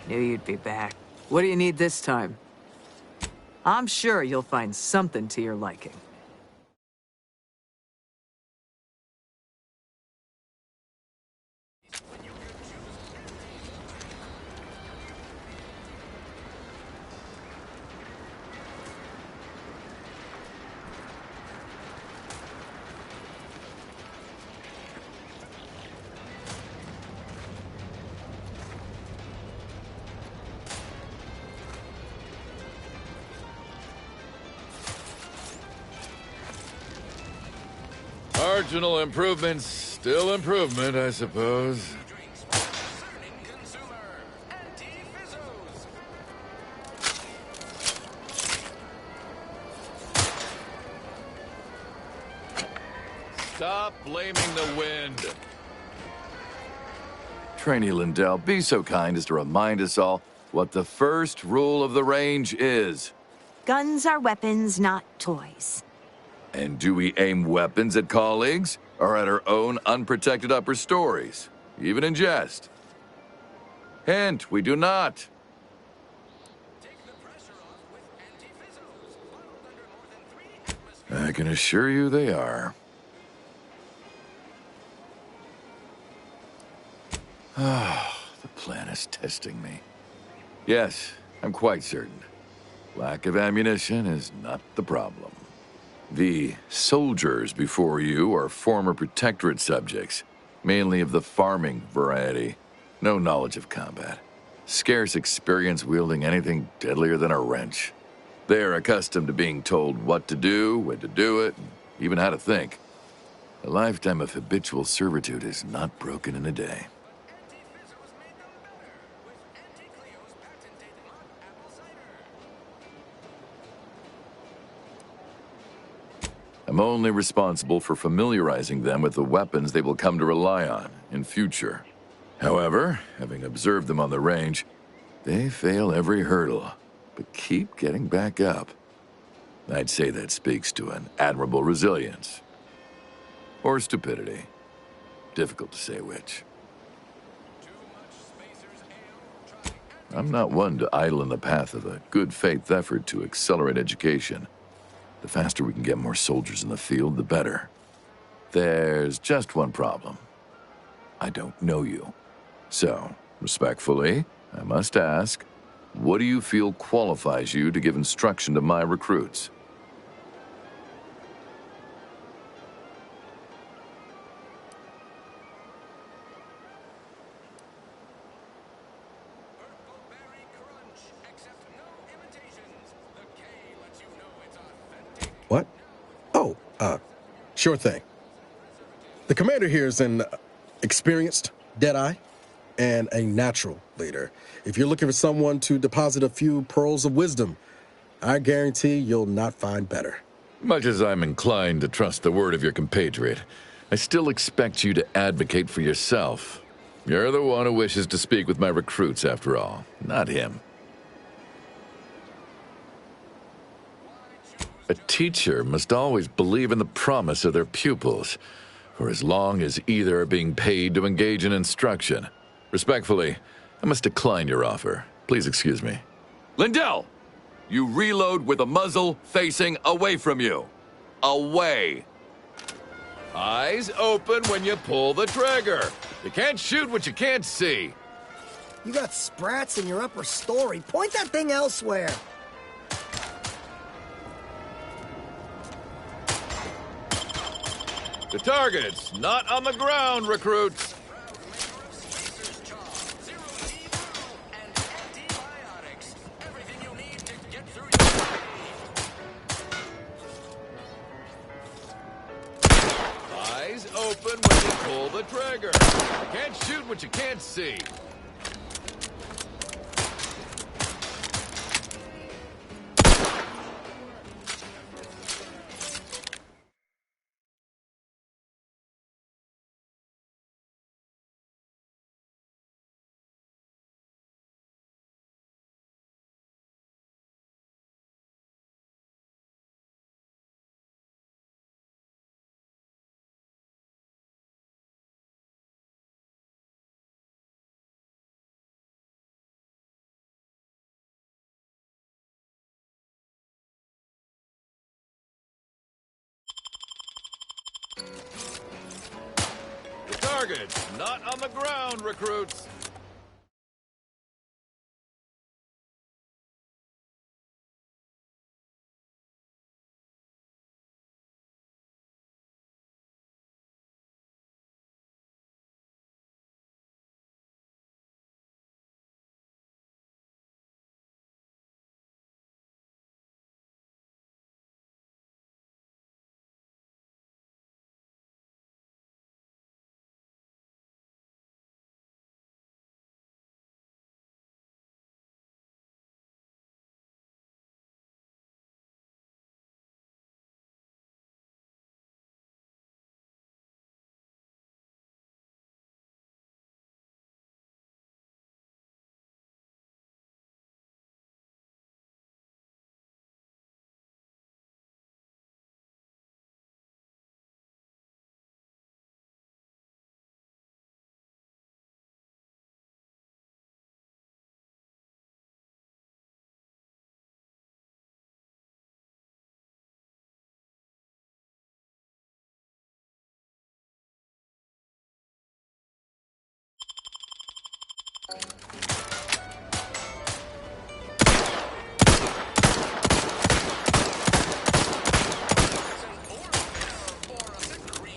Knew you'd be back. What do you need this time? I'm sure you'll find something to your liking. Marginal improvements, still improvement, I suppose. Stop blaming the wind. Trainee Lindell, be so kind as to remind us all what the first rule of the range is. Guns are weapons, not toys. And do we aim weapons at colleagues or at our own unprotected upper stories, even in jest? Hint, we do not. I can assure you they are. Ah, the plan is testing me. Yes, I'm quite certain. Lack of ammunition is not the problem. The soldiers before you are former protectorate subjects, mainly of the farming variety. No knowledge of combat. Scarce experience wielding anything deadlier than a wrench. They are accustomed to being told what to do, when to do it, and even how to think. A lifetime of habitual servitude is not broken in a day. I'm only responsible for familiarizing them with the weapons they will come to rely on in future. However, having observed them on the range, they fail every hurdle, but keep getting back up. I'd say that speaks to an admirable resilience. Or stupidity. Difficult to say which. I'm not one to idle in the path of a good faith effort to accelerate education. The faster we can get more soldiers in the field, the better. There's just one problem. I don't know you. So, respectfully, I must ask, what do you feel qualifies you to give instruction to my recruits? What? Oh, sure thing. The commander here is an experienced Deadeye and a natural leader. If you're looking for someone to deposit a few pearls of wisdom, I guarantee you'll not find better. Much as I'm inclined to trust the word of your compatriot, I still expect you to advocate for yourself. You're the one who wishes to speak with my recruits, after all, not him. A teacher must always believe in the promise of their pupils, for as long as either are being paid to engage in instruction. Respectfully, I must decline your offer. Please excuse me. Lindell! You reload with the muzzle facing away from you. Away. Eyes open when you pull the trigger. You can't shoot what you can't see. You got sprats in your upper story. Point that thing elsewhere. The target's not on the ground, recruits. Eyes open when you pull the trigger. You can't shoot what you can't see. targets, not on the ground, recruits.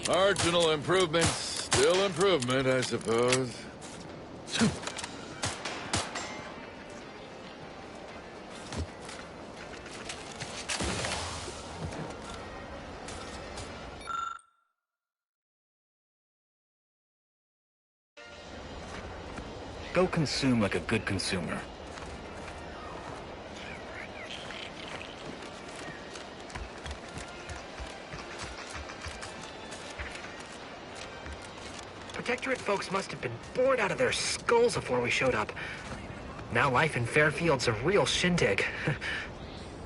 Marginal improvements, still improvement, I suppose. Go consume like a good consumer. Protectorate folks must have been bored out of their skulls before we showed up. Now life in Fairfield's a real shindig.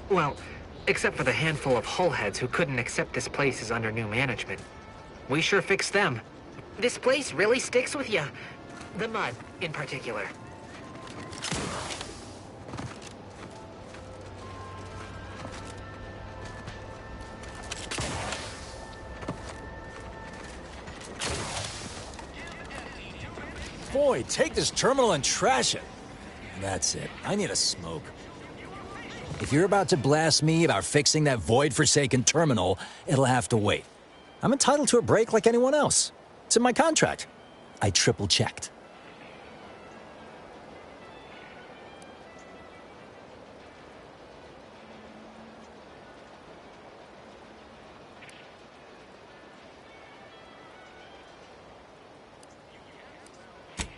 Well, except for the handful of hullheads who couldn't accept this place is under new management. We sure fixed them. This place really sticks with you. The mud, in particular. Boy, take this terminal and trash it. That's it. I need a smoke. If you're about to blast me about fixing that void-forsaken terminal, it'll have to wait. I'm entitled to a break like anyone else. It's in my contract. I triple-checked.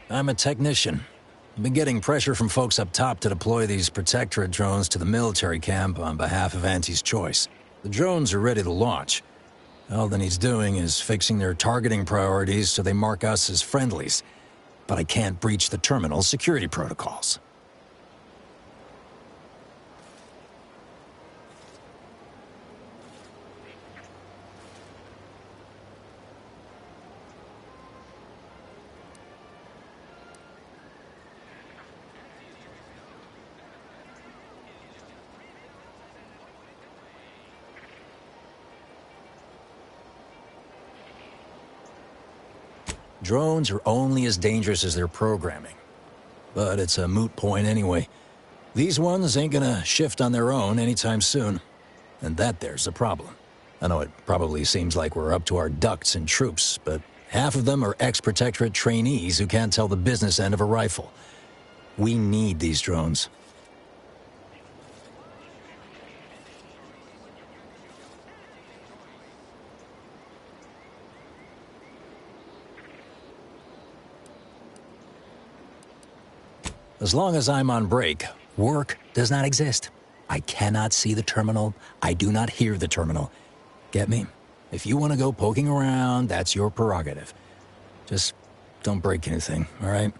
I'm a technician. I've been getting pressure from folks up top to deploy these Protectorate drones to the military camp on behalf of Auntie's Choice. The drones are ready to launch. All that needs doing is fixing their targeting priorities so they mark us as friendlies. But I can't breach the terminal's security protocols. Drones are only as dangerous as their programming. But it's a moot point anyway. These ones ain't gonna shift on their own anytime soon. And that there's a problem. I know it probably seems like we're up to our ducks in troops, but half of them are ex-Protectorate trainees who can't tell the business end of a rifle. We need these drones. As long as I'm on break, work does not exist. I cannot see the terminal. I do not hear the terminal. Get me? If you want to go poking around, that's your prerogative. Just don't break anything, all right?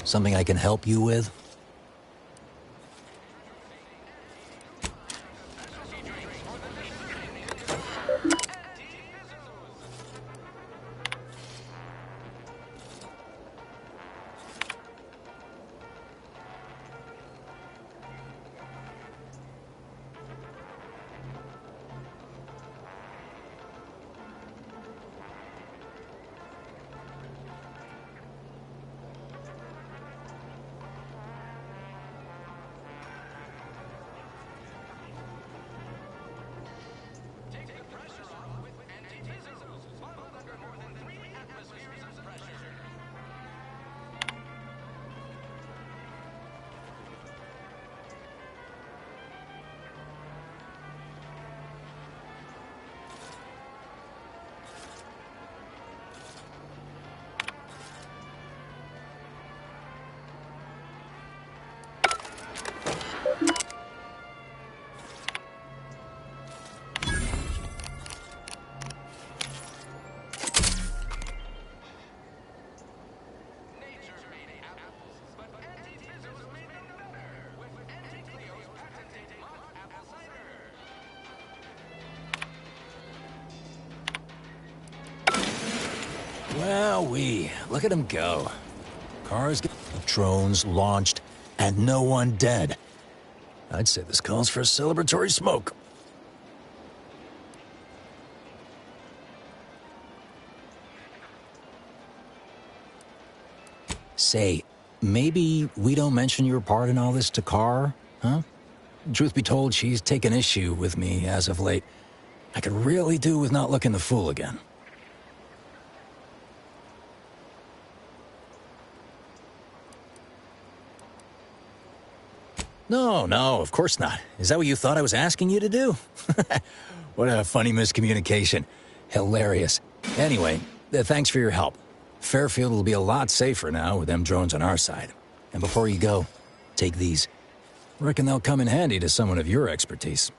Something I can help you with? Well, look at him go. Cars, drones launched, and no one dead. I'd say this calls for a celebratory smoke. Say, maybe we don't mention your part in all this to Carr, huh? Truth be told, she's taken issue with me as of late. I could really do with not looking the fool again. No, of course not. Is that what you thought I was asking you to do? What a funny miscommunication. Hilarious. Anyway, thanks for your help. Fairfield will be a lot safer now with them drones on our side. And before you go, take these. Reckon they'll come in handy to someone of your expertise.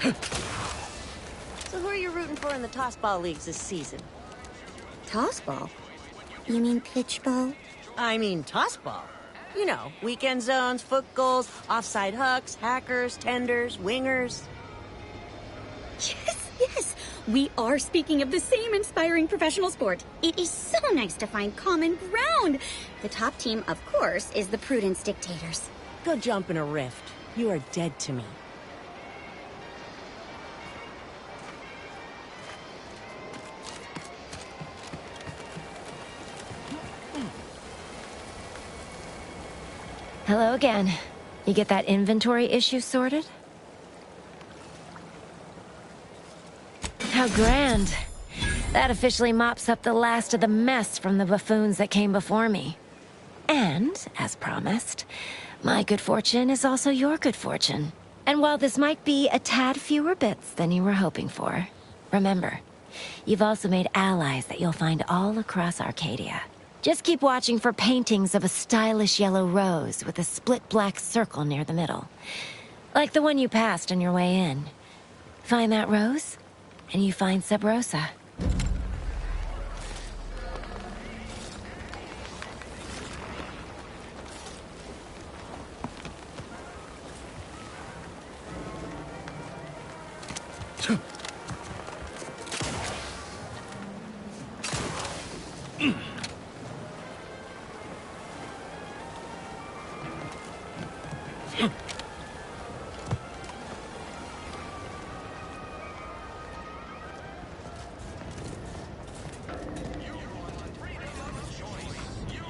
So who are you rooting for in the tossball leagues this season? Tossball? You mean pitchball? I mean tossball. You know, weekend zones, foot goals, offside hooks, hackers, tenders, wingers. Yes. We are speaking of the same inspiring professional sport. It is so nice to find common ground. The top team, of course, is the Prudence Dictators. Go jump in a rift. You are dead to me. Hello again. You get that inventory issue sorted? How grand. That officially mops up the last of the mess from the buffoons that came before me. And, as promised, my good fortune is also your good fortune. And while this might be a tad fewer bits than you were hoping for, remember, you've also made allies that you'll find all across Arcadia. Just keep watching for paintings of a stylish yellow rose with a split black circle near the middle. Like the one you passed on your way in. Find that rose, and you find Sub Rosa.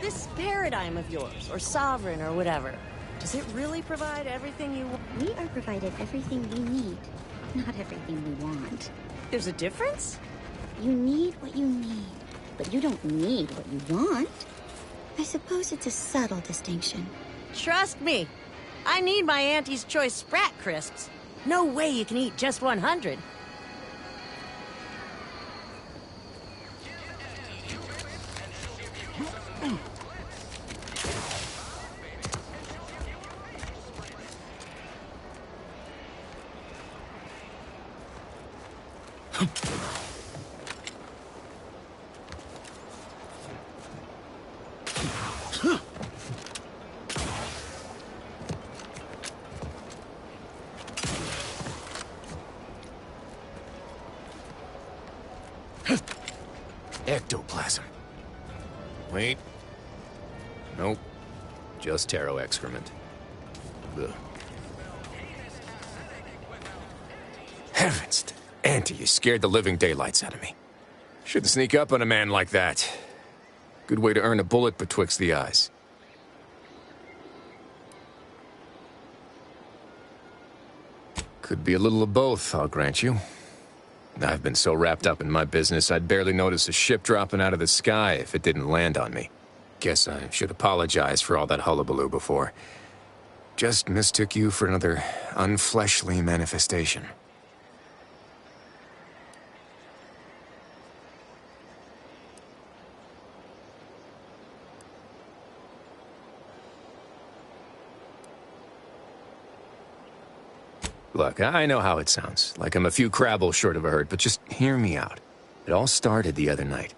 This paradigm of yours, or sovereign, or whatever, does it really provide everything you want? We are provided everything we need, not everything we want. There's a difference? You need what you need, but you don't need what you want. I suppose it's a subtle distinction. Trust me, I need my Auntie's Choice Sprat Crisps. No way you can eat just 100. Ectoplasm. Wait. Nope. Just taro excrement. Ugh. Heavens, Auntie, you scared the living daylights out of me. Shouldn't sneak up on a man like that. Good way to earn a bullet betwixt the eyes. Could be a little of both, I'll grant you. I've been so wrapped up in my business, I'd barely notice a ship dropping out of the sky if it didn't land on me. Guess I should apologize for all that hullabaloo before. Just mistook you for another unfleshly manifestation. Look, I know how it sounds, like I'm a few crabbles short of a hurt, but just hear me out. It all started the other night.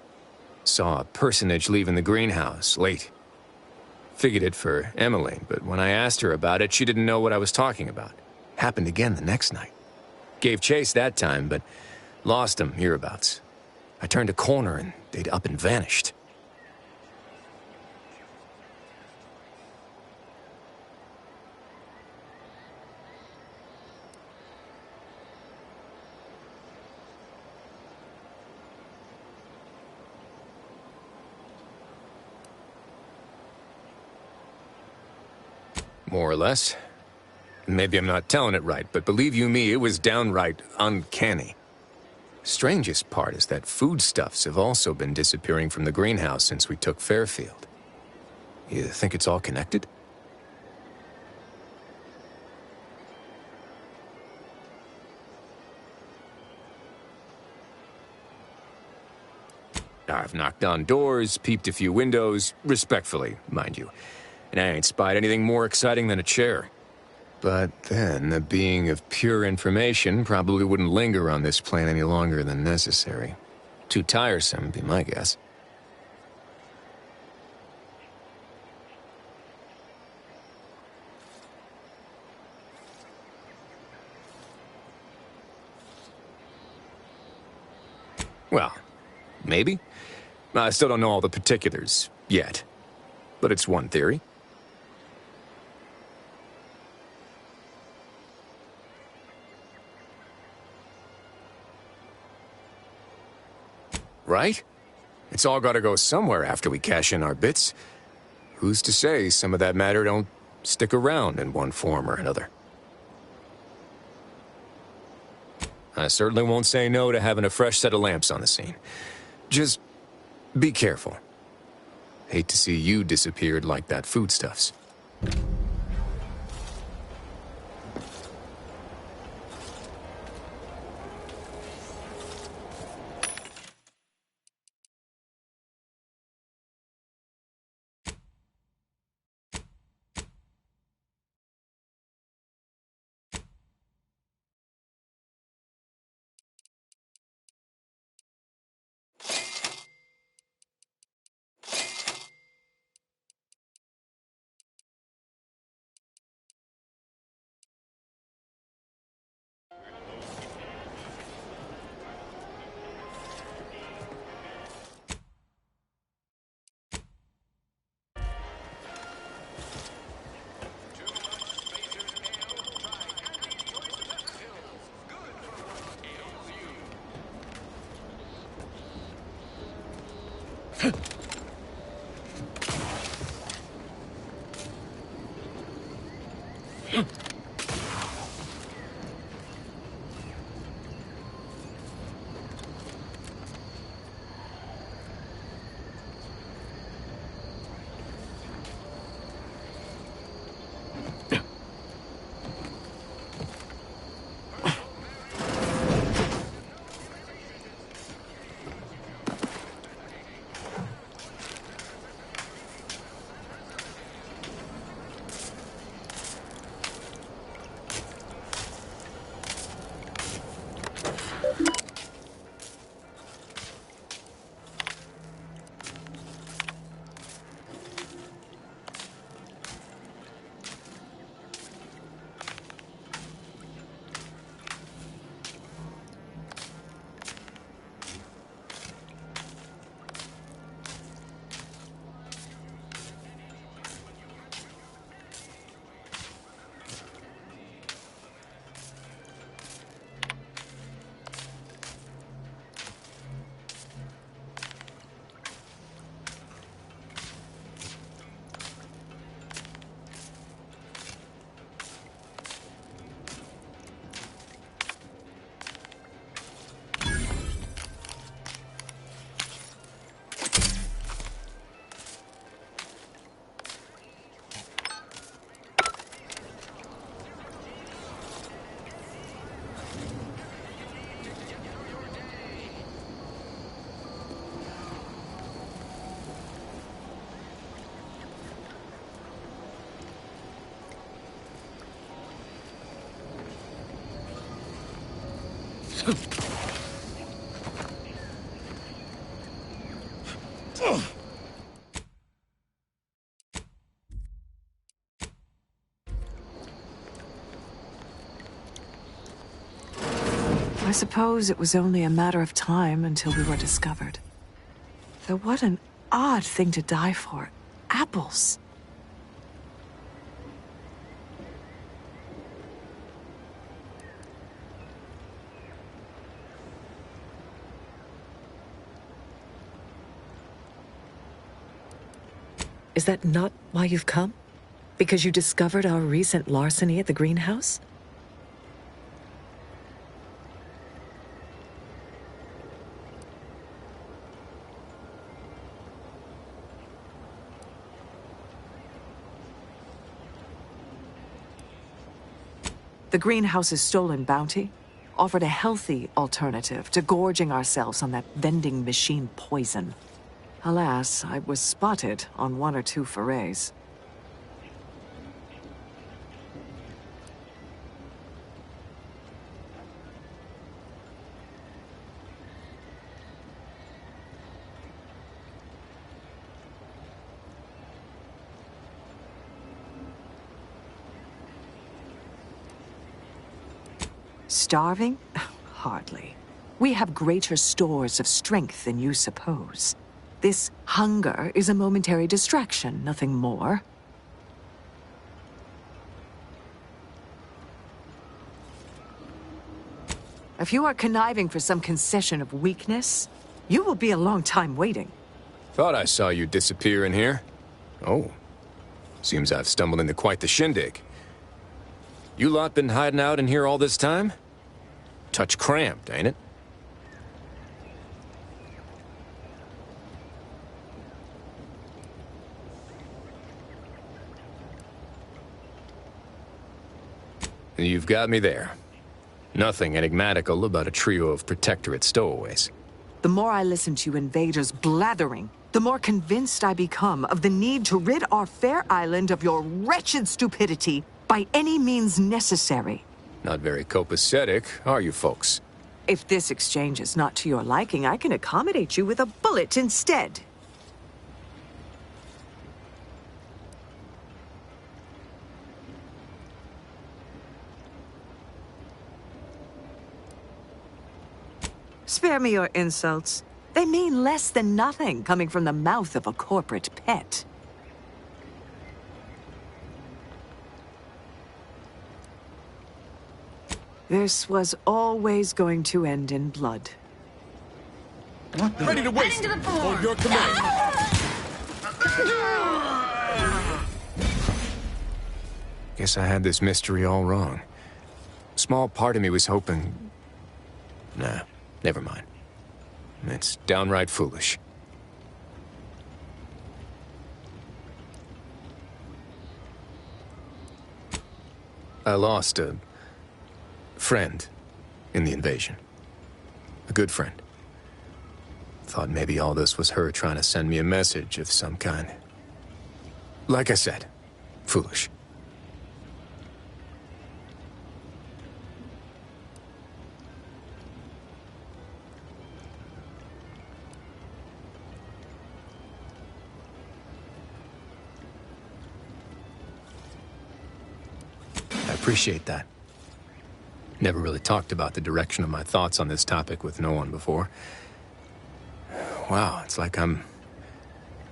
Saw a personage leaving the greenhouse, late. Figured it for Emmeline, but when I asked her about it, she didn't know what I was talking about. Happened again the next night. Gave chase that time, but lost them hereabouts. I turned a corner and they'd up and vanished. More or less. Maybe I'm not telling it right, but believe you me, it was downright uncanny. Strangest part is that foodstuffs have also been disappearing from the greenhouse since we took Fairfield. You think it's all connected? I've knocked on doors, peeped a few windows, respectfully, mind you. And I ain't spied anything more exciting than a chair. But then, a being of pure information probably wouldn't linger on this plane any longer than necessary. Too tiresome, be my guess. Well, maybe. I still don't know all the particulars, yet. But it's one theory. Right? It's all gotta go somewhere after we cash in our bits. Who's to say some of that matter don't stick around in one form or another? I certainly won't say no to having a fresh set of lamps on the scene. Just be careful. Hate to see you disappeared like that foodstuffs. I suppose it was only a matter of time until we were discovered. Though what an odd thing to die for. Apples. Is that not why you've come? Because you discovered our recent larceny at the greenhouse? The greenhouse's stolen bounty offered a healthy alternative to gorging ourselves on that vending machine poison. Alas, I was spotted on 1 or 2 forays. Starving? Hardly. We have greater stores of strength than you suppose. This hunger is a momentary distraction, nothing more. If you are conniving for some concession of weakness, you will be a long time waiting. Thought I saw you disappear in here. Oh. Seems I've stumbled into quite the shindig. You lot been hiding out in here all this time? Touch cramped, ain't it? You've got me there. Nothing enigmatical about a trio of Protectorate stowaways. The more I listen to you invaders blathering, the more convinced I become of the need to rid our fair island of your wretched stupidity by any means necessary. Not very copacetic, are you folks? If this exchange is not to your liking, I can accommodate you with a bullet instead. Spare me your insults. They mean less than nothing coming from the mouth of a corporate pet. This was always going to end in blood. Ready to waste it. On your command. Guess I had this mystery all wrong. Small part of me was hoping... Nah, never mind. It's downright foolish. I lost a friend in the invasion. A good friend. Thought maybe all this was her trying to send me a message of some kind. Like I said, foolish. I appreciate that. Never really talked about the direction of my thoughts on this topic with no one before. Wow, it's like I'm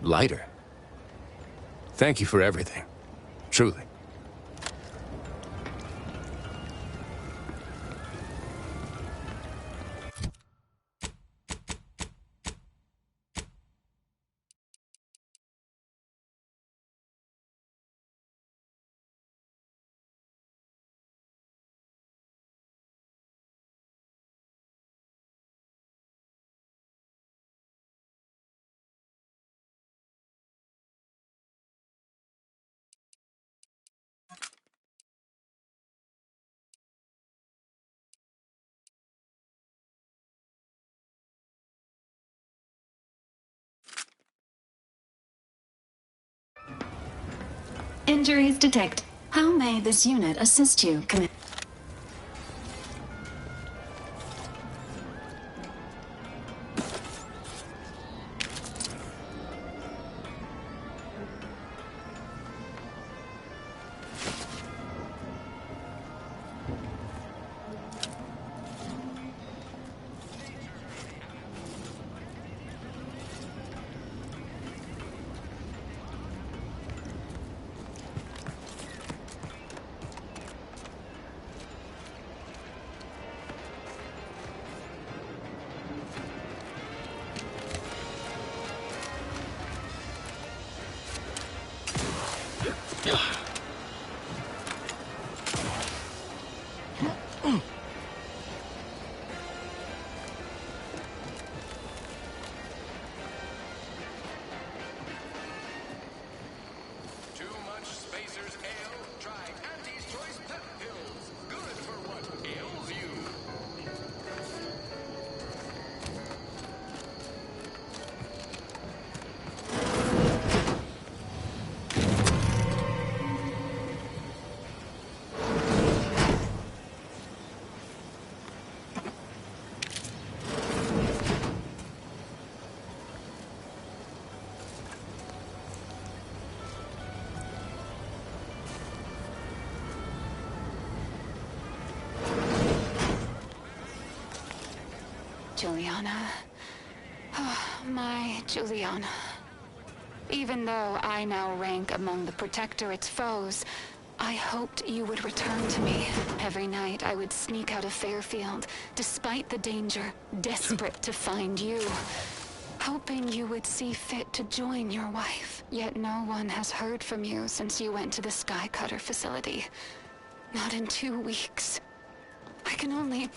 lighter. Thank you for everything. Truly. Injuries detected. How may this unit assist you, Commander? Juliana. Oh, my Juliana. Even though I now rank among the Protectorate's foes, I hoped you would return to me. Every night I would sneak out of Fairfield, despite the danger, desperate to find you. Hoping you would see fit to join your wife. Yet no one has heard from you since you went to the Skycutter facility. Not in 2 weeks. I can only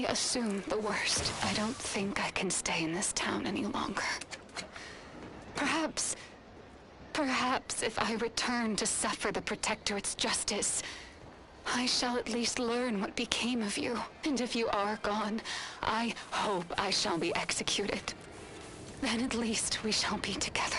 assume the worst. I don't think I can stay in this town any longer. Perhaps if I return to suffer the Protectorate's justice, I shall at least learn what became of you. And if you are gone, I hope I shall be executed. Then at least we shall be together.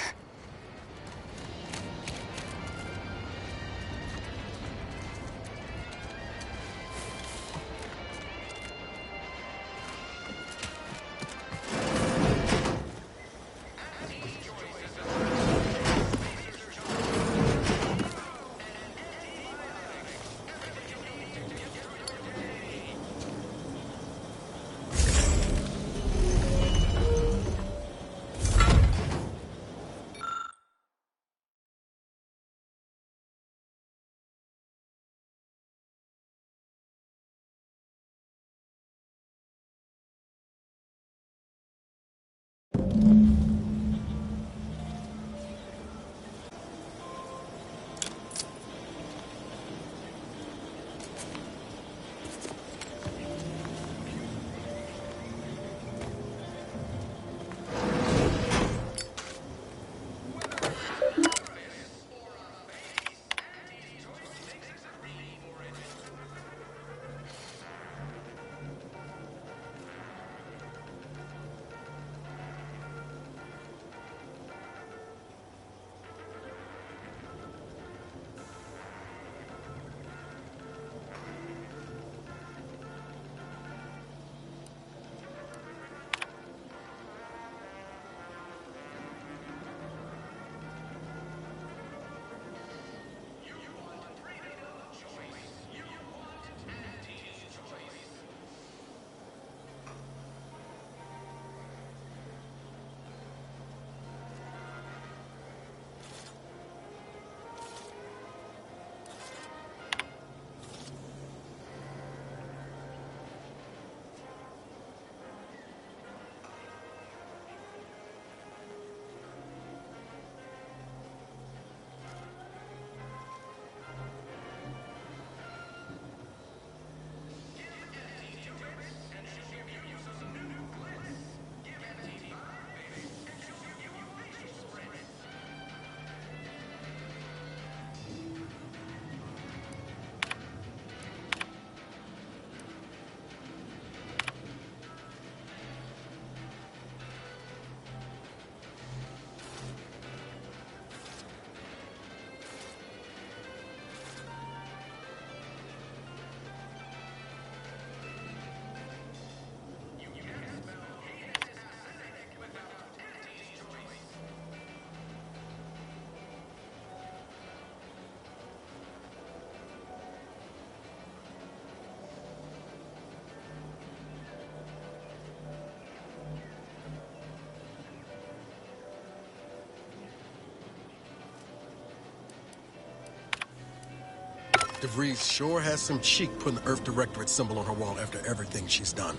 DeVries sure has some cheek putting the Earth Directorate symbol on her wall after everything she's done.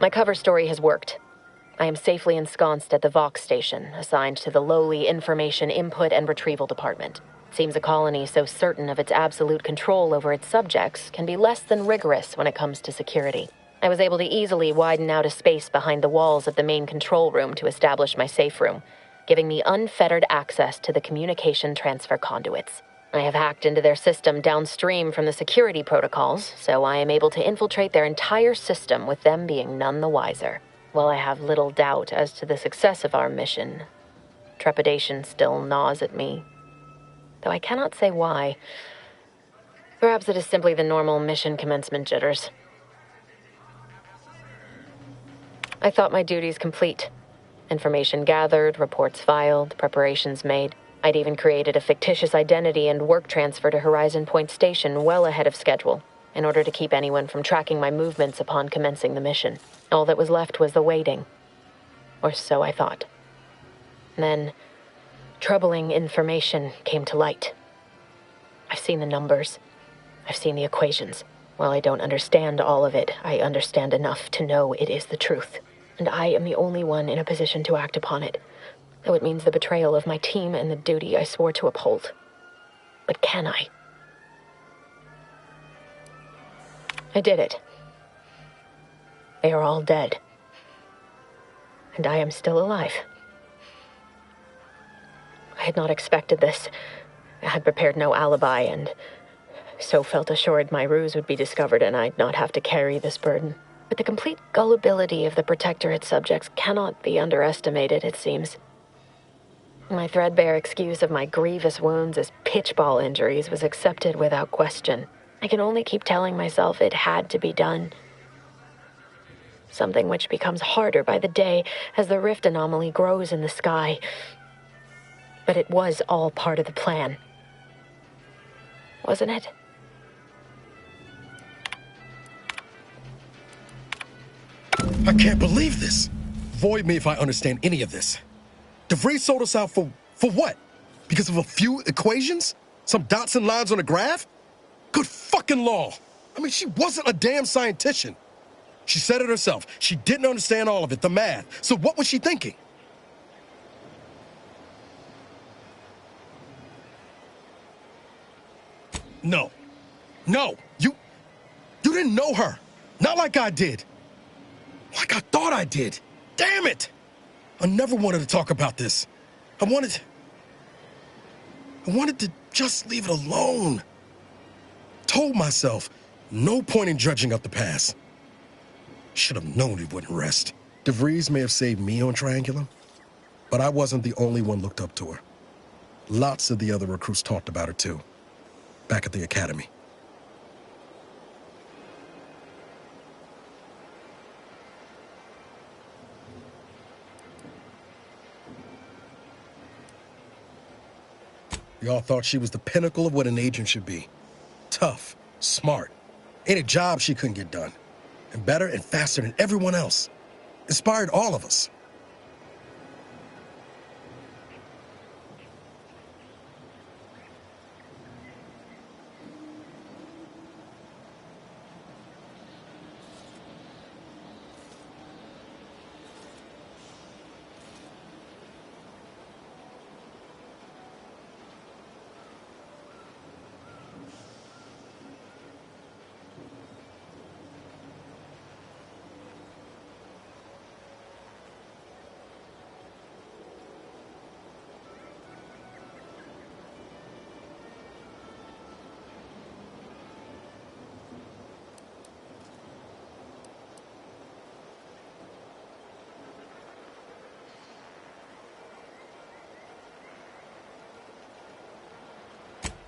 My cover story has worked. I am safely ensconced at the Vox station, assigned to the lowly Information Input and Retrieval Department. Seems a colony so certain of its absolute control over its subjects can be less than rigorous when it comes to security. I was able to easily widen out a space behind the walls of the main control room to establish my safe room, giving me unfettered access to the communication transfer conduits. I have hacked into their system downstream from the security protocols, so I am able to infiltrate their entire system with them being none the wiser. While I have little doubt as to the success of our mission, trepidation still gnaws at me, though I cannot say why. Perhaps it is simply the normal mission commencement jitters. I thought my duties complete. Information gathered, reports filed, preparations made. I'd even created a fictitious identity and work transfer to Horizon Point Station well ahead of schedule, in order to keep anyone from tracking my movements upon commencing the mission. All that was left was the waiting. Or so I thought. Then, troubling information came to light. I've seen the numbers. I've seen the equations. While I don't understand all of it, I understand enough to know it is the truth. And I am the only one in a position to act upon it, though it means the betrayal of my team and the duty I swore to uphold. But can I? I did it. They are all dead. And I am still alive. I had not expected this. I had prepared no alibi, and so felt assured my ruse would be discovered and I'd not have to carry this burden. But the complete gullibility of the Protectorate subjects cannot be underestimated, it seems. My threadbare excuse of my grievous wounds as pitchball injuries was accepted without question. I can only keep telling myself it had to be done. Something which becomes harder by the day as the rift anomaly grows in the sky. But it was all part of the plan. Wasn't it? I can't believe this. Void me if I understand any of this. DeVries sold us out for what? Because of a few equations? Some dots and lines on a graph? Good fucking law. I mean, she wasn't a damn scientist. She said it herself. She didn't understand all of it, the math. So what was she thinking? No. No. You didn't know her. Not like I did. Like I thought I did. Damn it! I never wanted to talk about this. I wanted to just leave it alone. Told myself, no point in dredging up the past. Should have known it wouldn't rest. DeVries may have saved me on Triangulum, but I wasn't the only one looked up to her. Lots of the other recruits talked about her too, back at the academy. Y'all thought she was the pinnacle of what an agent should be. Tough, smart, ain't a job she couldn't get done. And better and faster than everyone else. Inspired all of us.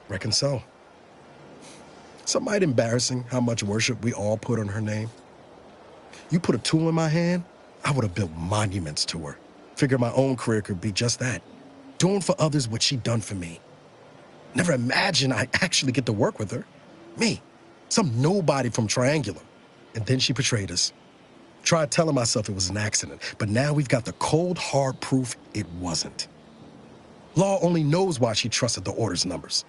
Reckon so. It's might embarrassing how much worship we all put on her name. You put a tool in my hand, I would have built monuments to her. Figure my own career could be just that. Doing for others what she done for me. Never imagined I'd actually get to work with her. Me, some nobody from Triangulum. And then she betrayed us. Tried telling myself it was an accident, but now we've got the cold, hard proof it wasn't. Law only knows why she trusted the Order's numbers.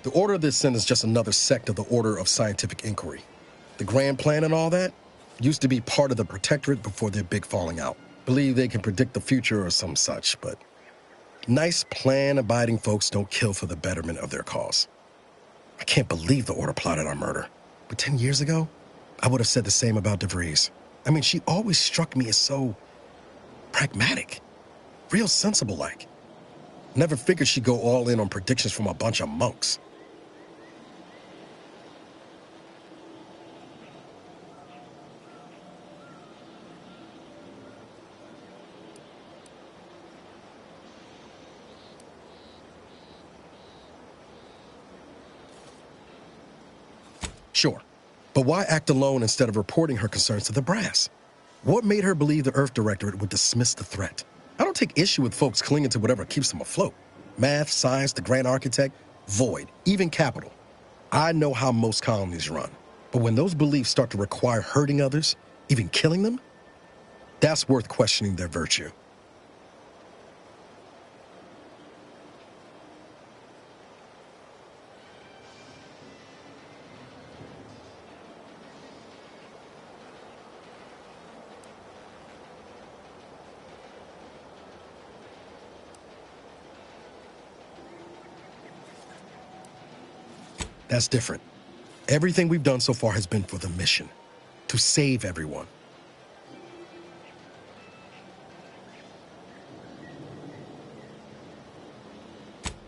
The Order of the Ascent is just another sect of the Order of Scientific Inquiry. The Grand Plan and all that used to be part of the Protectorate before their big falling out. Believe they can predict the future or some such, but nice plan-abiding folks don't kill for the betterment of their cause. I can't believe the Order plotted our murder. But 10 years ago, I would have said the same about DeVries. I mean, she always struck me as so pragmatic, real sensible-like. Never figured she'd go all in on predictions from a bunch of monks. Sure, but why act alone instead of reporting her concerns to the brass? What made her believe the Earth Directorate would dismiss the threat? I don't take issue with folks clinging to whatever keeps them afloat. Math, science, the Grand Architect, void, even capital. I know how most colonies run. But when those beliefs start to require hurting others, even killing them, that's worth questioning their virtue. That's different. Everything we've done so far has been for the mission, to save everyone.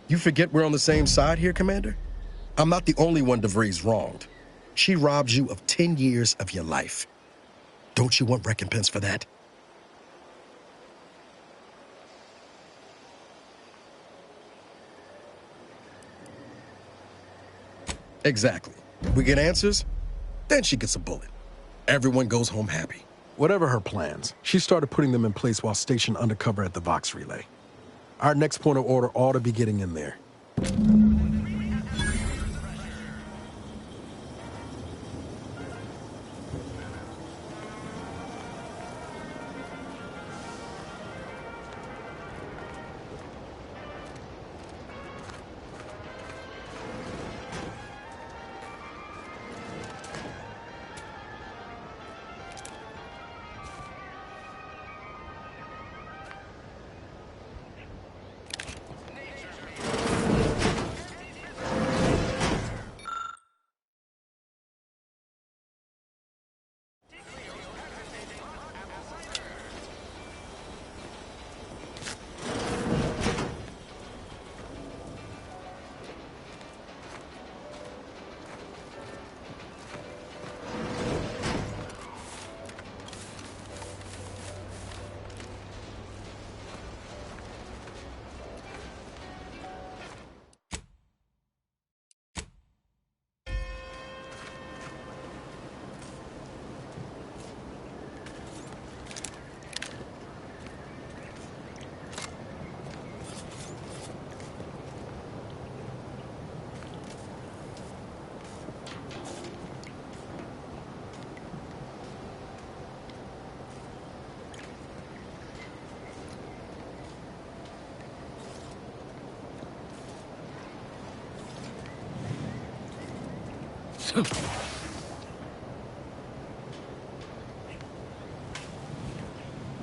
You forget we're on the same side here, Commander? I'm not the only one DeVries wronged. She robbed you of 10 years of your life. Don't you want recompense for that? Exactly. We get answers, then she gets a bullet. Everyone goes home happy. Whatever her plans, she started putting them in place while stationed undercover at the Vox Relay. Our next point of order ought to be getting in there.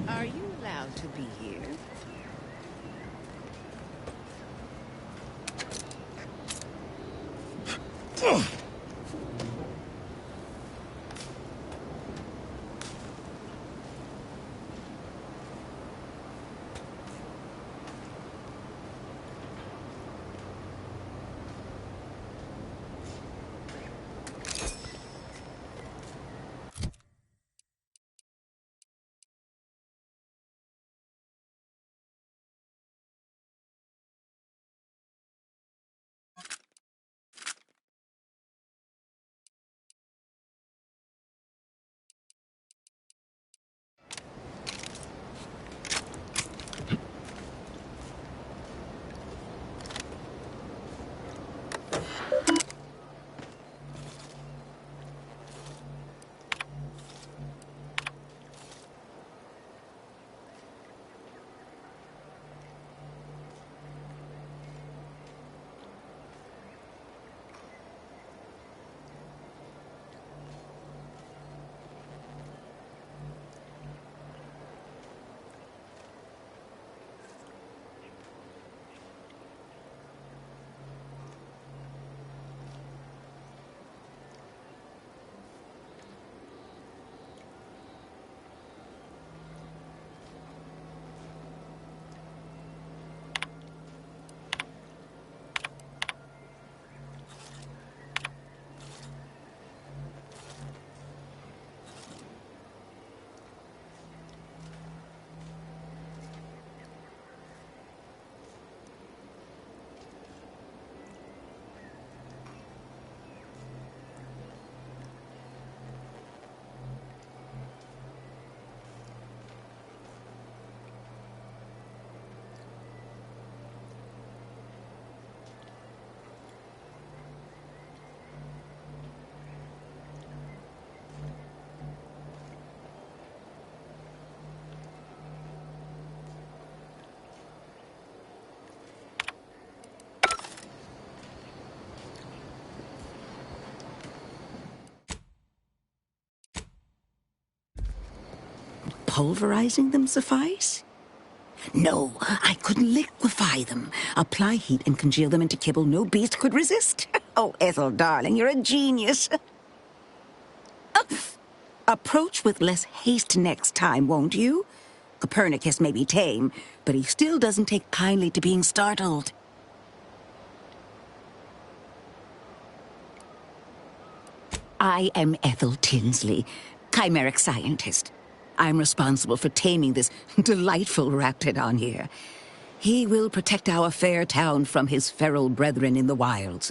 Are you allowed to be here? pulverizing them suffice? No, I could liquefy them, apply heat and congeal them into kibble no beast could resist. Oh, Ethel, darling, you're a genius. Approach with less haste next time, won't you? Copernicus may be tame, but he still doesn't take kindly to being startled. I am Ethel Tinsley, chimeric scientist. I'm responsible for taming this delightful raptidon here. He will protect our fair town from his feral brethren in the wilds.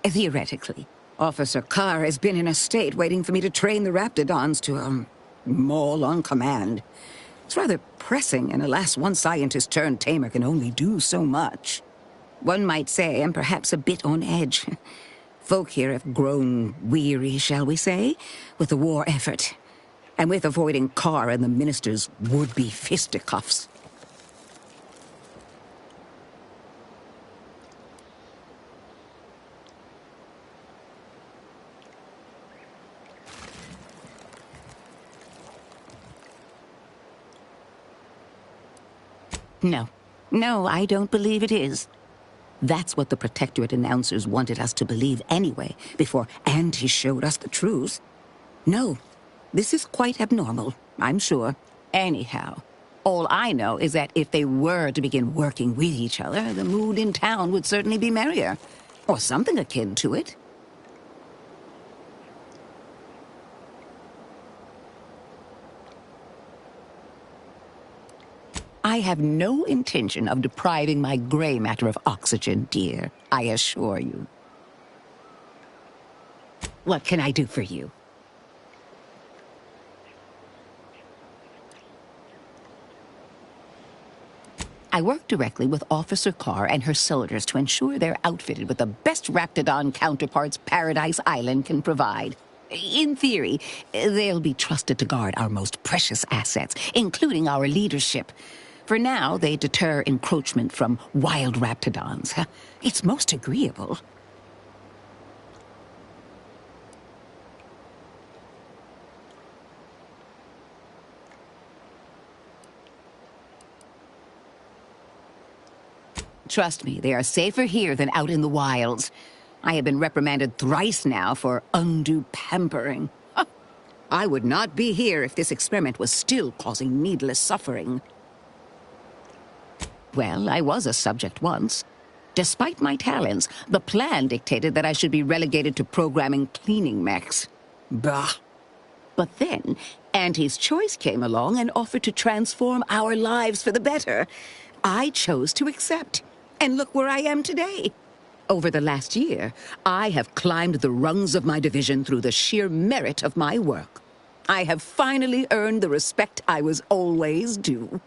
Theoretically. Officer Carr has been in a state waiting for me to train the raptidons to, maul on command. It's rather pressing, and alas, one scientist-turned-tamer can only do so much. One might say I'm perhaps a bit on edge. Folk here have grown weary, shall we say, with the war effort, and with avoiding Carr and the minister's would-be fisticuffs. No, I don't believe it is. That's what the Protectorate announcers wanted us to believe anyway, before Auntie showed us the truth. No, this is quite abnormal, I'm sure. Anyhow, all I know is that if they were to begin working with each other, the mood in town would certainly be merrier. Or something akin to it. I have no intention of depriving my gray matter of oxygen, dear, I assure you. What can I do for you? I work directly with Officer Carr and her soldiers to ensure they're outfitted with the best Raptidon counterparts Paradise Island can provide. In theory, they'll be trusted to guard our most precious assets, including our leadership. For now, they deter encroachment from wild Raptidons. It's most agreeable. Trust me, they are safer here than out in the wilds. I have been reprimanded thrice now for undue pampering. I would not be here if this experiment was still causing needless suffering. Well, I was a subject once. Despite my talents, the plan dictated that I should be relegated to programming cleaning mechs. Bah! But then, Auntie's Choice came along and offered to transform our lives for the better. I chose to accept. And look where I am today. Over the last year, I have climbed the rungs of my division through the sheer merit of my work. I have finally earned the respect I was always due.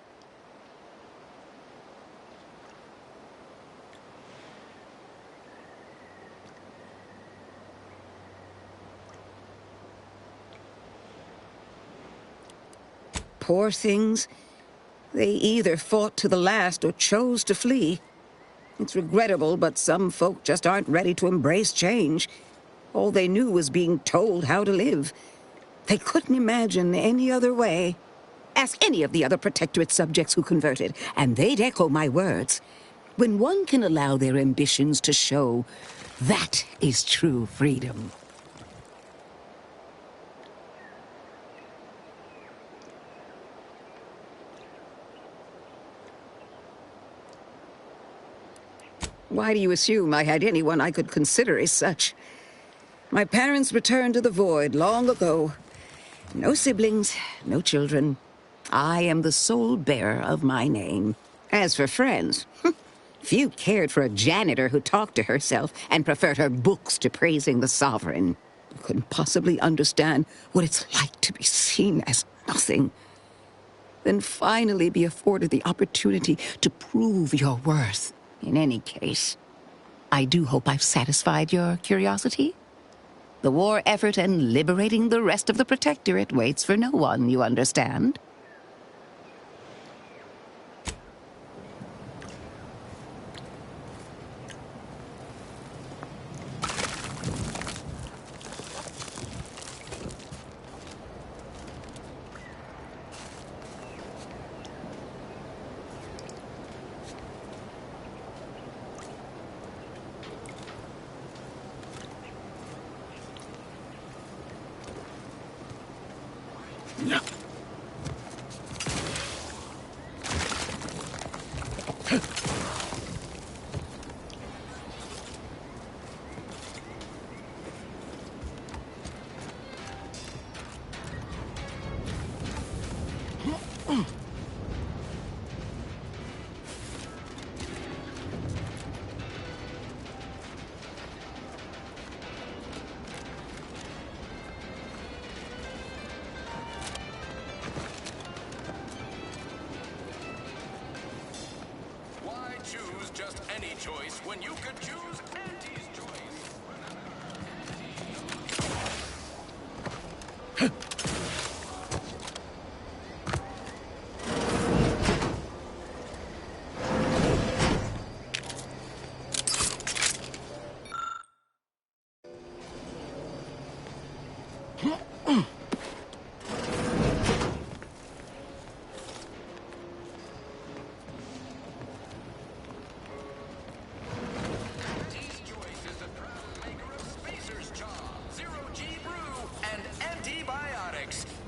Poor things. They either fought to the last or chose to flee. It's regrettable, but some folk just aren't ready to embrace change. All they knew was being told how to live. They couldn't imagine any other way. Ask any of the other Protectorate subjects who converted, and they'd echo my words. When one can allow their ambitions to show, that is true freedom. Why do you assume I had anyone I could consider as such? My parents returned to the void long ago. No siblings, no children. I am the sole bearer of my name. As for friends, few cared for a janitor who talked to herself and preferred her books to praising the sovereign. You couldn't possibly understand what it's like to be seen as nothing. Then finally be afforded the opportunity to prove your worth. In any case, I do hope I've satisfied your curiosity. The war effort and liberating the rest of the Protectorate waits for no one, you understand? Why choose just any choice when you could choose Auntie's choice?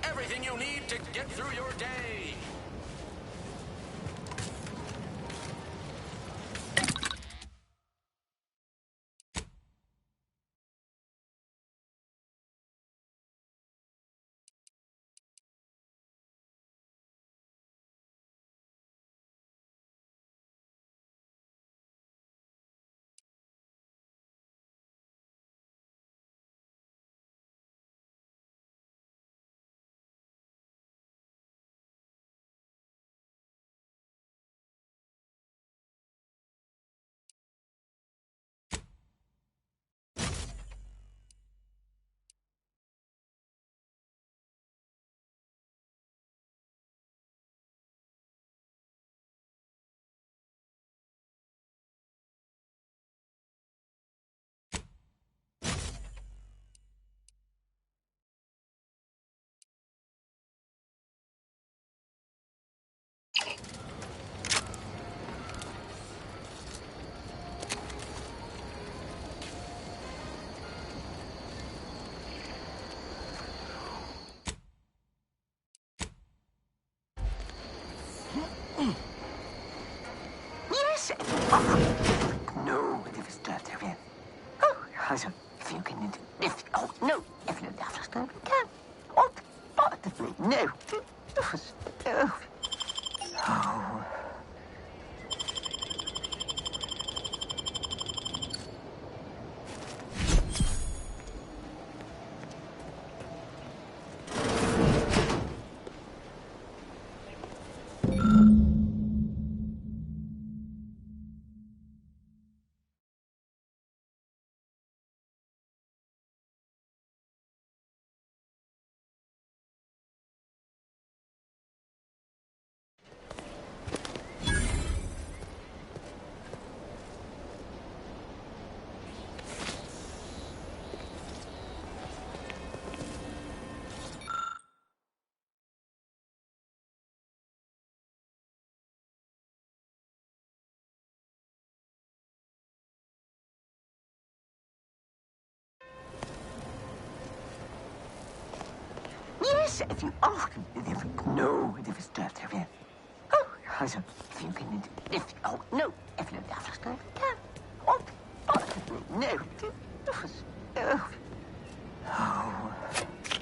Everything you need to get through your day. Yes. No, det förstört jag vet. Alltså, if you can... If, oh, no, if you don't understand, you can. Oh, positively, no. Oh. Yes, if you... Oh, no, det förstört jag vet. Oh, alltså, if you can... If, oh, no, if you don't understand, you can. Oh, positively, no. Oh.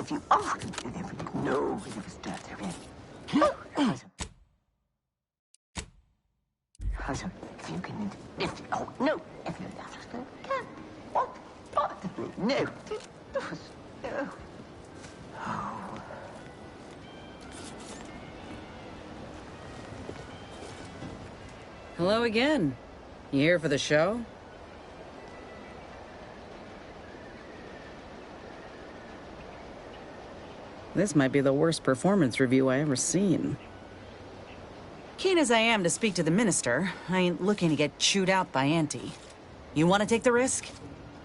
if you... Oh, no, it was death, have you? No, also, if you can... Oh, no, if you... Can. Oh, no. No. Oh. Hello again. You here for the show? This might be the worst performance review I ever seen. Keen as I am to speak to the minister, I ain't looking to get chewed out by Auntie. You want to take the risk?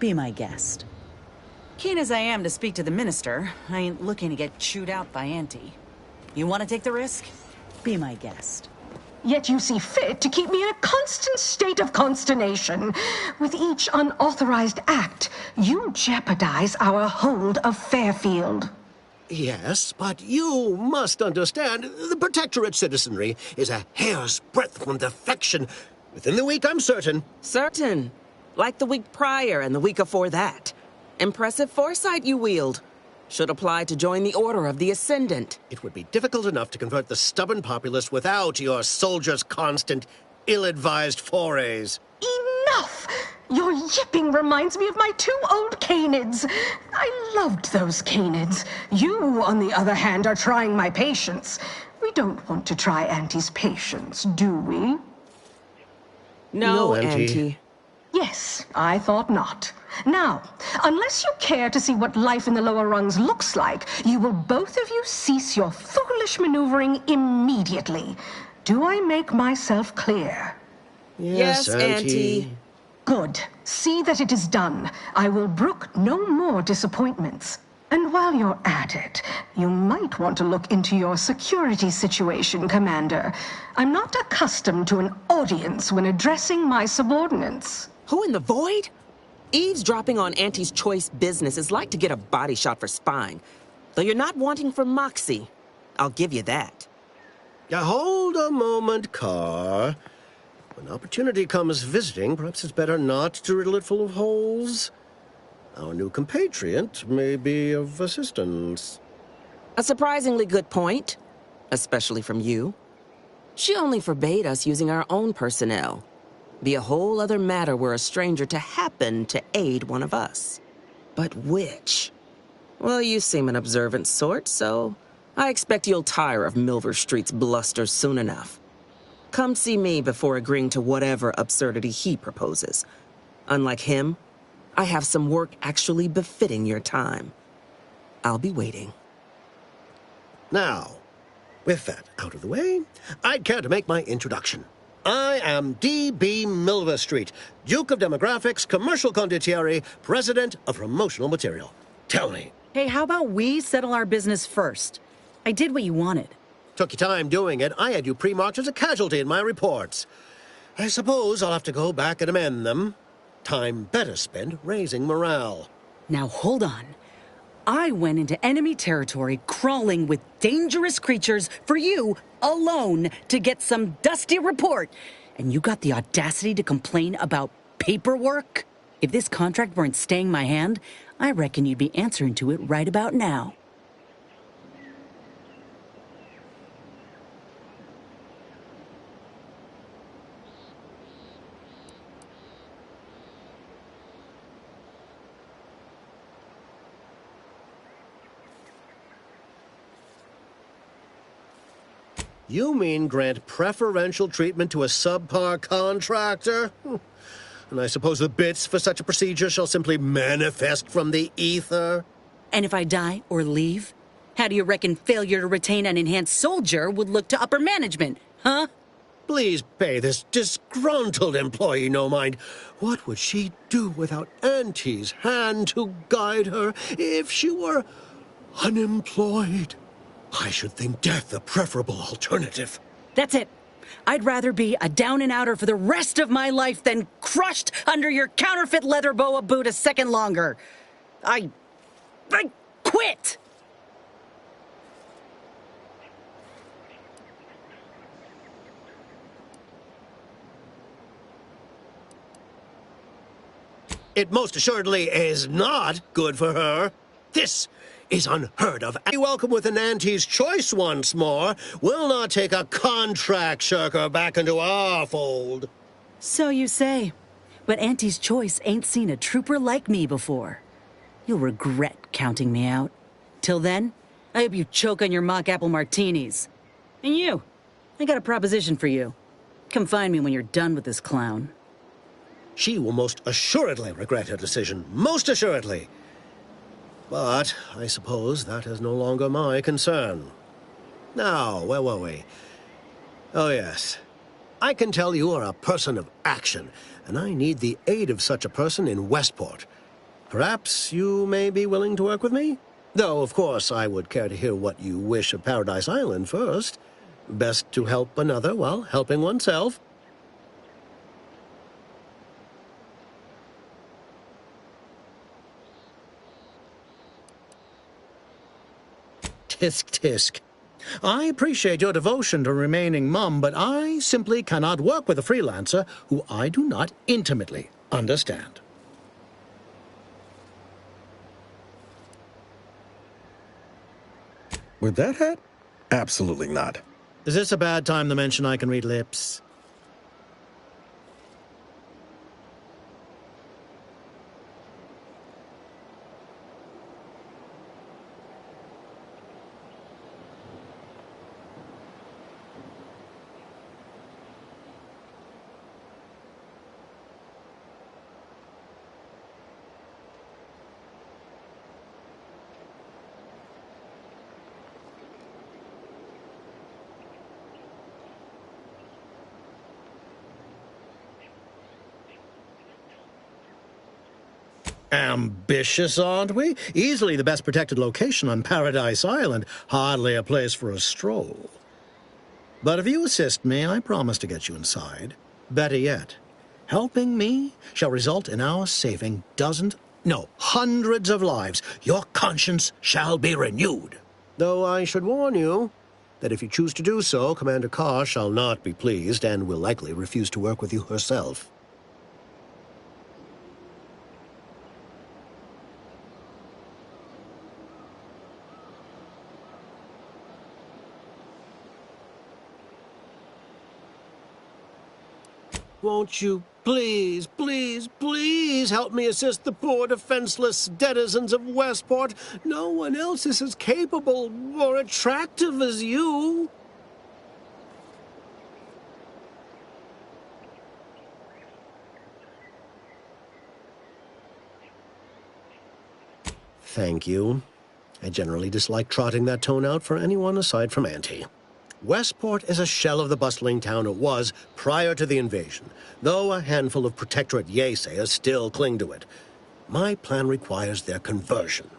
Be my guest. Keen as I am to speak to the minister, I ain't looking to get chewed out by Auntie. You want to take the risk? Be my guest. Yet you see fit to keep me in a constant state of consternation. With each unauthorized act, you jeopardize our hold of Fairfield. Yes, but you must understand, the Protectorate citizenry is a hair's breadth from defection. Within the week, I'm certain. Certain? Like the week prior and the week before that. Impressive foresight you wield. Should apply to join the Order of the Ascendant. It would be difficult enough to convert the stubborn populace without your soldiers' constant, ill-advised forays. Enough! Your yipping reminds me of my 2 old canids. I loved those canids. You, on the other hand, are trying my patience. We don't want to try Auntie's patience, do we? No, Auntie. Yes, I thought not. Now, unless you care to see what life in the lower rungs looks like, you will both of you cease your foolish maneuvering immediately. Do I make myself clear? Yes, Auntie. Good. See that it is done. I will brook no more disappointments. And while you're at it, you might want to look into your security situation, Commander. I'm not accustomed to an audience when addressing my subordinates. Who in the void? Eavesdropping on Auntie's choice business is like to get a body shot for spying. Though you're not wanting for moxie. I'll give you that. Now, hold a moment, Carr. When opportunity comes visiting, perhaps it's better not to riddle it full of holes. Our new compatriot may be of assistance. A surprisingly good point. Especially from you. She only forbade us using our own personnel. Be a whole other matter were a stranger to happen to aid one of us. But which? Well, you seem an observant sort, so I expect you'll tire of Milver Street's bluster soon enough. Come see me before agreeing to whatever absurdity he proposes. Unlike him, I have some work actually befitting your time. I'll be waiting. Now, with that out of the way, I'd care to make my introduction. I am D.B. Milver Street, Duke of Demographics, Commercial Condottieri, President of Promotional Material. Tell me. Hey, how about we settle our business first? I did what you wanted. Took you time doing it. I had you pre-marked as a casualty in my reports. I suppose I'll have to go back and amend them. Time better spent raising morale. Now hold on. I went into enemy territory crawling with dangerous creatures for you alone to get some dusty report. And you got the audacity to complain about paperwork? If this contract weren't staying my hand, I reckon you'd be answering to it right about now. You mean grant preferential treatment to a subpar contractor? And I suppose the bits for such a procedure shall simply manifest from the ether? And if I die or leave, how do you reckon failure to retain an enhanced soldier would look to upper management, huh? Please pay this disgruntled employee no mind. What would she do without Auntie's hand to guide her if she were unemployed? I should think death a preferable alternative. That's it. I'd rather be a down-and-outer for the rest of my life than crushed under your counterfeit leather boa boot a second longer. I quit! It most assuredly is not good for her. This is unheard of. Welcome with an Auntie's choice once more. We'll not take a contract shirker back into our fold. So you say. But Auntie's choice ain't seen a trooper like me before. You'll regret counting me out. Till then, I hope you choke on your mock apple martinis. And you, I got a proposition for you. Come find me when you're done with this clown. She will most assuredly regret her decision. Most assuredly. But I suppose that is no longer my concern. Now, where were we? Oh, yes. I can tell you are a person of action, and I need the aid of such a person in Westport. Perhaps you may be willing to work with me? Though, of course, I would care to hear what you wish of Paradise Island first. Best to help another while helping oneself. Tisk, tisk. I appreciate your devotion to remaining mum, but I simply cannot work with a freelancer who I do not intimately understand. With that hat? Absolutely not. Is this a bad time to mention I can read lips? Ambitious, aren't we? Easily the best protected location on Paradise Island. Hardly a place for a stroll. But if you assist me, I promise to get you inside. Better yet, helping me shall result in our saving hundreds of lives. Your conscience shall be renewed. Though I should warn you that if you choose to do so, Commander Carr shall not be pleased and will likely refuse to work with you herself. Won't you please, please, please help me assist the poor defenseless denizens of Westport? No one else is as capable or attractive as you. Thank you. I generally dislike trotting that tone out for anyone aside from Auntie. Westport is a shell of the bustling town it was prior to the invasion, though a handful of Protectorate Yeasayers still cling to it. My plan requires their conversion.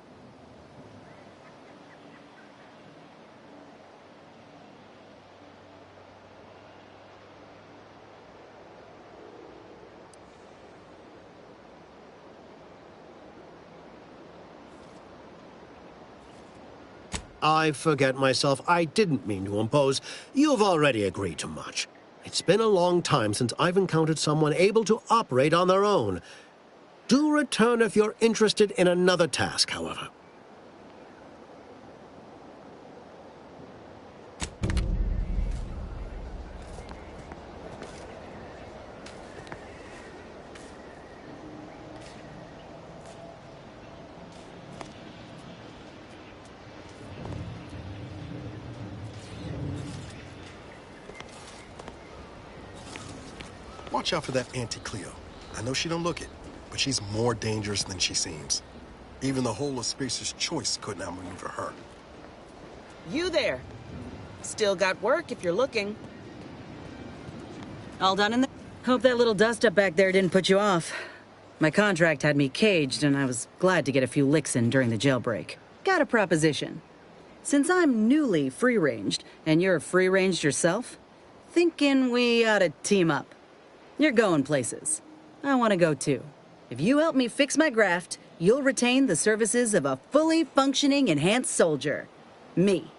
I forget myself. I didn't mean to impose. You've already agreed to much. It's been a long time since I've encountered someone able to operate on their own. Do return if you're interested in another task, however. Watch out for that Auntie Cleo. I know she don't look it, but she's more dangerous than she seems. Even the whole of Spacer's choice couldn't outmaneuver her. You there. Still got work if you're looking. All done in there? Hope that little dust-up back there didn't put you off. My contract had me caged, and I was glad to get a few licks in during the jailbreak. Got a proposition. Since I'm newly free-ranged, and you're free-ranged yourself, thinking we ought to team up. You're going places. I want to go too. If you help me fix my graft, you'll retain the services of a fully functioning enhanced soldier. Me.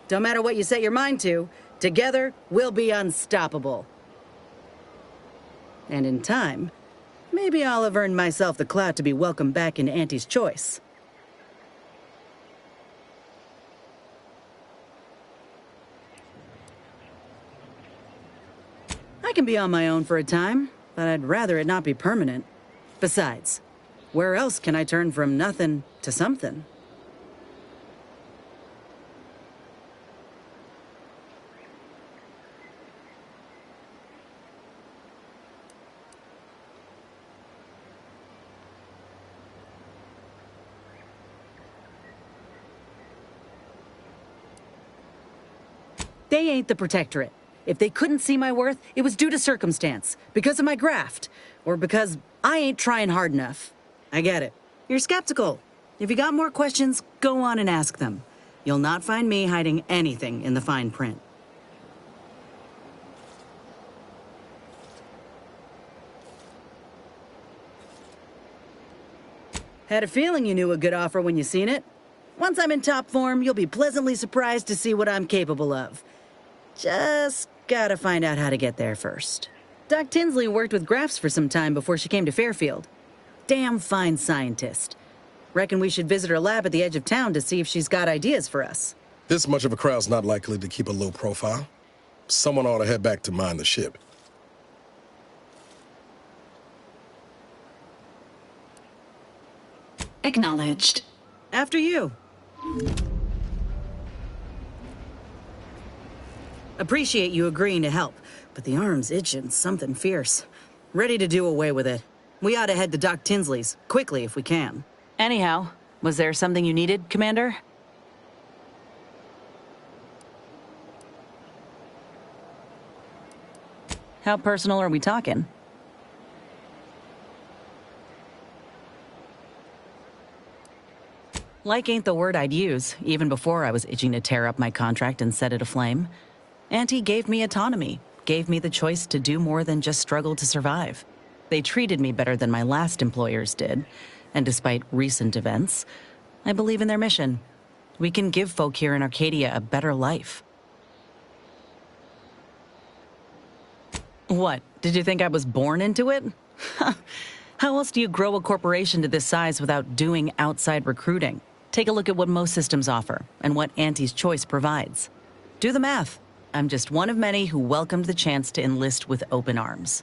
Don't matter what you set your mind to, together we'll be unstoppable. And in time, maybe I'll have earned myself the clout to be welcomed back into Auntie's choice. I can be on my own for a time, but I'd rather it not be permanent. Besides, where else can I turn from nothing to something? They ain't the Protectorate. If they couldn't see my worth, it was due to circumstance, because of my graft, or because I ain't trying hard enough. I get it. You're skeptical. If you got more questions, go on and ask them. You'll not find me hiding anything in the fine print. Had a feeling you knew a good offer when you seen it. Once I'm in top form, you'll be pleasantly surprised to see what I'm capable of. Just gotta find out how to get there first. Doc Tinsley worked with grafts for some time before she came to Fairfield. Damn fine scientist. Reckon we should visit her lab at the edge of town to see if she's got ideas for us. This much of a crowd's not likely to keep a low profile. Someone ought to head back to mind the ship. Acknowledged. After you. Appreciate you agreeing to help, but the arm's itching something fierce. Ready to do away with it. We ought to head to Doc Tinsley's, quickly if we can. Anyhow, was there something you needed, Commander? How personal are we talking? Like ain't the word I'd use, even before I was itching to tear up my contract and set it aflame. Auntie gave me autonomy, gave me the choice to do more than just struggle to survive. They treated me better than my last employers did, and despite recent events, I believe in their mission. We can give folk here in Arcadia a better life. What, did you think I was born into it? How else do you grow a corporation to this size without doing outside recruiting? Take a look at what most systems offer, and what Auntie's Choice provides. Do the math. I'm just one of many who welcomed the chance to enlist with open arms.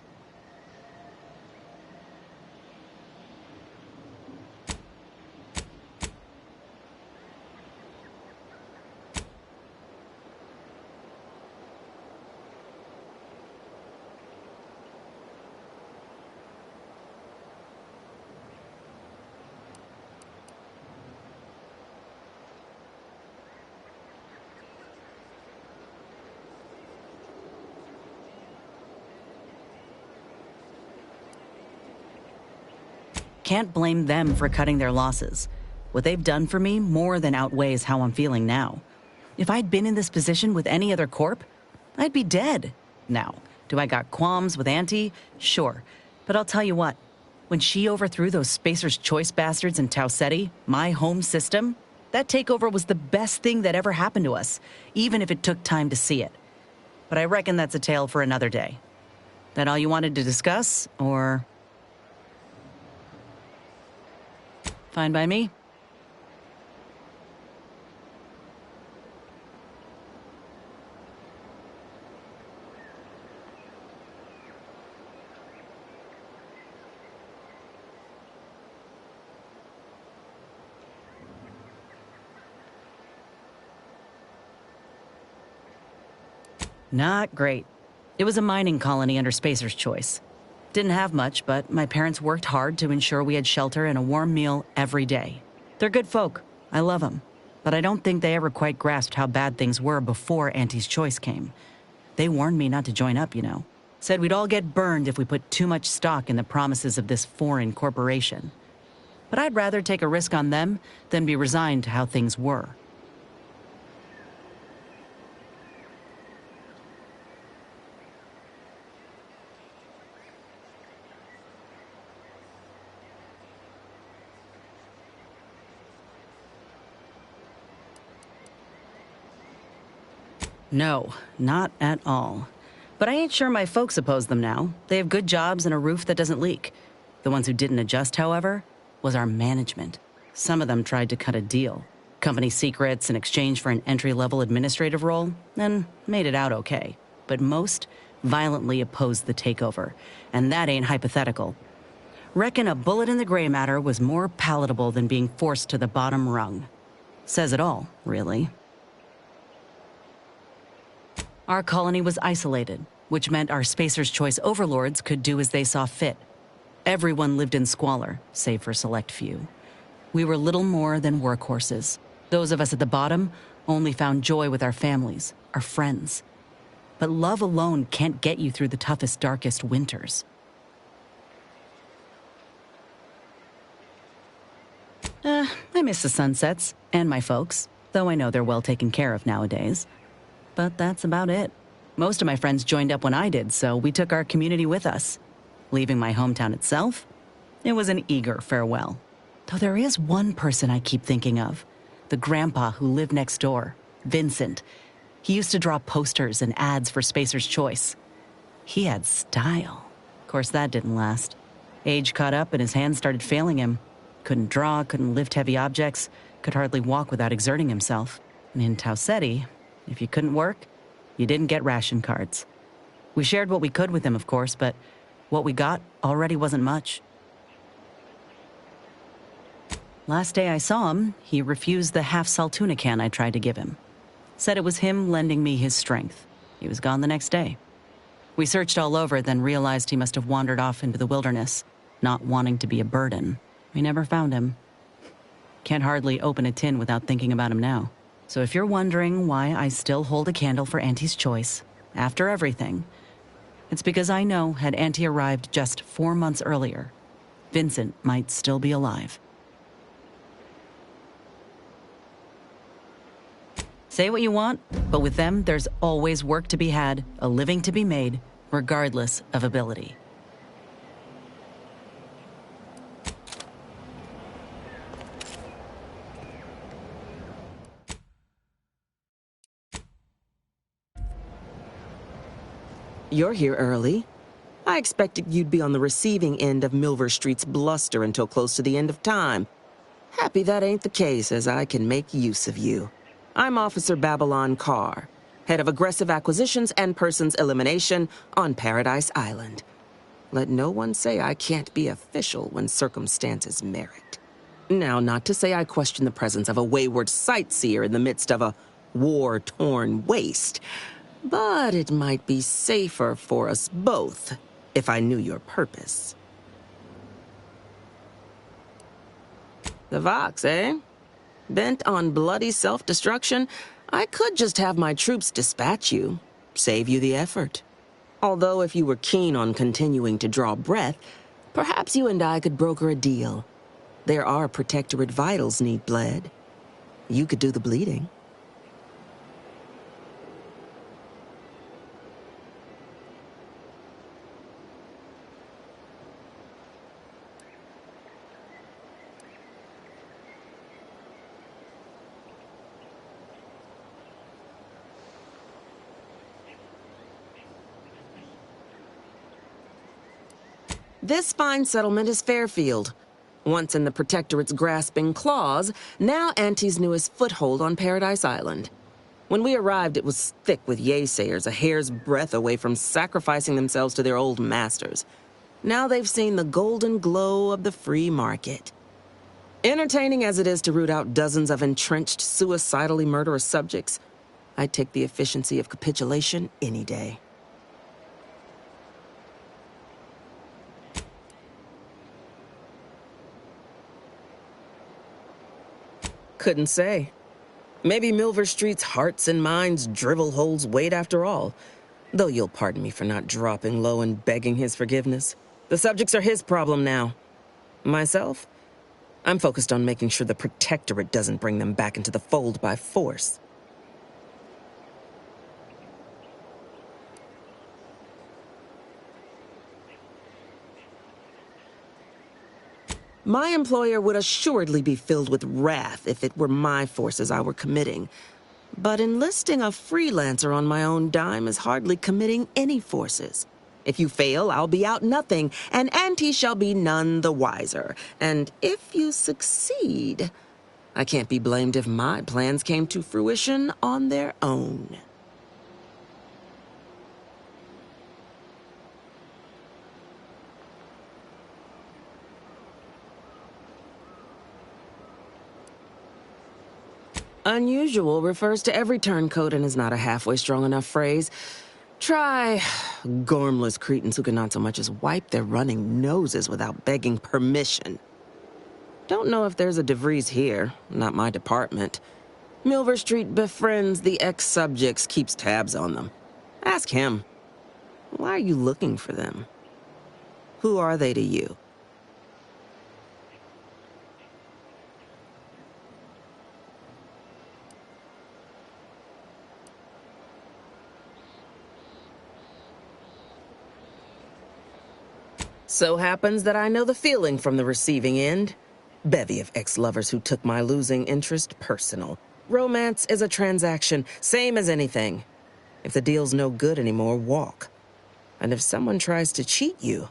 Can't blame them for cutting their losses. What they've done for me more than outweighs how I'm feeling now. If I'd been in this position with any other corp, I'd be dead. Now, do I got qualms with Auntie? Sure. But I'll tell you what, when she overthrew those Spacer's Choice bastards in Tau Ceti, my home system, that takeover was the best thing that ever happened to us, even if it took time to see it. But I reckon that's a tale for another day. That all you wanted to discuss, or... Fine by me. Not great. It was a mining colony under Spacer's Choice. Didn't have much, but my parents worked hard to ensure we had shelter and a warm meal every day. They're good folk. I love them. But I don't think they ever quite grasped how bad things were before Auntie's Choice came. They warned me not to join up, you know. Said we'd all get burned if we put too much stock in the promises of this foreign corporation. But I'd rather take a risk on them than be resigned to how things were. No, not at all. But I ain't sure my folks oppose them now. They have good jobs and a roof that doesn't leak. The ones who didn't adjust, however, was our management. Some of them tried to cut a deal. Company secrets in exchange for an entry-level administrative role, and made it out okay. But most violently opposed the takeover, and that ain't hypothetical. Reckon a bullet in the gray matter was more palatable than being forced to the bottom rung. Says it all, really. Our colony was isolated, which meant our Spacer's Choice overlords could do as they saw fit. Everyone lived in squalor, save for a select few. We were little more than workhorses. Those of us at the bottom only found joy with our families, our friends. But love alone can't get you through the toughest, darkest winters. I miss the sunsets, and my folks, though I know they're well taken care of nowadays. But that's about it. Most of my friends joined up when I did, so we took our community with us. Leaving my hometown itself, it was an eager farewell. Though there is one person I keep thinking of, the grandpa who lived next door, Vincent. He used to draw posters and ads for Spacer's Choice. He had style. Of course, that didn't last. Age caught up and his hands started failing him. Couldn't draw, couldn't lift heavy objects, could hardly walk without exerting himself. And in Tau Ceti, if you couldn't work, you didn't get ration cards. We shared what we could with him, of course, but what we got already wasn't much. Last day I saw him, he refused the half-salt tuna can I tried to give him. Said it was him lending me his strength. He was gone the next day. We searched all over, then realized he must have wandered off into the wilderness, not wanting to be a burden. We never found him. Can't hardly open a tin without thinking about him now. So if you're wondering why I still hold a candle for Auntie's choice, after everything, it's because I know had Auntie arrived just 4 months earlier, Vincent might still be alive. Say what you want, but with them, there's always work to be had, a living to be made, regardless of ability. You're here early. I expected you'd be on the receiving end of Milver Street's bluster until close to the end of time. Happy that ain't the case, as I can make use of you. I'm Officer Babylon Carr, head of aggressive acquisitions and persons elimination on Paradise Island. Let no one say I can't be official when circumstances merit. Now, not to say I question the presence of a wayward sightseer in the midst of a war-torn waste, but it might be safer for us both if I knew your purpose. The Vox, eh? Bent on bloody self-destruction, I could just have my troops dispatch you, save you the effort. Although if you were keen on continuing to draw breath, perhaps you and I could broker a deal. There are Protectorate vitals need bled. You could do the bleeding. This fine settlement is Fairfield. Once in the Protectorate's grasping claws, now Auntie's newest foothold on Paradise Island. When we arrived, it was thick with yaysayers, a hair's breadth away from sacrificing themselves to their old masters. Now they've seen the golden glow of the free market. Entertaining as it is to root out dozens of entrenched, suicidally murderous subjects, I'd take the efficiency of capitulation any day. Couldn't say. Maybe Milver Street's hearts and minds drivel holds weight after all. Though you'll pardon me for not dropping low and begging his forgiveness. The subjects are his problem now. Myself? I'm focused on making sure the Protectorate doesn't bring them back into the fold by force. My employer would assuredly be filled with wrath if it were my forces I were committing. But enlisting a freelancer on my own dime is hardly committing any forces. If you fail, I'll be out nothing, and Auntie shall be none the wiser. And if you succeed, I can't be blamed if my plans came to fruition on their own. Unusual refers to every turncoat and is not a halfway strong enough phrase. Try gormless cretins who can not so much as wipe their running noses without begging permission. Don't know if there's a DeVries here, not my department. Milver Street befriends the ex-subjects, keeps tabs on them. Ask him. Why are you looking for them? Who are they to you? So happens that I know the feeling from the receiving end. Bevy of ex-lovers who took my losing interest personal. Romance is a transaction, same as anything. If the deal's no good anymore, walk. And if someone tries to cheat you,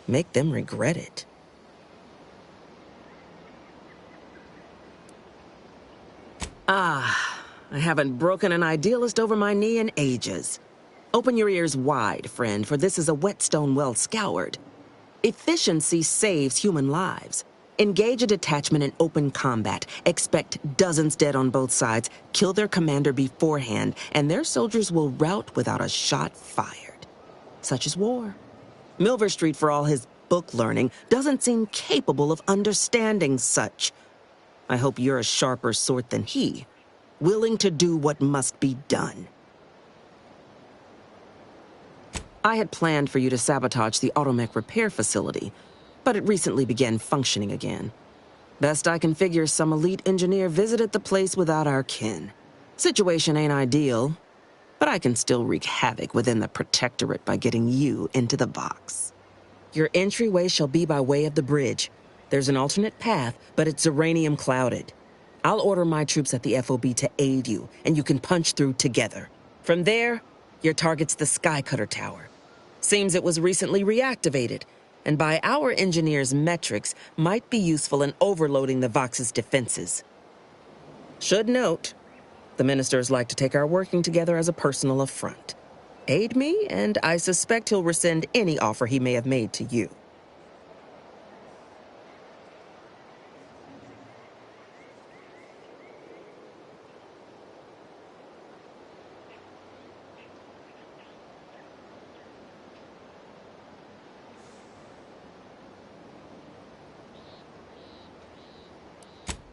make them regret it. Ah, I haven't broken an idealist over my knee in ages. Open your ears wide, friend, for this is a whetstone well scoured. Efficiency saves human lives. Engage a detachment in open combat. Expect dozens dead on both sides. Kill their commander beforehand, and their soldiers will rout without a shot fired. Such is war. Milver Street, for all his book learning, doesn't seem capable of understanding such. I hope you're a sharper sort than he, willing to do what must be done. I had planned for you to sabotage the automech repair facility, but it recently began functioning again. Best I can figure, some elite engineer visited the place without our kin. Situation ain't ideal, but I can still wreak havoc within the Protectorate by getting you into the box. Your entryway shall be by way of the bridge. There's an alternate path, but it's uranium clouded. I'll order my troops at the FOB to aid you, and you can punch through together. From there, your target's the Skycutter Tower. Seems it was recently reactivated, and by our engineers' metrics, might be useful in overloading the Vox's defenses. Should note, the ministers like to take our working together as a personal affront. Aid me, and I suspect he'll rescind any offer he may have made to you.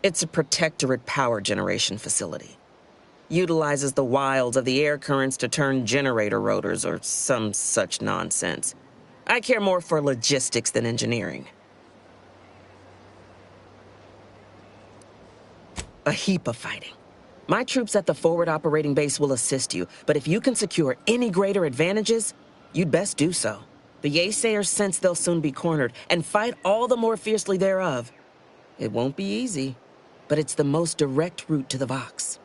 It's a Protectorate power generation facility. Utilizes the wilds of the air currents to turn generator rotors or some such nonsense. I care more for logistics than engineering. A heap of fighting. My troops at the forward operating base will assist you, but if you can secure any greater advantages, you'd best do so. The Yaysayers sense they'll soon be cornered and fight all the more fiercely thereof. It won't be easy, but it's the most direct route to the Vox.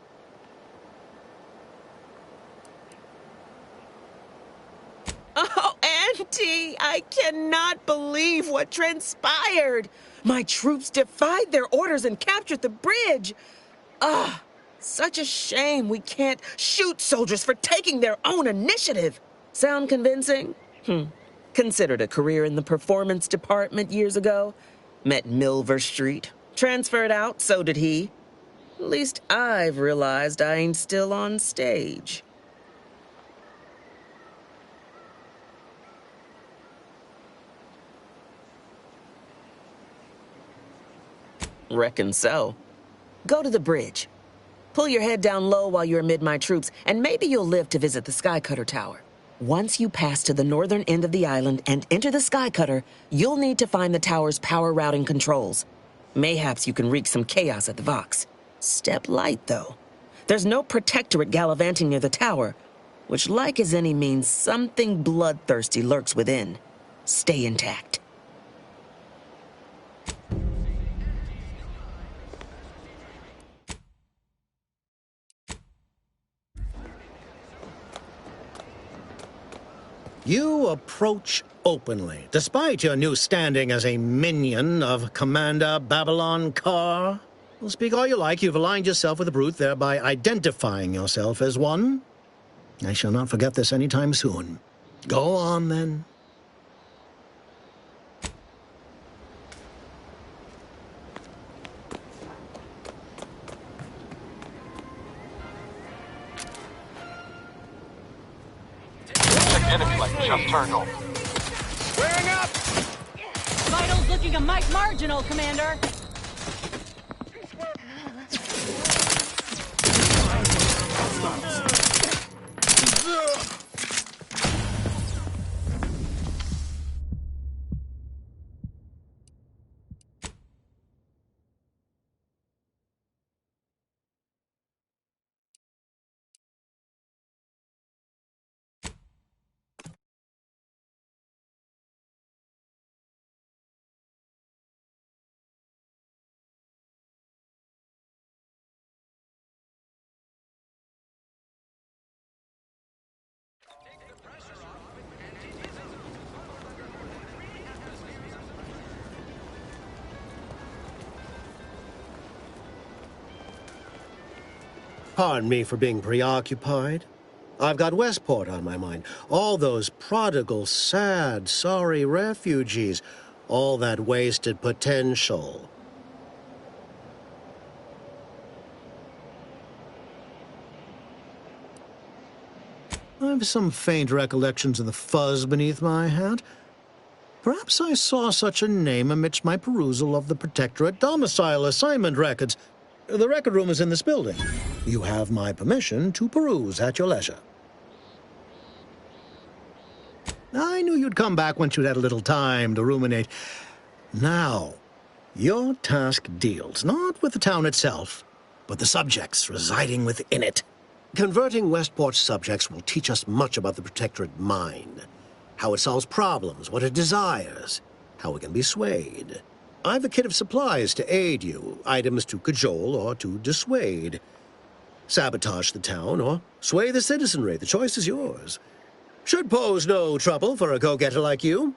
Oh, Auntie, I cannot believe what transpired. My troops defied their orders and captured the bridge. Ah, such a shame we can't shoot soldiers for taking their own initiative. Sound convincing? Considered a career in the performance department years ago. Met Milver Street. Transferred out, so did he. At least I've realized I ain't still on stage. Reckon so. Go to the bridge. Pull your head down low while you're amid my troops, and maybe you'll live to visit the Skycutter Tower. Once you pass to the northern end of the island and enter the Skycutter, you'll need to find the tower's power routing controls. Mayhaps you can wreak some chaos at the Vox. Step light, though. There's no Protectorate gallivanting near the tower, which, like as any, means something bloodthirsty lurks within. Stay intact. You approach openly, despite your new standing as a minion of Commander Babylon Carr. Well, speak all you like, you've aligned yourself with the Brute, thereby identifying yourself as one. I shall not forget this anytime soon. Go on, then. Enemy light just turned on. Wearing up! Vitals looking a mite marginal, Commander. Pardon me for being preoccupied. I've got Westport on my mind. All those prodigal, sad, sorry refugees. All that wasted potential. I've some faint recollections of the fuzz beneath my hat. Perhaps I saw such a name amidst my perusal of the Protectorate domicile assignment records. The record room is in this building. You have my permission to peruse at your leisure. I knew you'd come back once you'd had a little time to ruminate. Now, your task deals not with the town itself, but the subjects residing within it. Converting Westport's subjects will teach us much about the Protectorate mind. How it solves problems, what it desires, how it can be swayed. I've a kit of supplies to aid you, items to cajole or to dissuade. Sabotage the town or sway the citizenry. The choice is yours. Should pose no trouble for a go-getter like you.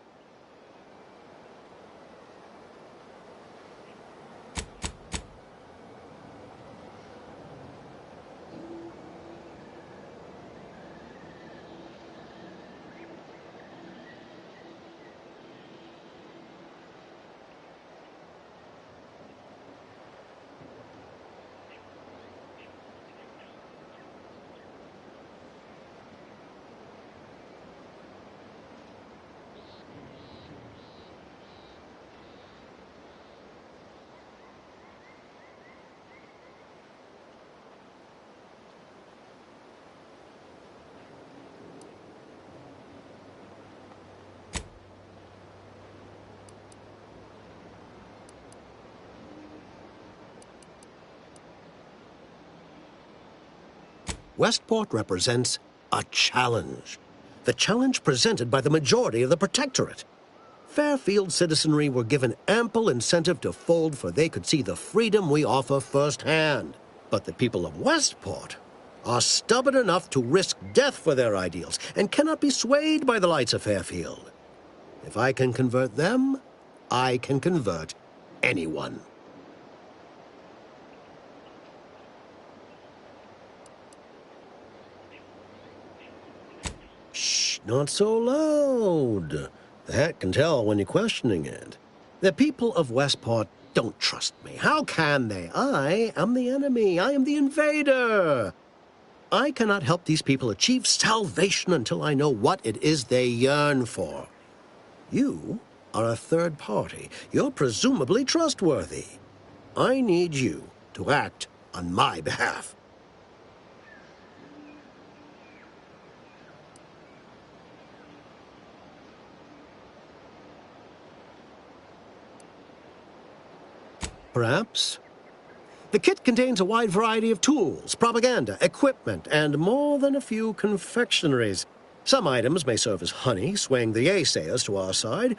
Westport represents a challenge. The challenge presented by the majority of the Protectorate. Fairfield citizenry were given ample incentive to fold, for they could see the freedom we offer firsthand. But the people of Westport are stubborn enough to risk death for their ideals and cannot be swayed by the lights of Fairfield. If I can convert them, I can convert anyone. Shh, not so loud. The hat can tell when you're questioning it. The people of Westport don't trust me. How can they? I am the enemy. I am the invader. I cannot help these people achieve salvation until I know what it is they yearn for. You are a third party. You're presumably trustworthy. I need you to act on my behalf. Perhaps. The kit contains a wide variety of tools, propaganda, equipment, and more than a few confectionaries. Some items may serve as honey, swaying the naysayers to our side.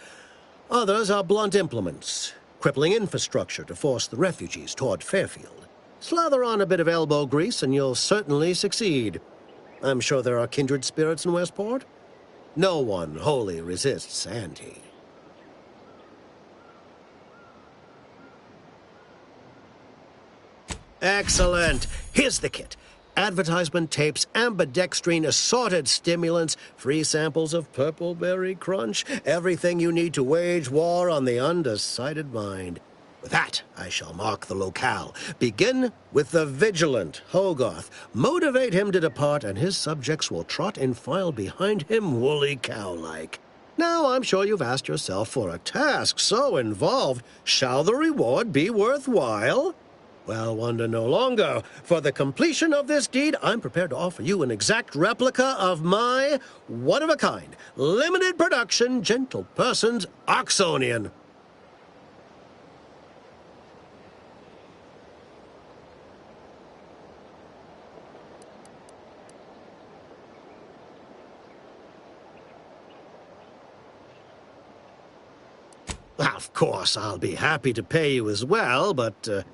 Others are blunt implements, crippling infrastructure to force the refugees toward Fairfield. Slather on a bit of elbow grease and you'll certainly succeed. I'm sure there are kindred spirits in Westport. No one wholly resists Auntie. Excellent. Here's the kit. Advertisement tapes, ambidextrine, assorted stimulants, free samples of Purple Berry Crunch, everything you need to wage war on the undecided mind. With that, I shall mark the locale. Begin with the vigilant Hogarth. Motivate him to depart, and his subjects will trot in file behind him woolly cow-like. Now, I'm sure you've asked yourself, for a task so involved, shall the reward be worthwhile? Well, wonder no longer. For the completion of this deed, I'm prepared to offer you an exact replica of my one-of-a-kind, limited production, gentle person's Oxonian. Of course, I'll be happy to pay you as well, but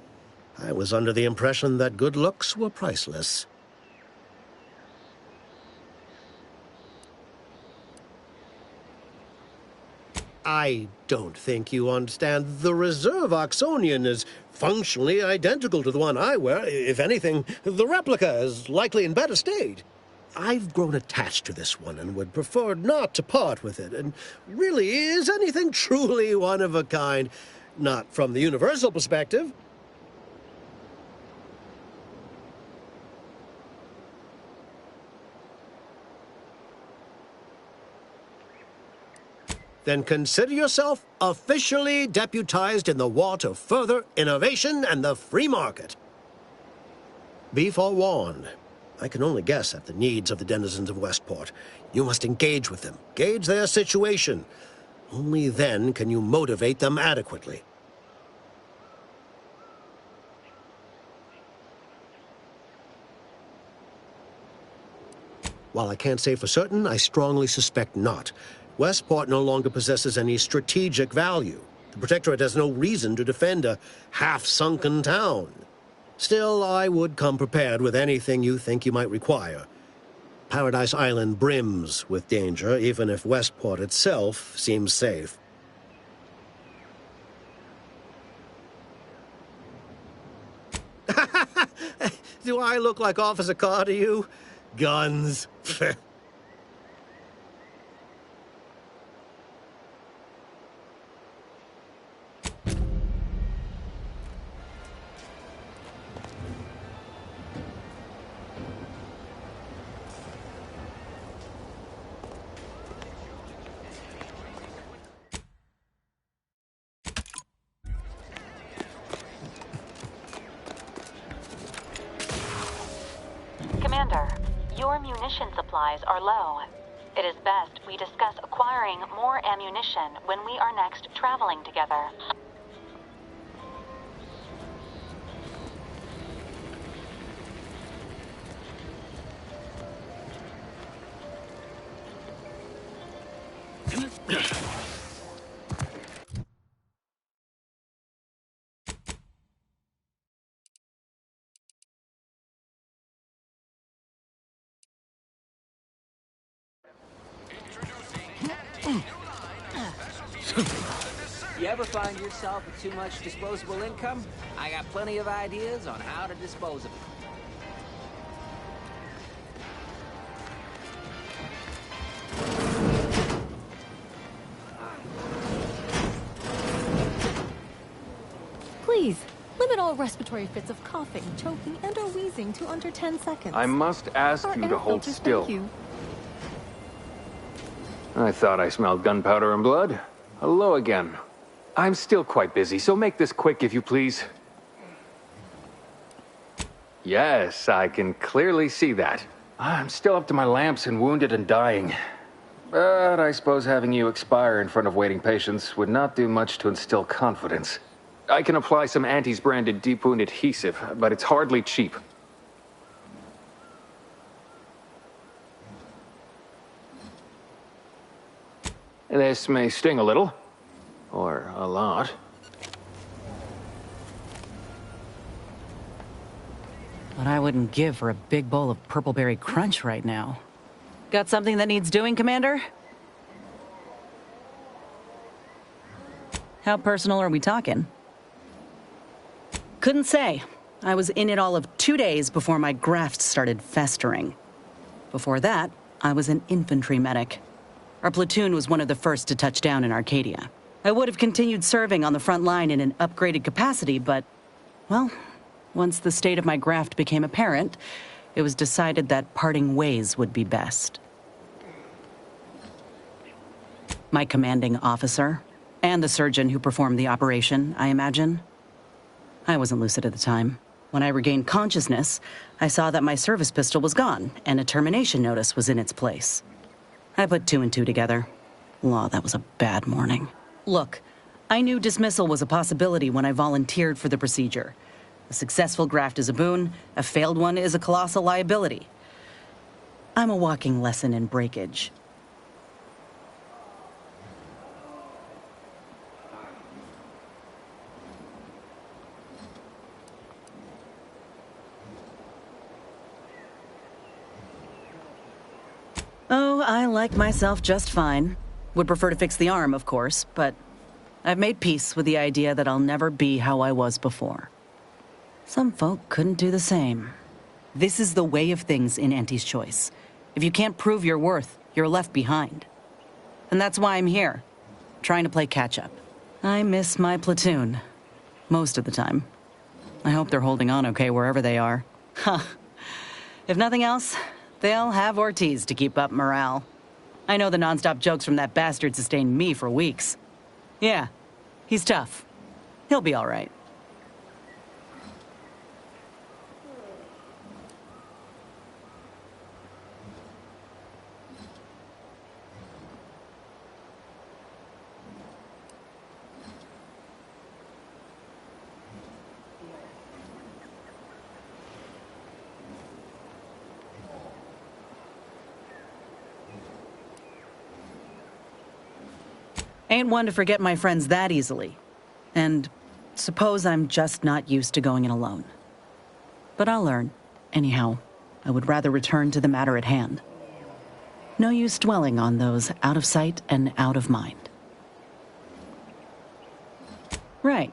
I was under the impression that good looks were priceless. I don't think you understand. The Reserve Oxonian is functionally identical to the one I wear. If anything, the replica is likely in better state. I've grown attached to this one and would prefer not to part with it. And really, is anything truly one of a kind? Not from the universal perspective. Then consider yourself officially deputized in the war to further innovation and the free market. Be forewarned. I can only guess at the needs of the denizens of Westport. You must engage with them, gauge their situation. Only then can you motivate them adequately. While I can't say for certain, I strongly suspect not. Westport no longer possesses any strategic value. The Protectorate has no reason to defend a half-sunken town. Still, I would come prepared with anything you think you might require. Paradise Island brims with danger, even if Westport itself seems safe. Do I look like Officer Carr to you? Guns. Commander, your munition supplies are low. It is best we discuss acquiring more ammunition when we are next traveling together. You ever find yourself with too much disposable income? I got plenty of ideas on how to dispose of it. Please, limit all respiratory fits of coughing, choking, and or wheezing to under 10 seconds. I must ask Our you air to hold filters still. thank you. I thought I smelled gunpowder and blood. Hello again. I'm still quite busy, so make this quick if you please. Yes, I can clearly see that. I'm still up to my lamps and wounded and dying. But I suppose having you expire in front of waiting patients would not do much to instill confidence. I can apply some Antes branded deep wound adhesive, but it's hardly cheap. This may sting a little, or a lot. But I wouldn't give for a big bowl of purpleberry crunch right now. Got something that needs doing, Commander? How personal are we talking? Couldn't say. I was in it all of 2 days before my grafts started festering. Before that, I was an infantry medic. Our platoon was one of the first to touch down in Arcadia. I would have continued serving on the front line in an upgraded capacity, but, well, once the state of my graft became apparent, it was decided that parting ways would be best. My commanding officer, and the surgeon who performed the operation, I imagine. I wasn't lucid at the time. When I regained consciousness, I saw that my service pistol was gone, and a termination notice was in its place. I put two and two together. Law, that was a bad morning. Look, I knew dismissal was a possibility when I volunteered for the procedure. A successful graft is a boon, a failed one is a colossal liability. I'm a walking lesson in breakage. Oh, I like myself just fine. Would prefer to fix the arm, of course, but I've made peace with the idea that I'll never be how I was before. Some folk couldn't do the same. This is the way of things in Auntie's Choice. If you can't prove your worth, you're left behind. And that's why I'm here, trying to play catch-up. I miss my platoon. Most of the time. I hope they're holding on okay wherever they are. Huh. If nothing else, they'll have Ortiz to keep up morale. I know the nonstop jokes from that bastard sustained me for weeks. Yeah, he's tough. He'll be all right. Ain't one to forget my friends that easily. And suppose I'm just not used to going in alone. But I'll learn. Anyhow, I would rather return to the matter at hand. No use dwelling on those out of sight and out of mind. Right.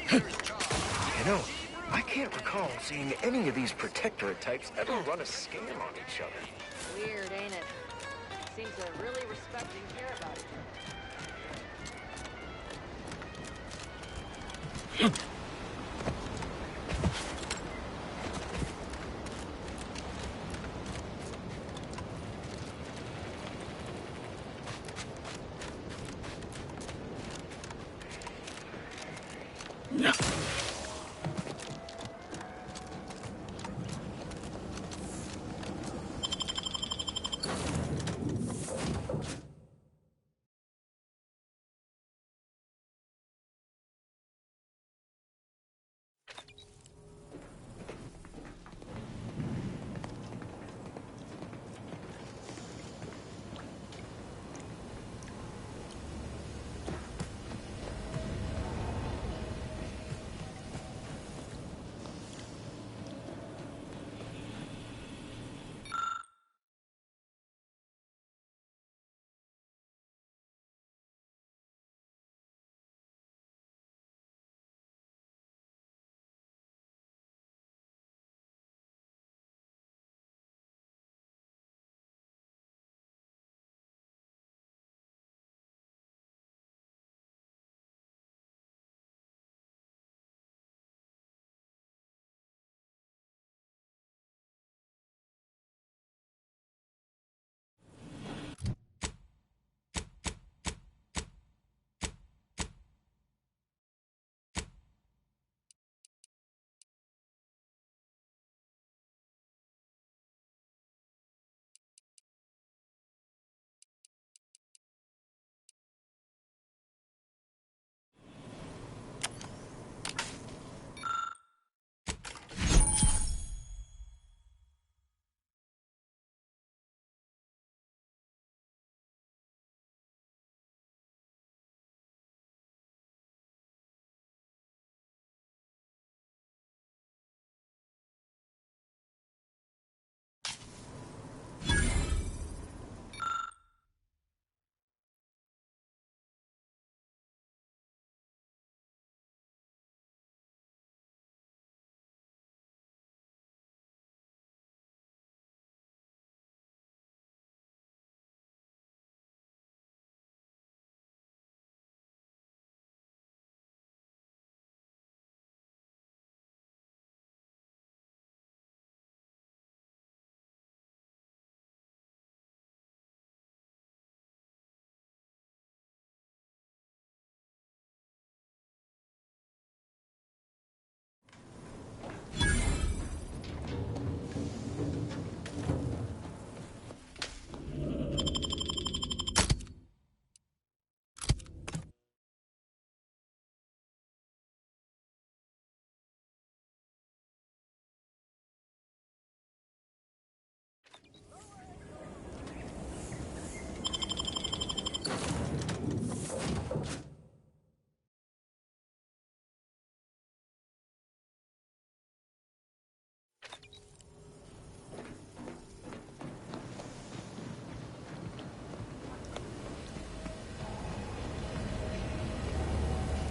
You know, I can't recall seeing any of these protectorate types ever run a scam on each other. Weird, ain't it? Seems to really respect and care about each other.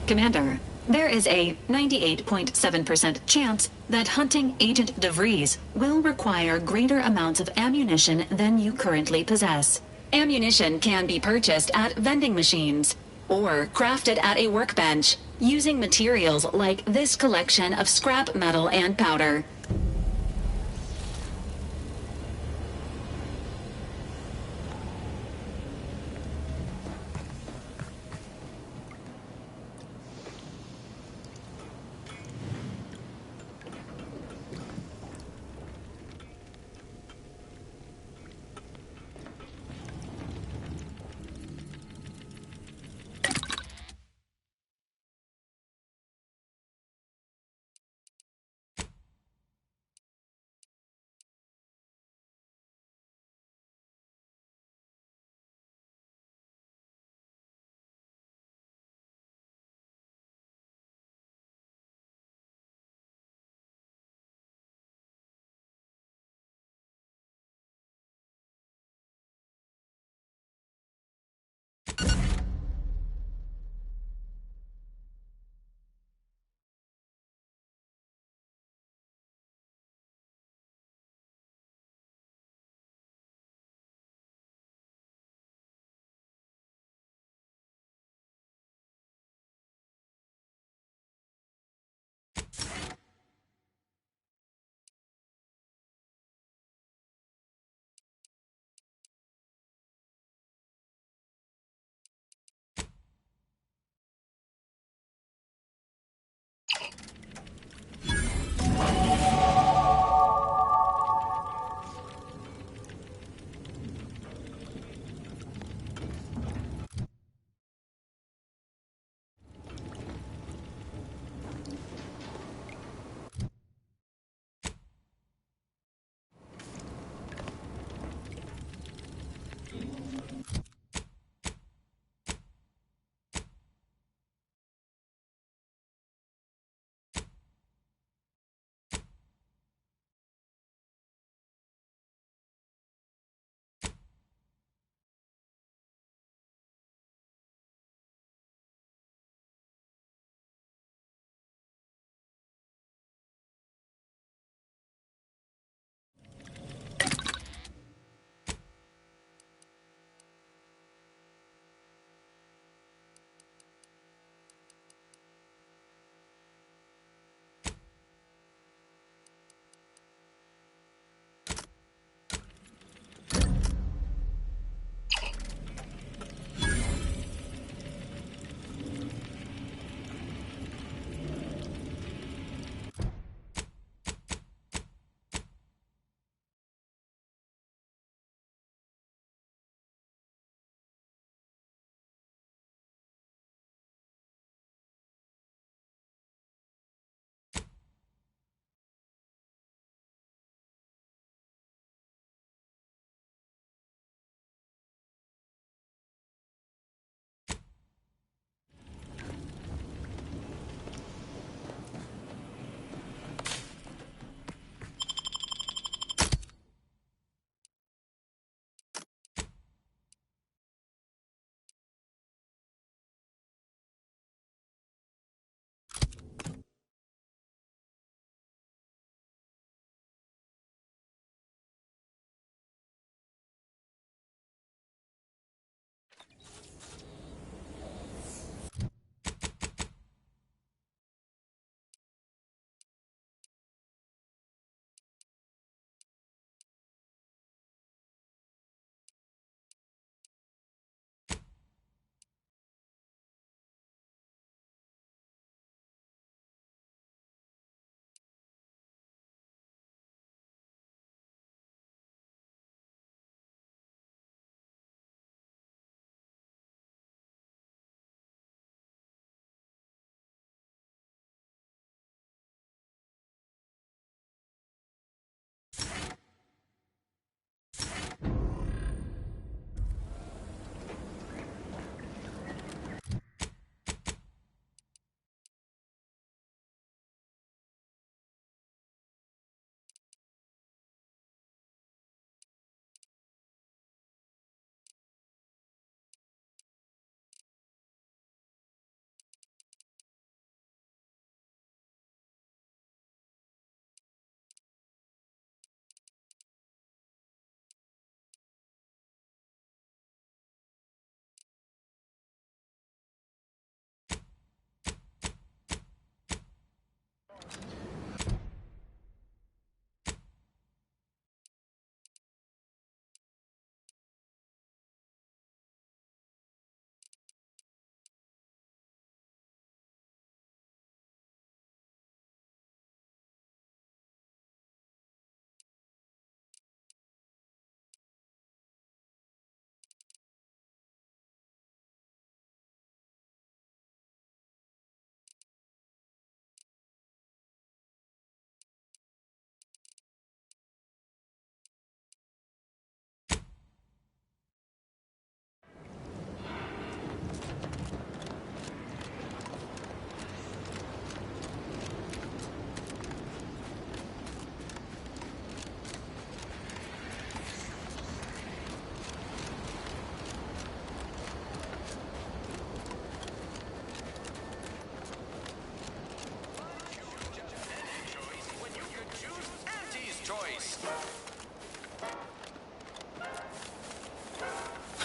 Commander, there is a 98.7% chance that hunting Agent DeVries will require greater amounts of ammunition than you currently possess. Ammunition can be purchased at vending machines or crafted at a workbench using materials like this collection of scrap metal and powder.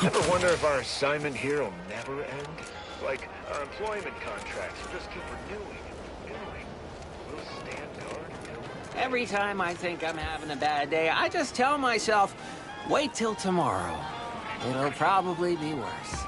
Ever wonder if our assignment here will never end? Like our employment contracts will just keep renewing and renewing. We'll stand guard until... Every time I think I'm having a bad day, I just tell myself, wait till tomorrow. It'll probably be worse.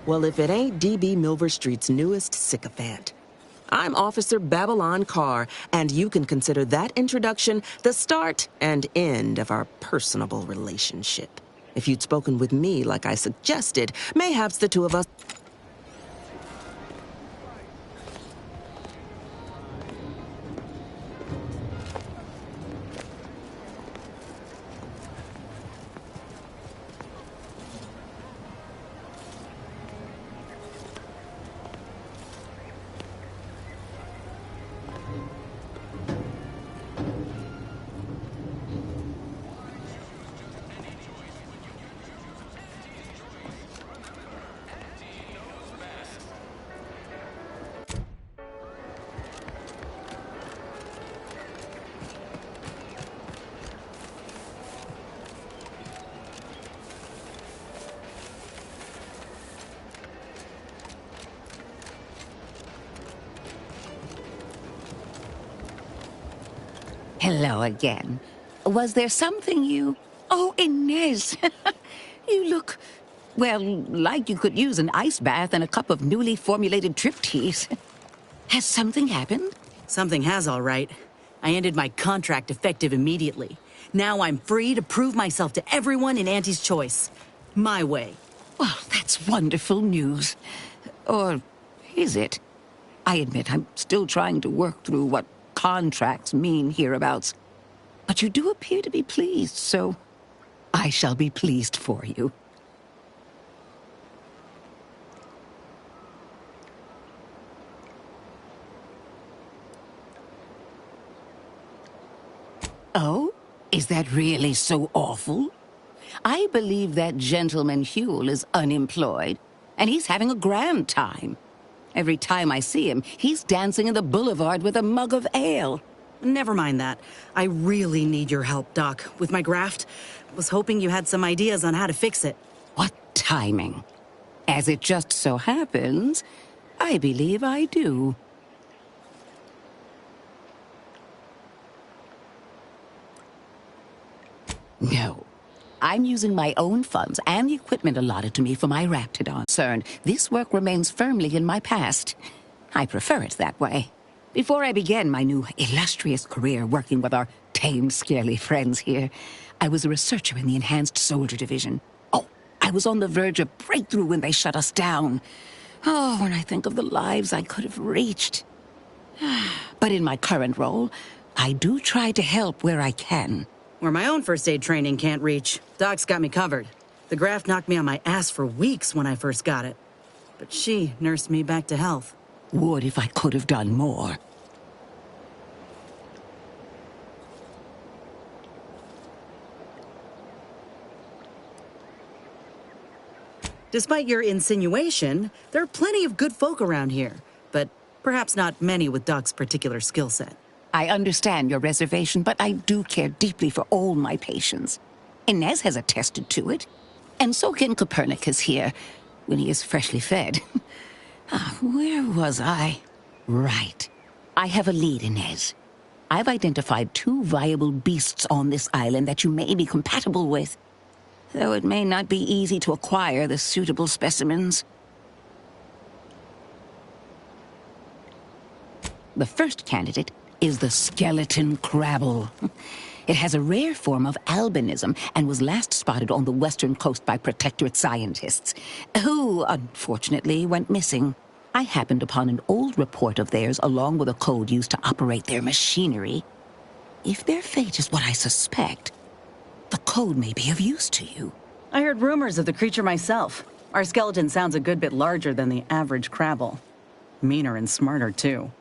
Well, if it ain't DB Milver Street's newest sycophant. I'm Officer Babylon Carr, and you can consider that introduction the start and end of our personable relationship. If you'd spoken with me like I suggested, mayhaps the two of us... Hello again. Was there something you... Oh, Inez! You look, well, like you could use an ice bath and a cup of newly formulated trip teas. Has something happened? Something has, all right. I ended my contract effective immediately. Now I'm free to prove myself to everyone in Auntie's Choice. My way. Well, that's wonderful news. Or is it? I admit I'm still trying to work through what contracts mean hereabouts. But you do appear to be pleased, so I shall be pleased for you. Oh? Is that really so awful? I believe that gentleman Huel is unemployed, and he's having a grand time. Every time I see him, he's dancing in the boulevard with a mug of ale. Never mind that. I really need your help, Doc, with my graft. Was hoping you had some ideas on how to fix it. What timing? As it just so happens, I believe I do. No. I'm using my own funds and the equipment allotted to me for my Raptidon concern. This work remains firmly in my past. I prefer it that way. Before I began my new illustrious career working with our tame, scaly friends here, I was a researcher in the Enhanced Soldier Division. Oh, I was on the verge of breakthrough when they shut us down. Oh, when I think of the lives I could have reached. But in my current role, I do try to help where I can. Where my own first aid training can't reach, Doc's got me covered. The graft knocked me on my ass for weeks when I first got it. But she nursed me back to health. Would if I could have done more. Despite your insinuation, there are plenty of good folk around here, but perhaps not many with Doc's particular skill set. I understand your reservation, but I do care deeply for all my patients. Inez has attested to it, and so can Copernicus here, when he is freshly fed. Where was I? Right. I have a lead, Inez. I've identified 2 viable beasts on this island that you may be compatible with, though it may not be easy to acquire the suitable specimens. The first candidate is the skeleton crabble. It has a rare form of albinism and was last spotted on the western coast by Protectorate scientists, who, unfortunately, went missing. I happened upon an old report of theirs along with a code used to operate their machinery. If their fate is what I suspect, the code may be of use to you. I heard rumors of the creature myself. Our skeleton sounds a good bit larger than the average crabble. Meaner and smarter, too.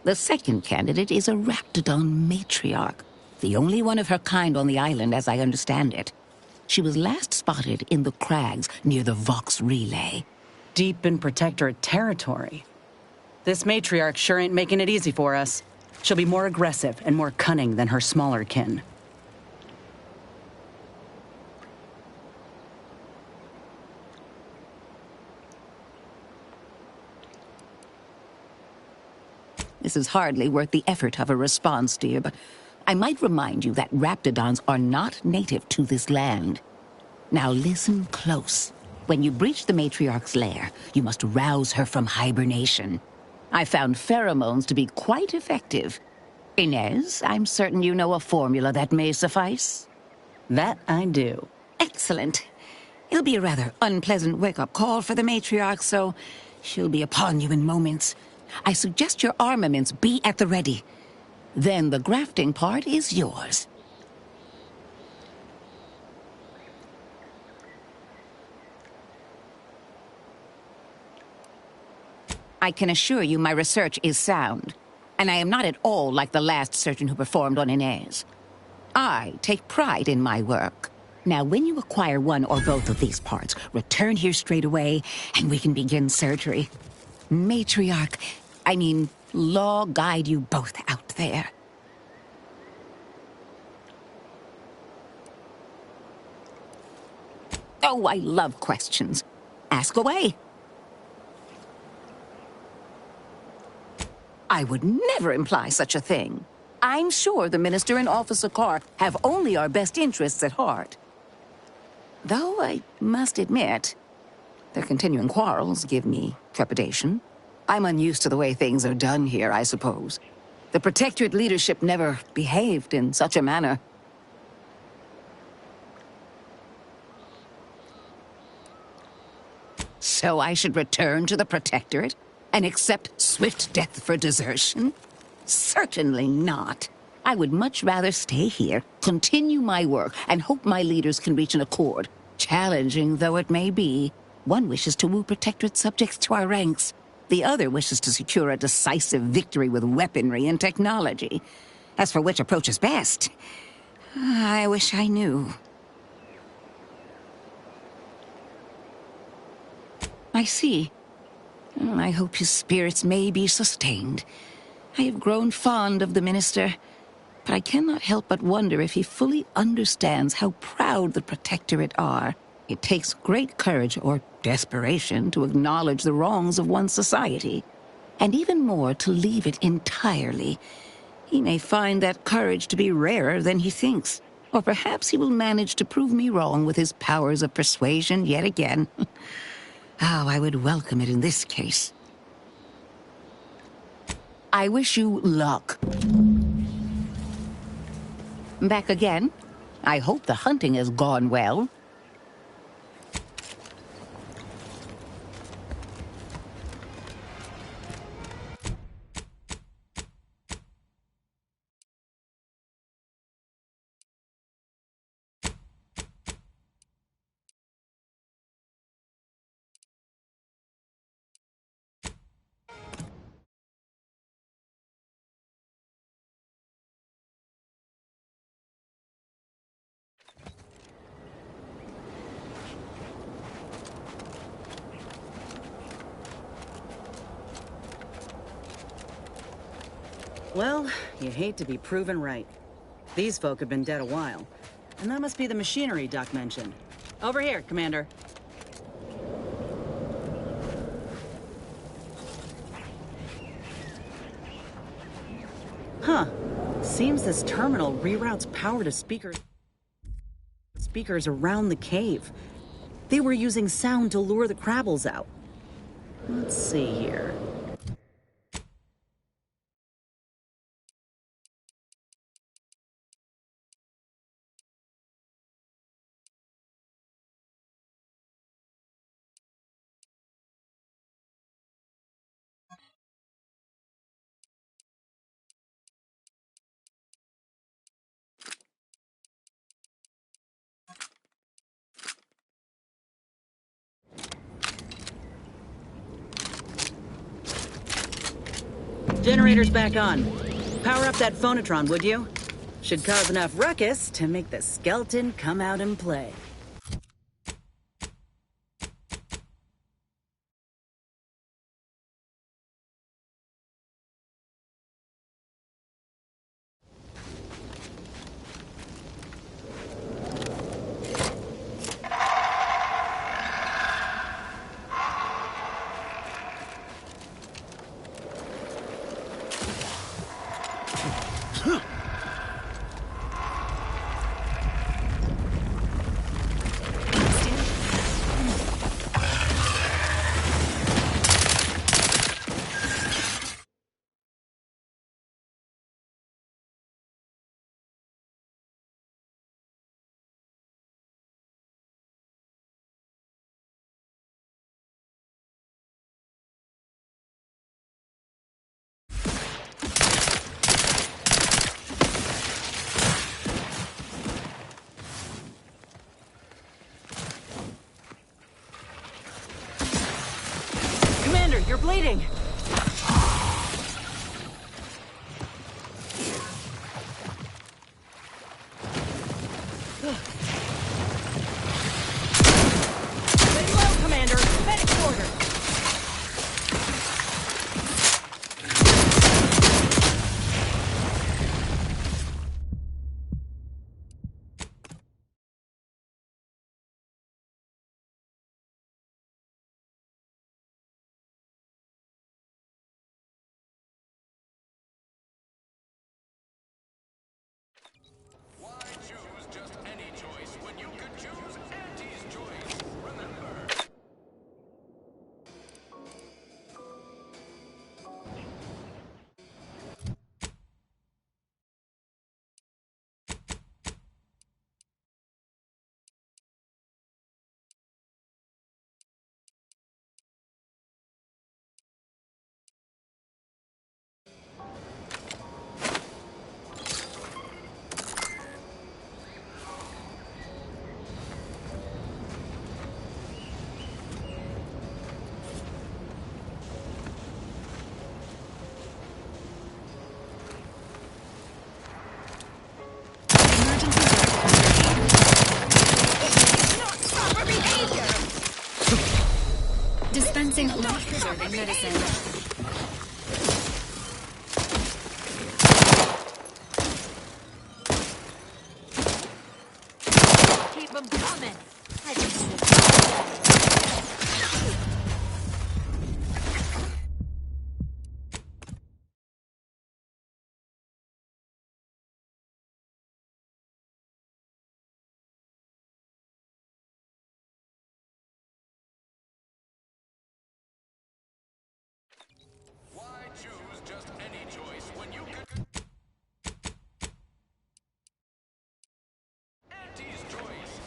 The second candidate is a Raptidon matriarch, the only one of her kind on the island as I understand it. She was last spotted in the crags near the Vox Relay. Deep in Protectorate territory. This matriarch sure ain't making it easy for us. She'll be more aggressive and more cunning than her smaller kin. This is hardly worth the effort of a response, dear, but I might remind you that Raptidons are not native to this land. Now listen close. When you breach the matriarch's lair, you must rouse her from hibernation. I found pheromones to be quite effective. Inez, I'm certain you know a formula that may suffice. That I do. Excellent. It'll be a rather unpleasant wake-up call for the matriarch, so she'll be upon you in moments. I suggest your armaments be at the ready. Then the grafting part is yours. I can assure you my research is sound, and I am not at all like the last surgeon who performed on Inez. I take pride in my work. Now, when you acquire one or both of these parts, return here straight away, and we can begin surgery. Matriarch, law guide you both out there. Oh, I love questions. Ask away. I would never imply such a thing. I'm sure the Minister and Officer Carr have only our best interests at heart. Though I must admit, their continuing quarrels give me trepidation. I'm unused to the way things are done here, I suppose. The Protectorate leadership never behaved in such a manner. So I should return to the Protectorate and accept swift death for desertion? Certainly not. I would much rather stay here, continue my work, and hope my leaders can reach an accord. Challenging though it may be, one wishes to woo Protectorate subjects to our ranks. The other wishes to secure a decisive victory with weaponry and technology. As for which approach is best, I wish I knew. I see. I hope his spirits may be sustained. I have grown fond of the Minister, but I cannot help but wonder if he fully understands how proud the Protectorate are. It takes great courage or desperation to acknowledge the wrongs of one's society, and even more to leave it entirely. He may find that courage to be rarer than he thinks, or perhaps he will manage to prove me wrong with his powers of persuasion yet again. How I would welcome it in this case. I wish you luck. Back again? I hope the hunting has gone well. Well, you hate to be proven right. These folk have been dead a while. And that must be the machinery Doc mentioned. Over here, Commander. Huh. Seems this terminal reroutes power to speakers around the cave. They were using sound to lure the Crabbles out. Let's see here. Generator's back on. Power up that phonotron, would you? Should cause enough ruckus to make the skeleton come out and play. Commander, you're bleeding! Lay low, Commander! Medic order! Dispensing life-preserving medicine. Keep them coming. I just need to Why choose just any choice when you could... Auntie's choice.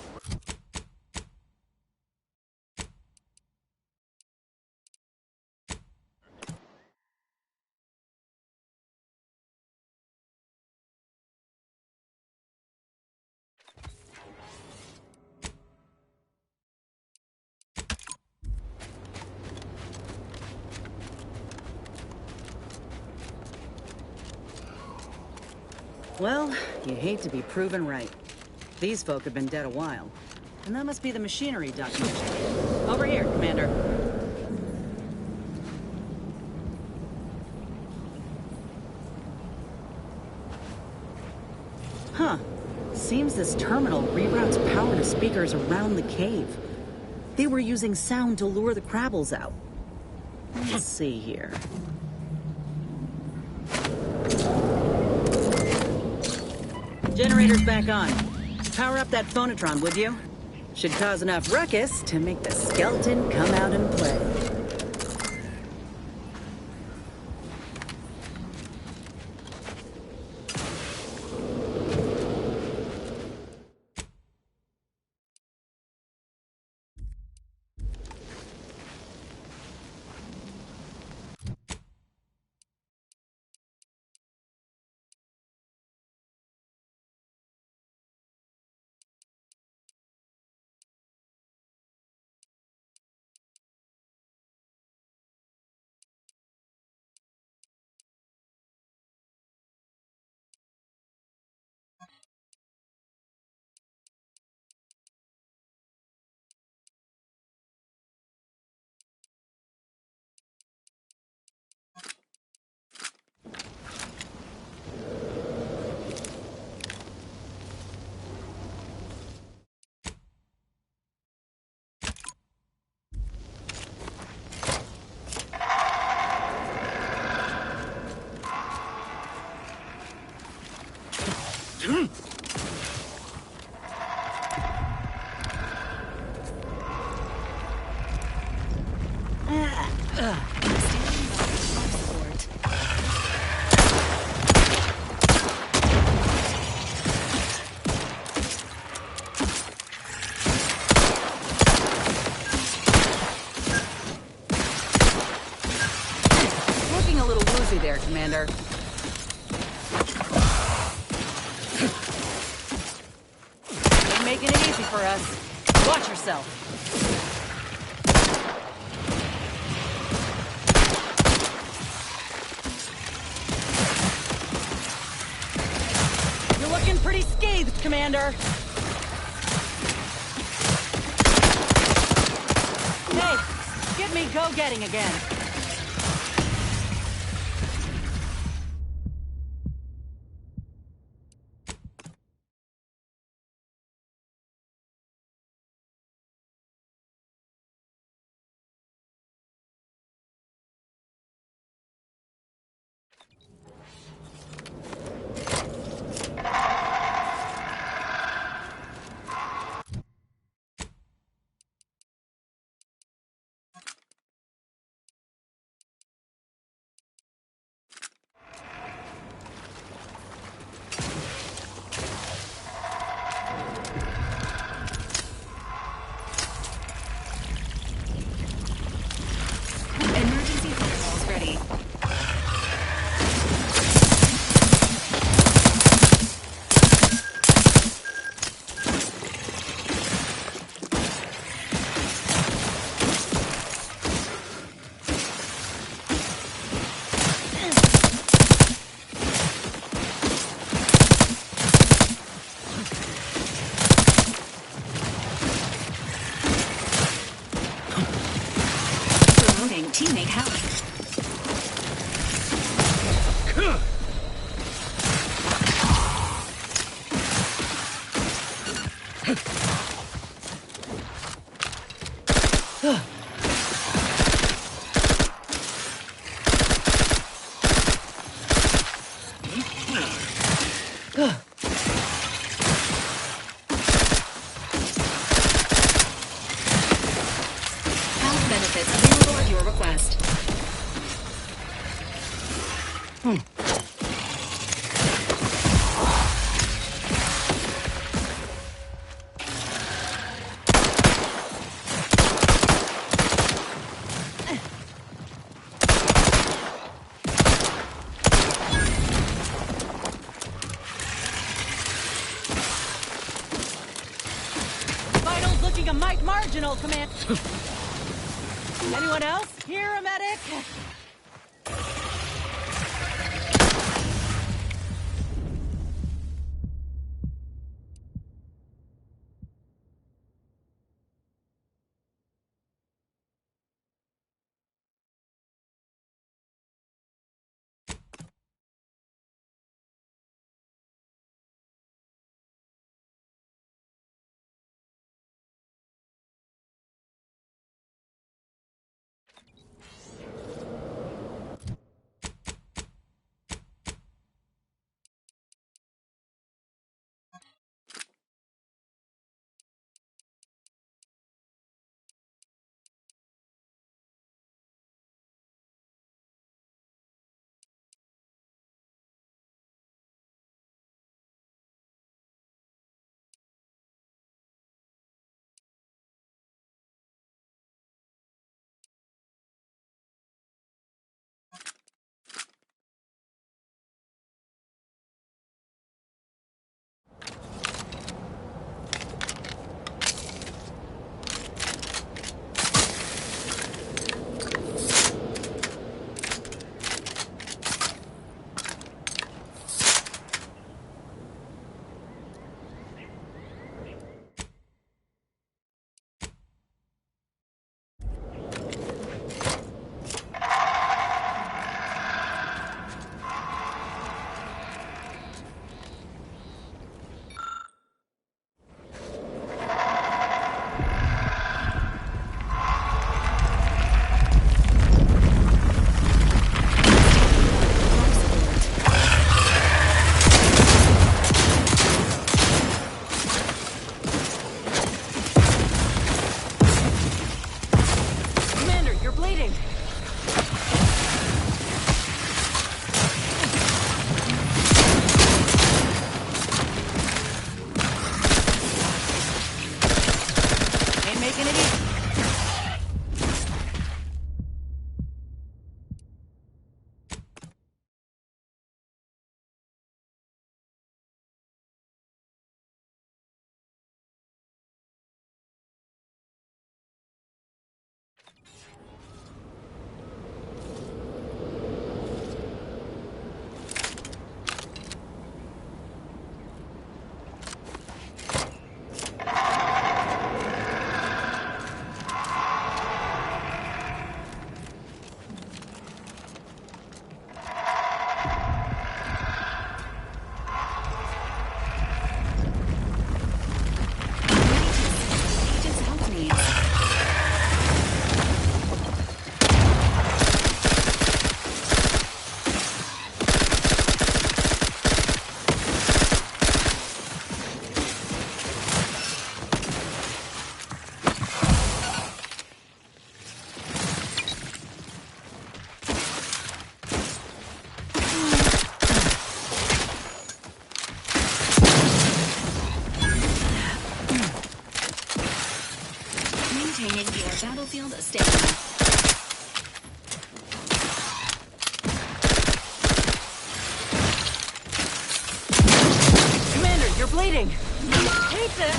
Well, you hate to be proven right. These folk have been dead a while. And that must be the machinery documentation. Over here, Commander. Huh. Seems this terminal reroutes power to speakers around the cave. They were using sound to lure the Crabbles out. Let's see here. Generator's back on. Power up that phonotron, would you? Should cause enough ruckus to make the skeleton come out and play. Looking a little woozy there, Commander. Ain't making it easy for us. Watch yourself. You're looking pretty scathed, Commander. Hey, get me go-getting again. Promoting teammate health. Health benefits available at your request. Vitals looking a mite marginal, command. Anyone else? Here, a medic? Commander, you're bleeding. Ain't making it easy. Agent's health needs. Maintaining your battlefield stamina. Commander, you're bleeding. Hate this.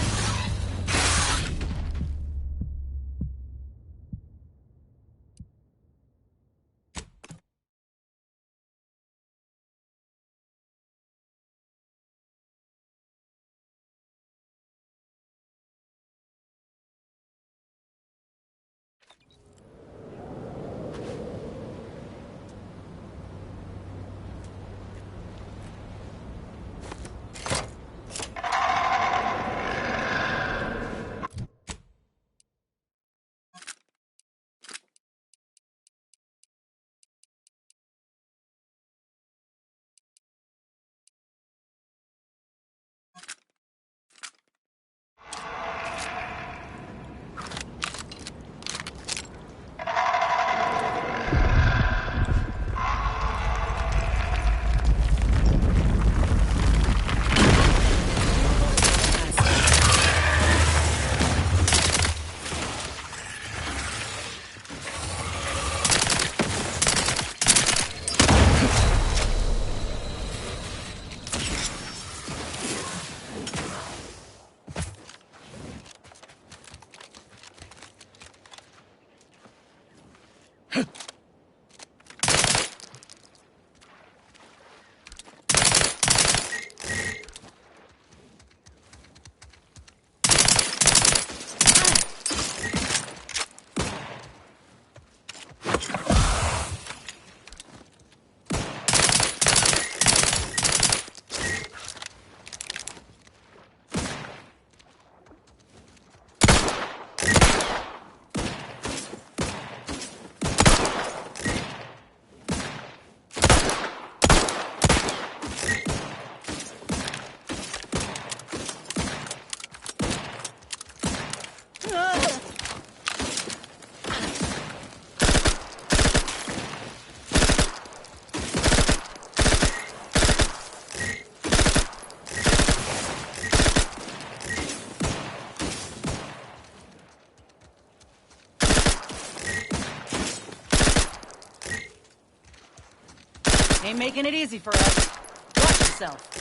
Ain't making it easy for us. Watch yourself.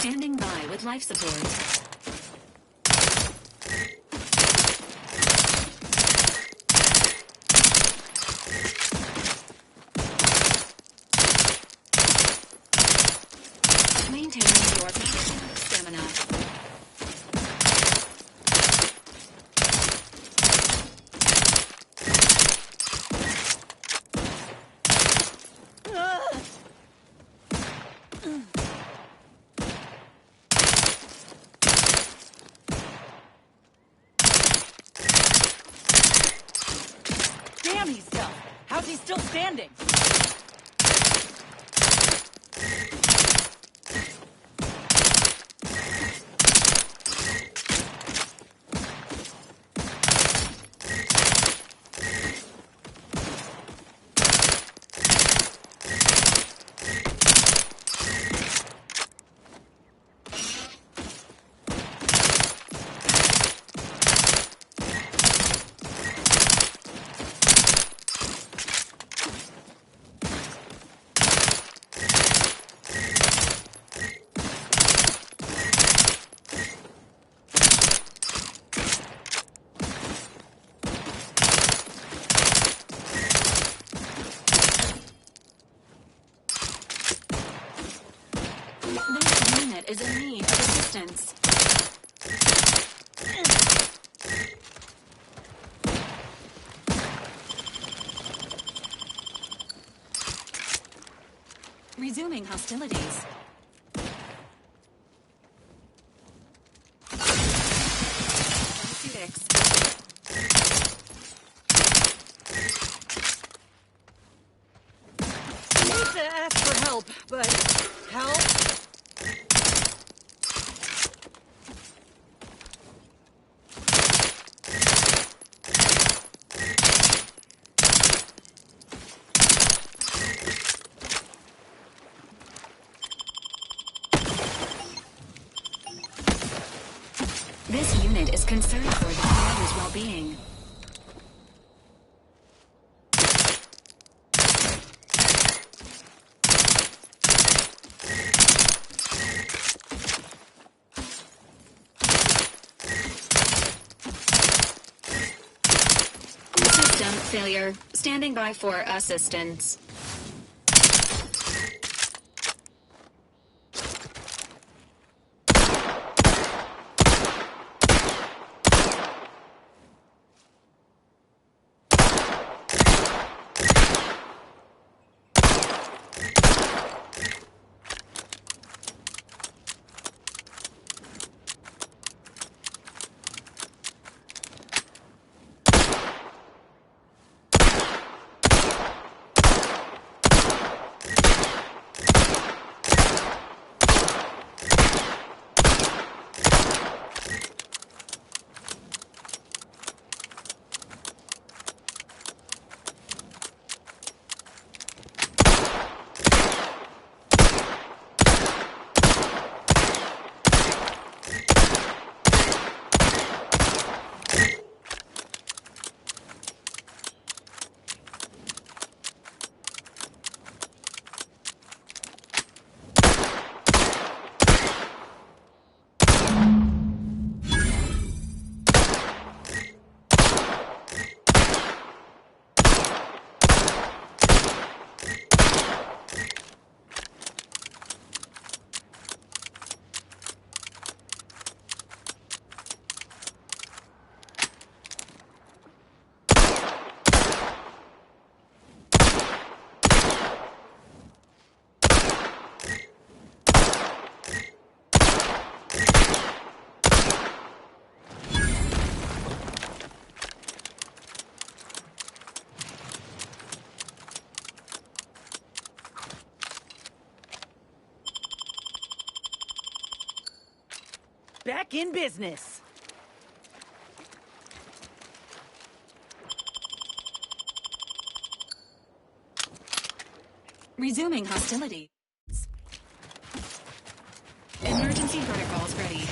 Standing by with life support. Maintaining your maximum stamina. Damn, he's tough. How's he still standing? This unit is in need of assistance. Resuming hostilities. Therapeutics. I hate to ask for help, but help? This unit is concerned for the commander's well-being. System failure. Standing by for assistance. Back in business. Resuming hostility. Emergency protocols ready.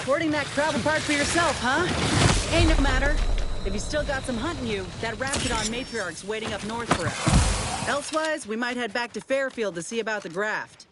Hoarding that travel part for yourself, huh? Ain't no matter. If you still got some hunting you, that Raptidon matriarch's waiting up north for us. Elsewise, we might head back to Fairfield to see about the graft.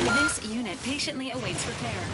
This unit patiently awaits repair.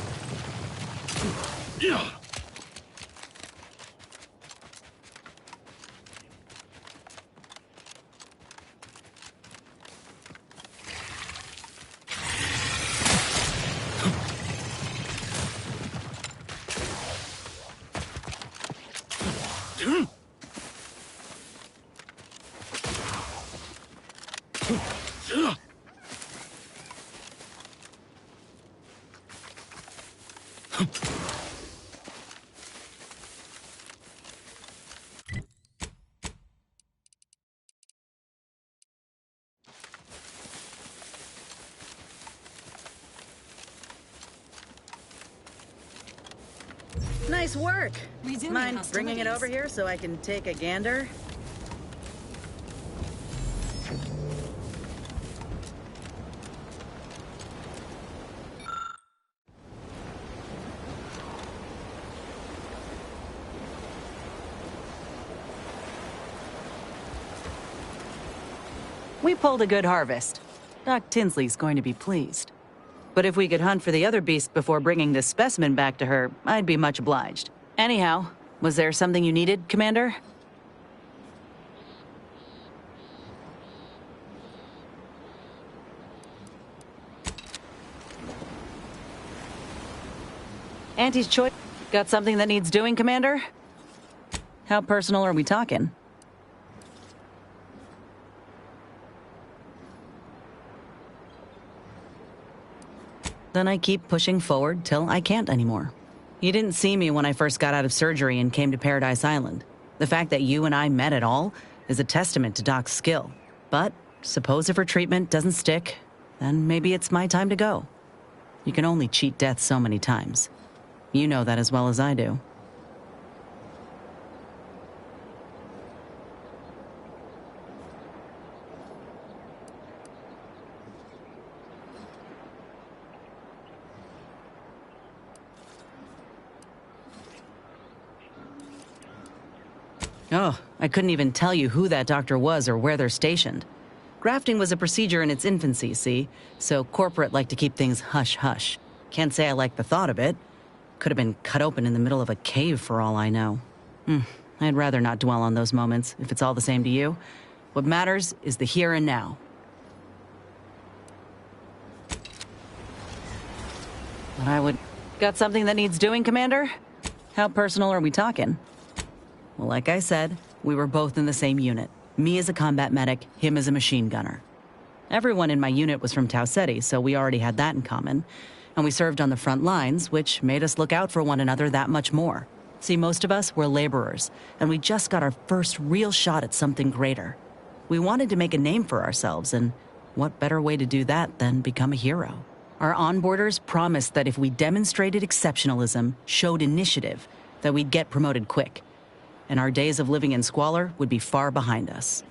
Nice work. Resuming Mind hostilities. bringing it over here so I can take a gander? We pulled a good harvest. Doc Tinsley's going to be pleased. But if we could hunt for the other beast before bringing this specimen back to her, I'd be much obliged. Anyhow, was there something you needed, Commander? Auntie's choice. Got something that needs doing, Commander? How personal are we talking? Then I keep pushing forward till I can't anymore. You didn't see me when I first got out of surgery and came to Paradise Island. The fact that you and I met at all is a testament to Doc's skill. But suppose if her treatment doesn't stick, then maybe it's my time to go. You can only cheat death so many times. You know that as well as I do. Oh, I couldn't even tell you who that doctor was or where they're stationed. Grafting was a procedure in its infancy, see? So corporate like to keep things hush-hush. Can't say I like the thought of it. Could have been cut open in the middle of a cave for all I know. I'd rather not dwell on those moments, if it's all the same to you. What matters is the here and now. But I would... Got something that needs doing, Commander? How personal are we talking? Well, like I said, we were both in the same unit. Me as a combat medic, him as a machine gunner. Everyone in my unit was from Tau Ceti, so we already had that in common. And we served on the front lines, which made us look out for one another that much more. See, most of us were laborers, and we just got our first real shot at something greater. We wanted to make a name for ourselves, and what better way to do that than become a hero? Our onboarders promised that if we demonstrated exceptionalism, showed initiative, that we'd get promoted quick. And our days of living in squalor would be far behind us.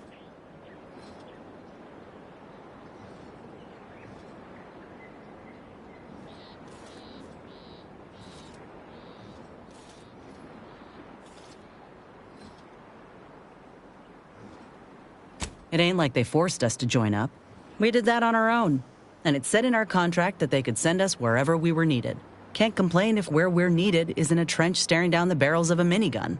It ain't like they forced us to join up. We did that on our own. And it said in our contract that they could send us wherever we were needed. Can't complain if where we're needed is in a trench staring down the barrels of a minigun.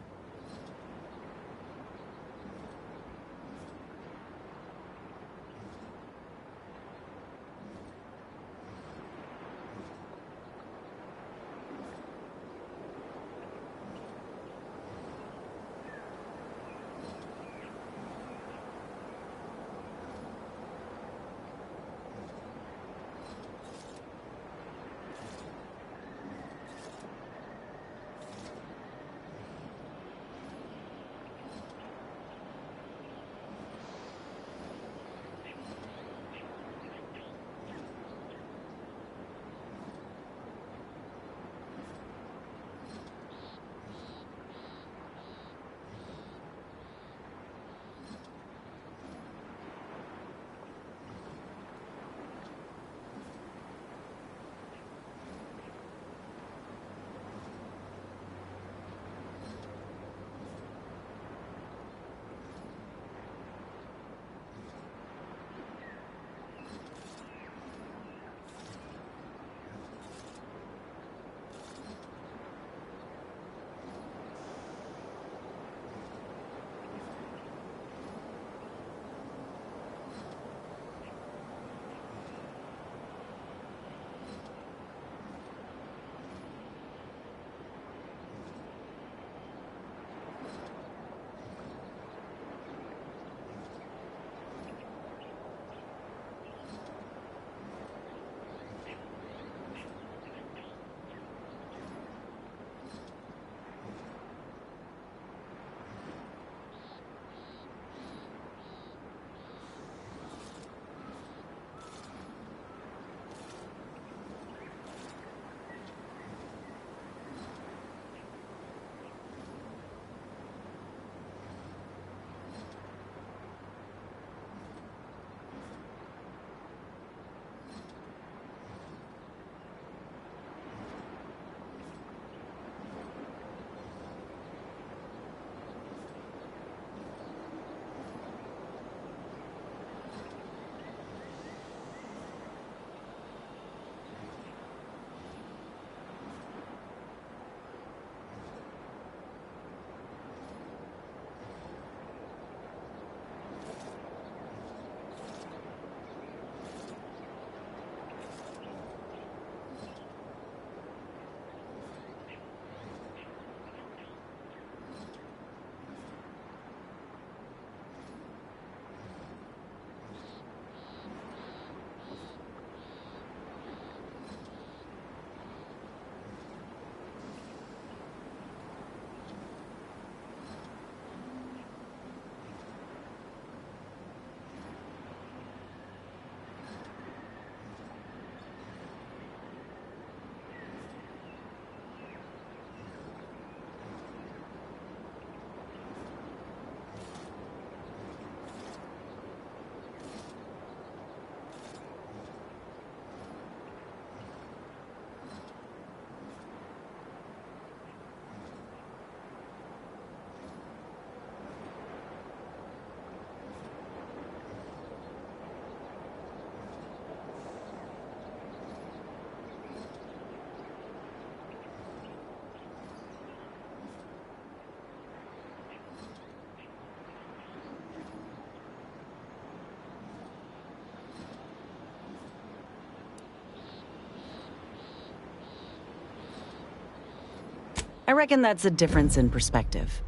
I reckon that's a difference in perspective.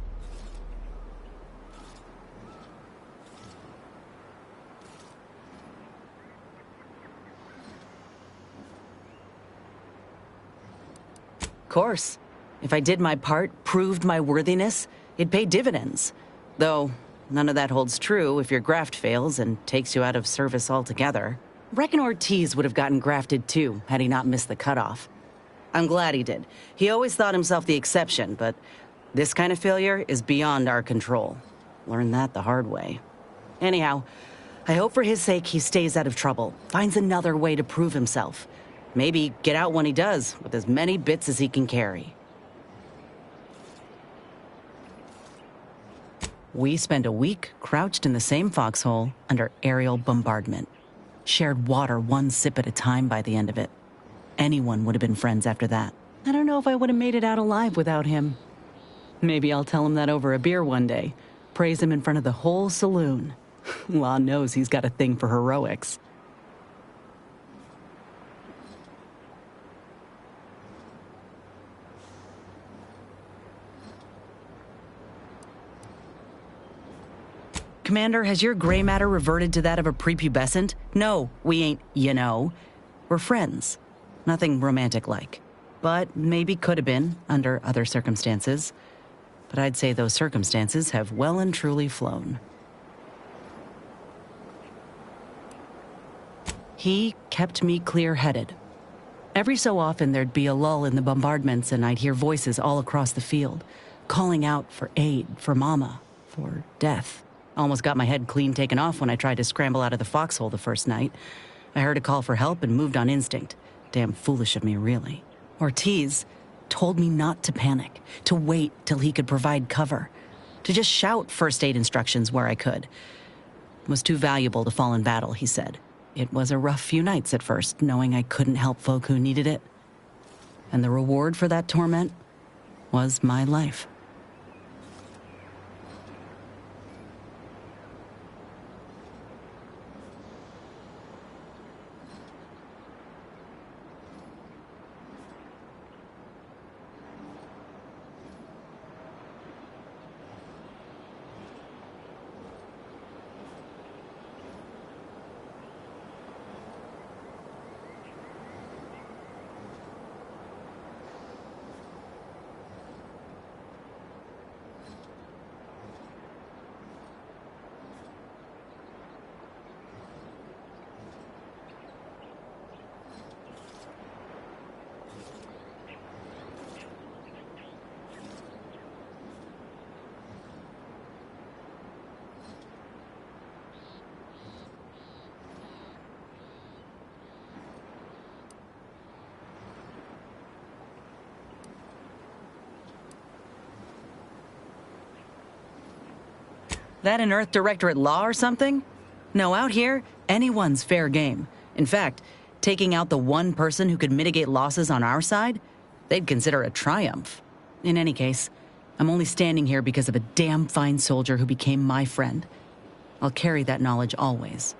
Of course. If I did my part, proved my worthiness, it'd pay dividends. Though, none of that holds true if your graft fails and takes you out of service altogether. Reckon Ortiz would have gotten grafted too, had he not missed the cutoff. I'm glad he did. He always thought himself the exception, but this kind of failure is beyond our control. Learned that the hard way. Anyhow, I hope for his sake he stays out of trouble, finds another way to prove himself. Maybe get out when he does, with as many bits as he can carry. We spent a week crouched in the same foxhole under aerial bombardment. Shared water one sip at a time by the end of it. Anyone would have been friends after that. I don't know if I would have made it out alive without him. Maybe I'll tell him that over a beer one day. Praise him in front of the whole saloon. Law knows he's got a thing for heroics. Commander, has your gray matter reverted to that of a prepubescent? No, we ain't, you know. We're friends. Nothing romantic-like. But maybe could have been, under other circumstances. But I'd say those circumstances have well and truly flown. He kept me clear-headed. Every so often there'd be a lull in the bombardments and I'd hear voices all across the field, calling out for aid, for Mama, for death. Almost got my head clean taken off when I tried to scramble out of the foxhole the first night. I heard a call for help and moved on instinct. Damn foolish of me, really. Ortiz told me not to panic, to wait till he could provide cover, to just shout first aid instructions where I could. It was too valuable to fall in battle, he said. It was a rough few nights at first, knowing I couldn't help folk who needed it. And the reward for that torment was my life. That an Earth Directorate law or something? No, out here, anyone's fair game. In fact, taking out the one person who could mitigate losses on our side, they'd consider a triumph. In any case, I'm only standing here because of a damn fine soldier who became my friend. I'll carry that knowledge always.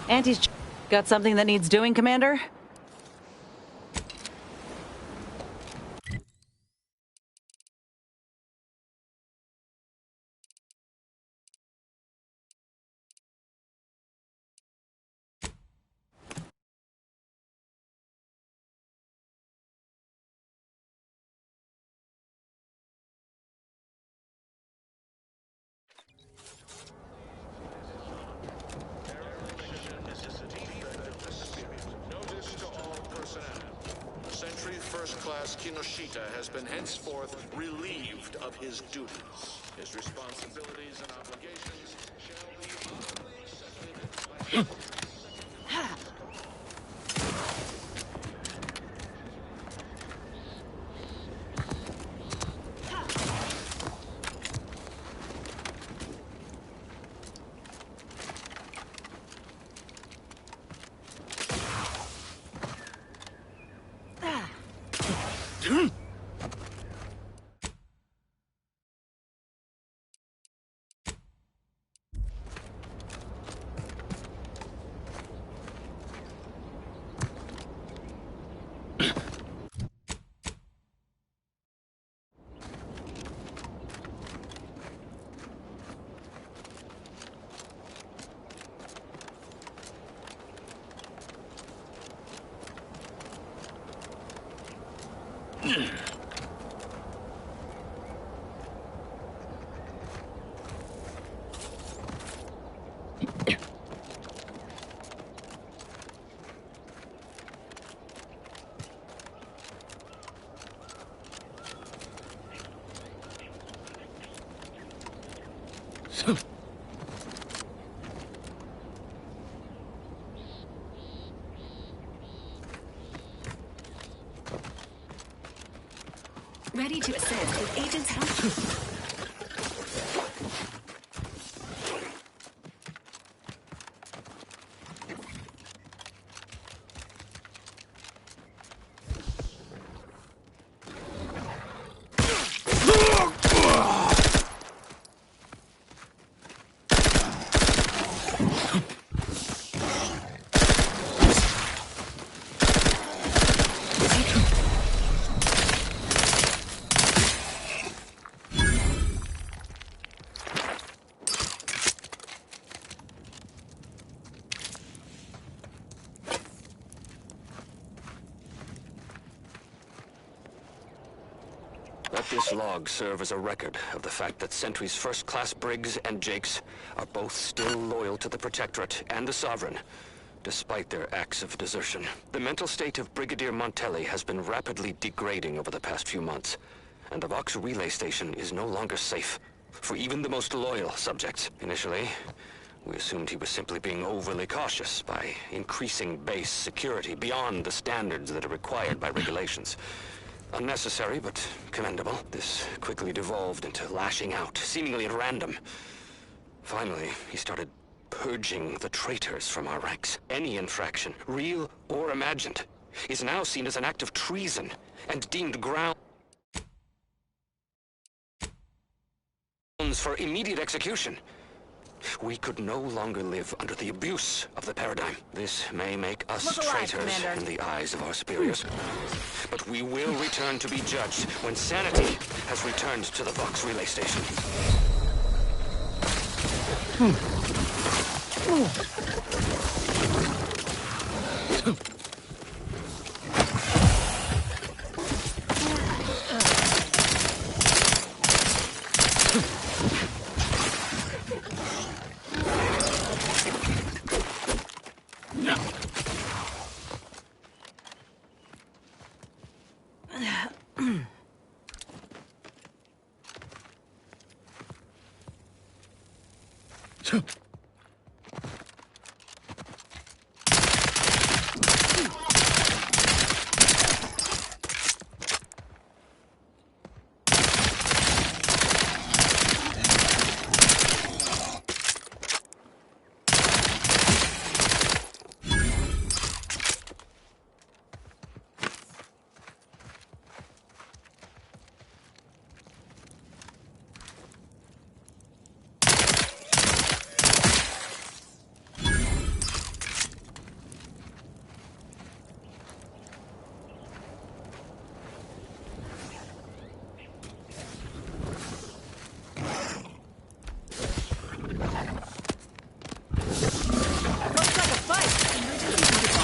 Auntie's got something that needs doing, Commander? First-class Kinoshita has been henceforth relieved of his duties. His responsibilities and obligations shall be honorably separated. Ready ready to assist with agents help. Let this log serve as a record of the fact that Sentry's first-class Briggs and Jakes are both still loyal to the Protectorate and the Sovereign, despite their acts of desertion. The mental state of Brigadier Montelli has been rapidly degrading over the past few months, and the Vox relay station is no longer safe for even the most loyal subjects. Initially, we assumed he was simply being overly cautious by increasing base security beyond the standards that are required by regulations. Unnecessary, but commendable. This quickly devolved into lashing out, seemingly at random. Finally, he started purging the traitors from our ranks. Any infraction, real or imagined, is now seen as an act of treason and deemed grounds for immediate execution. We could no longer live under the abuse of the paradigm. This may make us Look alive, traitors Commander. in the eyes of our superiors. But we will return to be judged when sanity has returned to the Vox relay station.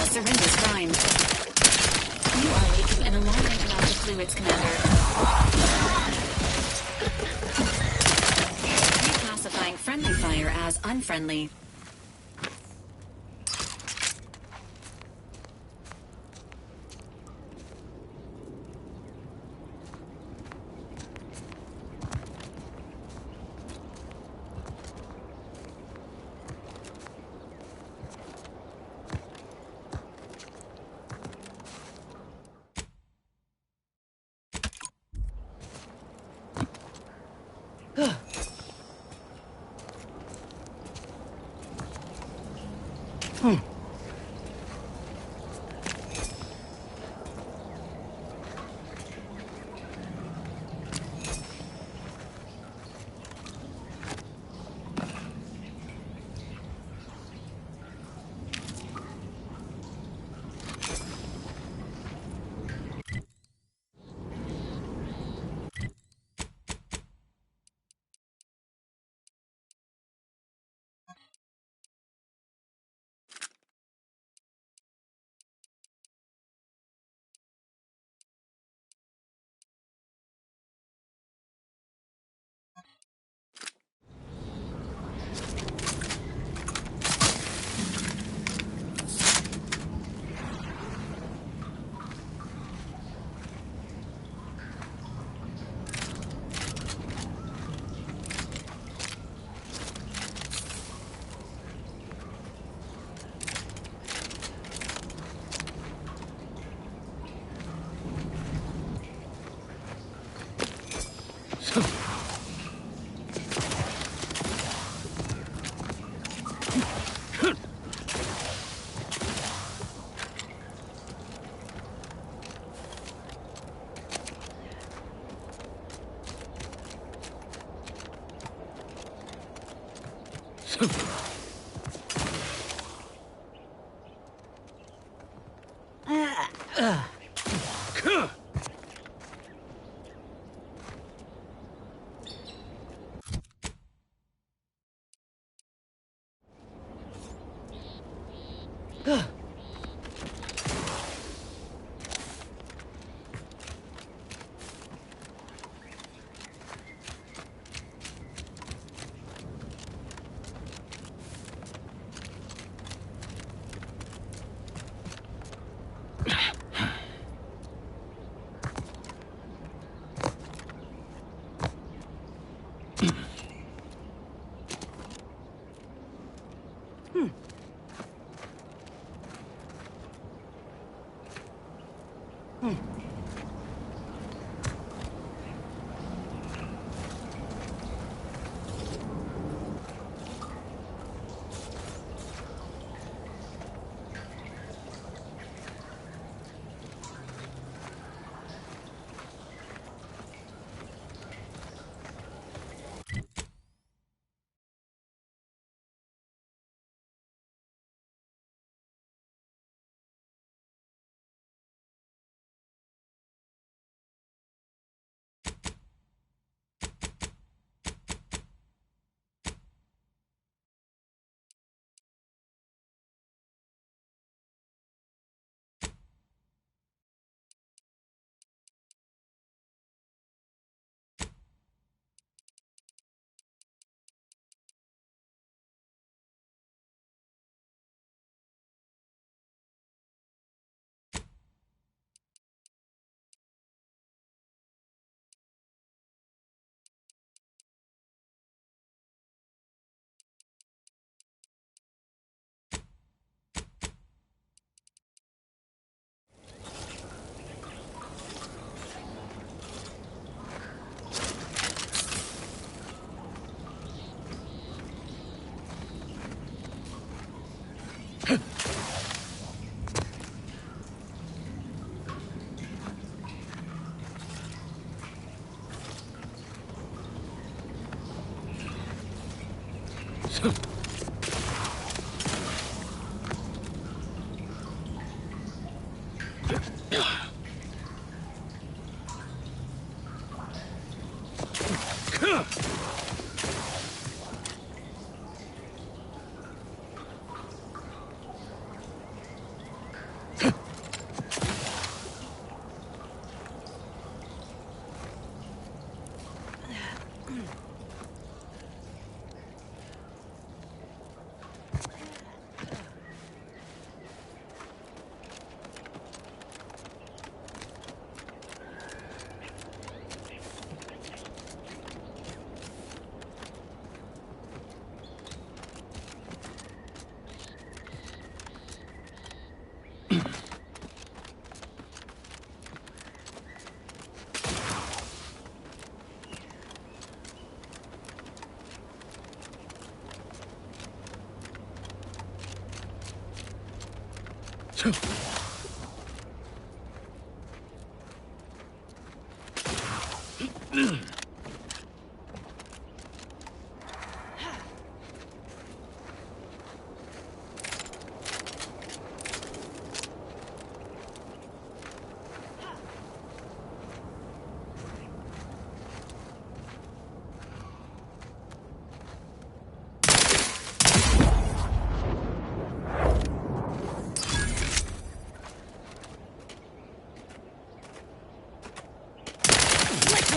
Surrender's fine. You are leaking an alarming amount of fluids, Commander. Reclassifying friendly fire as unfriendly.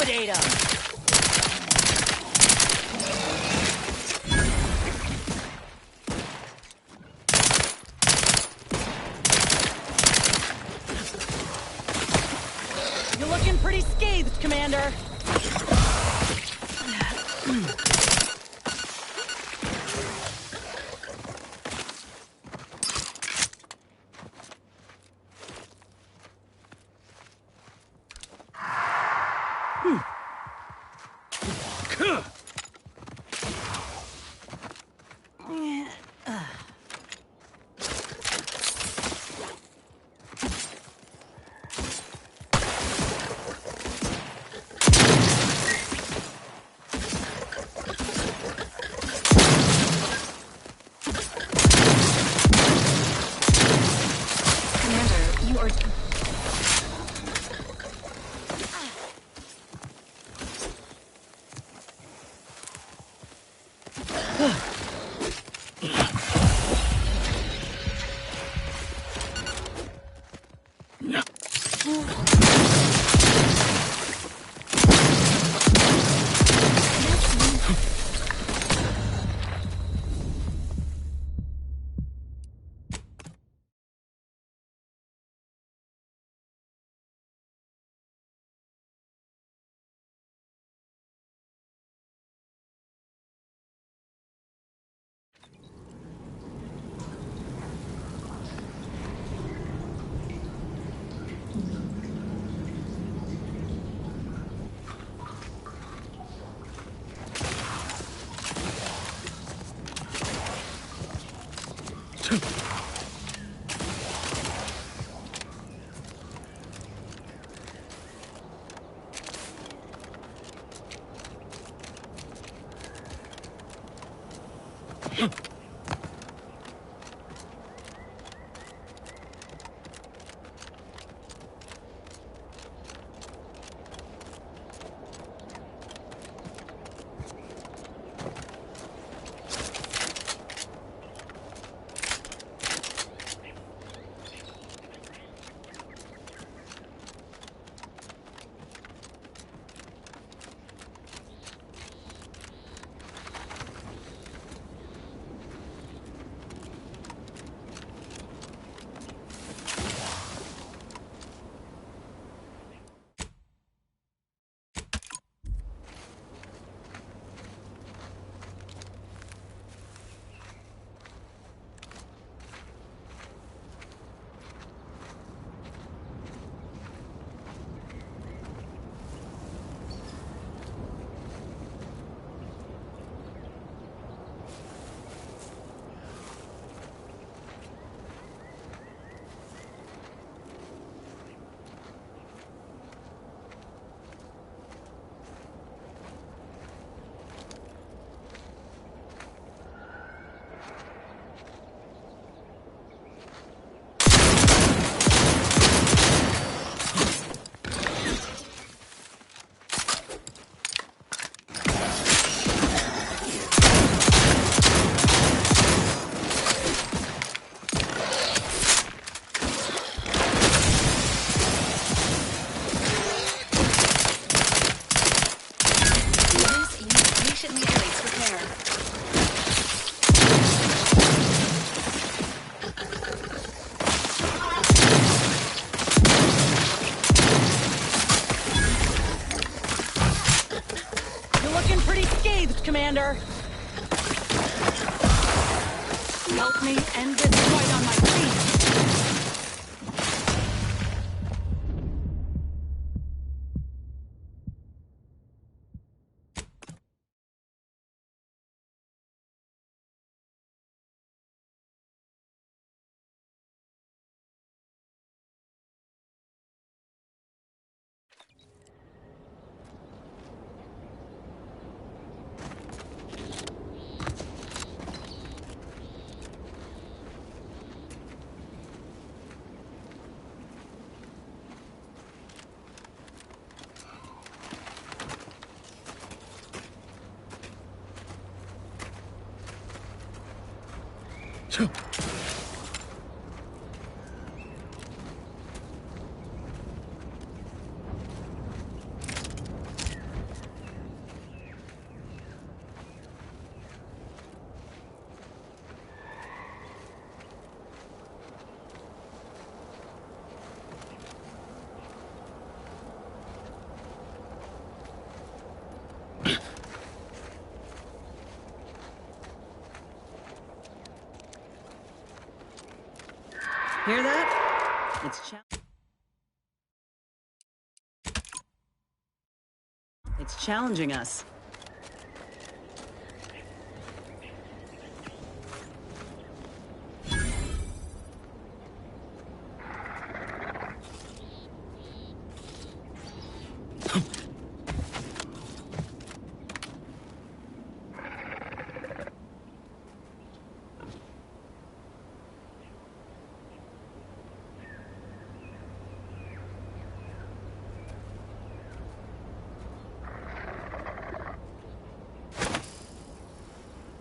Liquidate 'em! You're looking pretty scathed, Commander. Commander! Help me end this fight on my feet! Hear that? It's challenging us.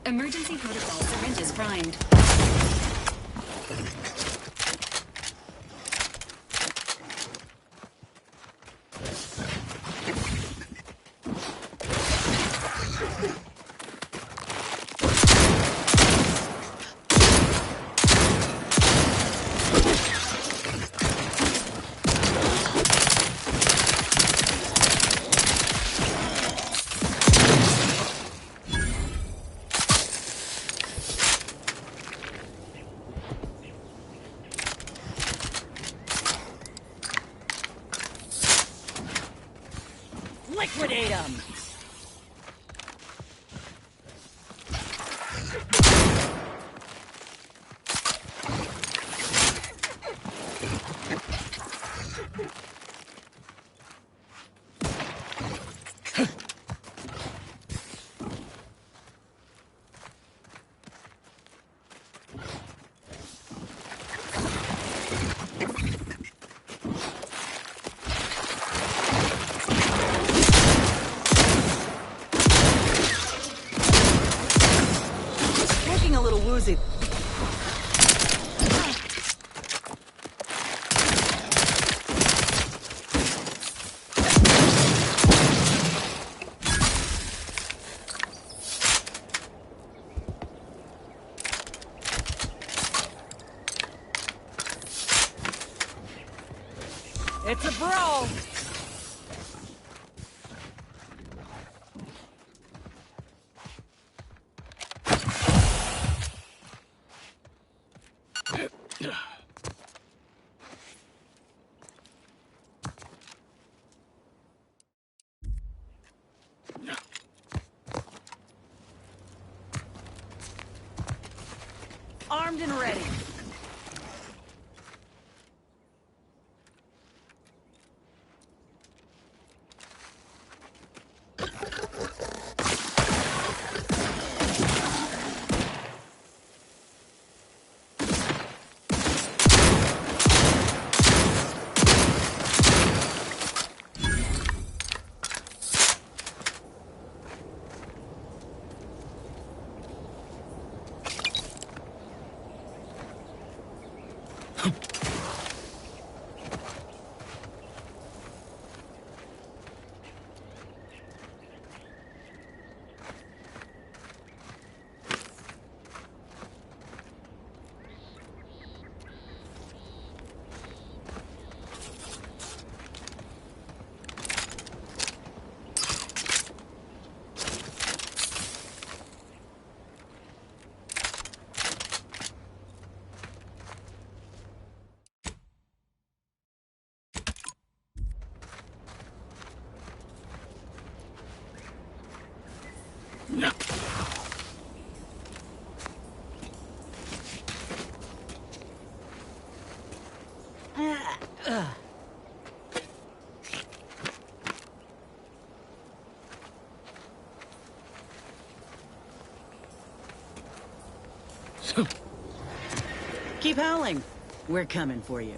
Emergency protocol syringes primed. Liquidate them! It's a brawl! Armed and ready. Keep howling. We're coming for you.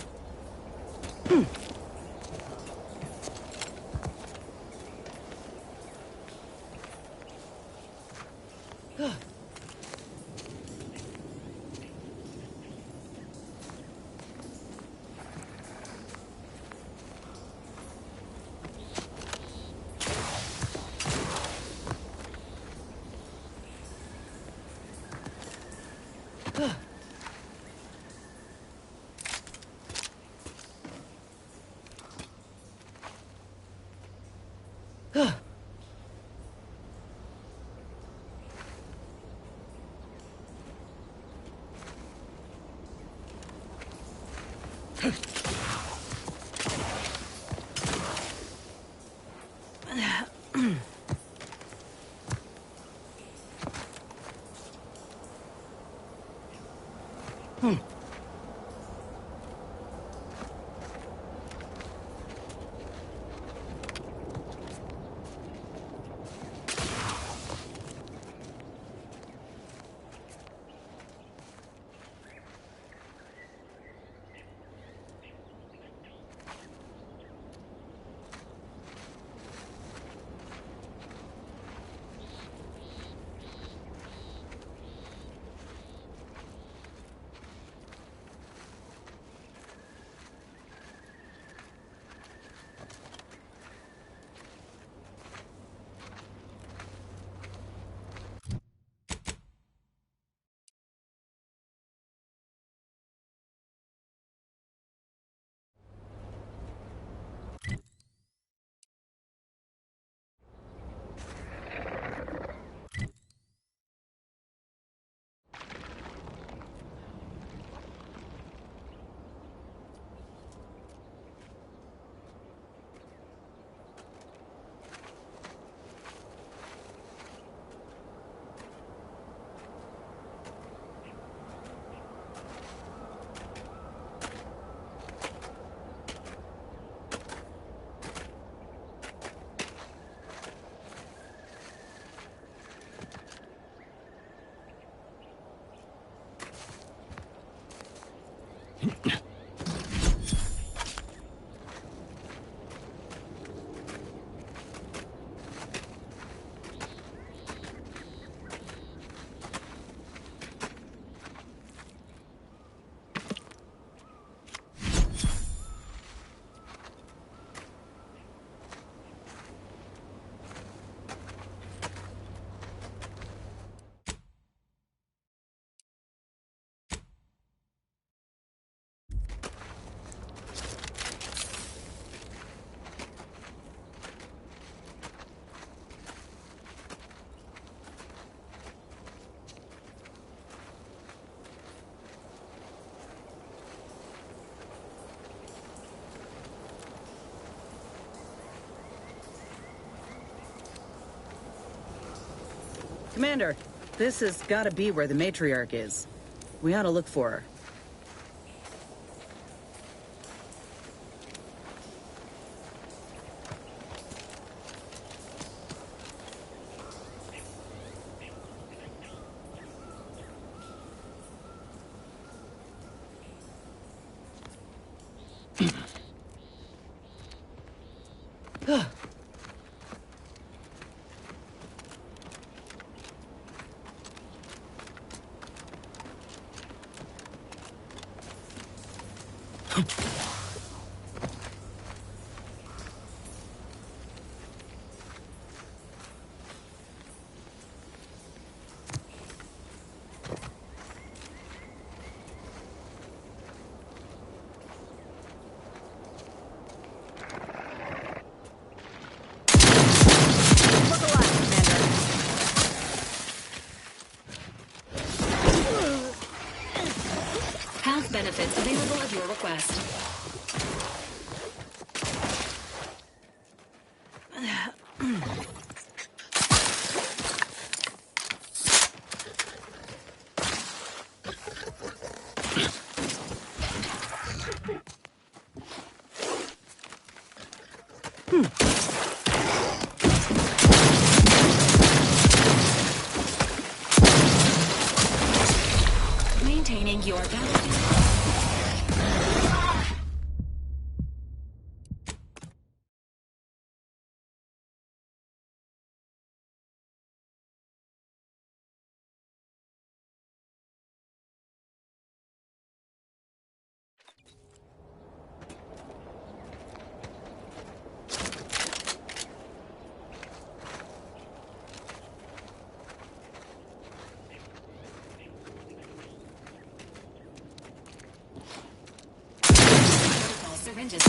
Commander, this has got to be where the matriarch is. We ought to look for her. Have benefits available at your request. Maintaining your balance. Syringes.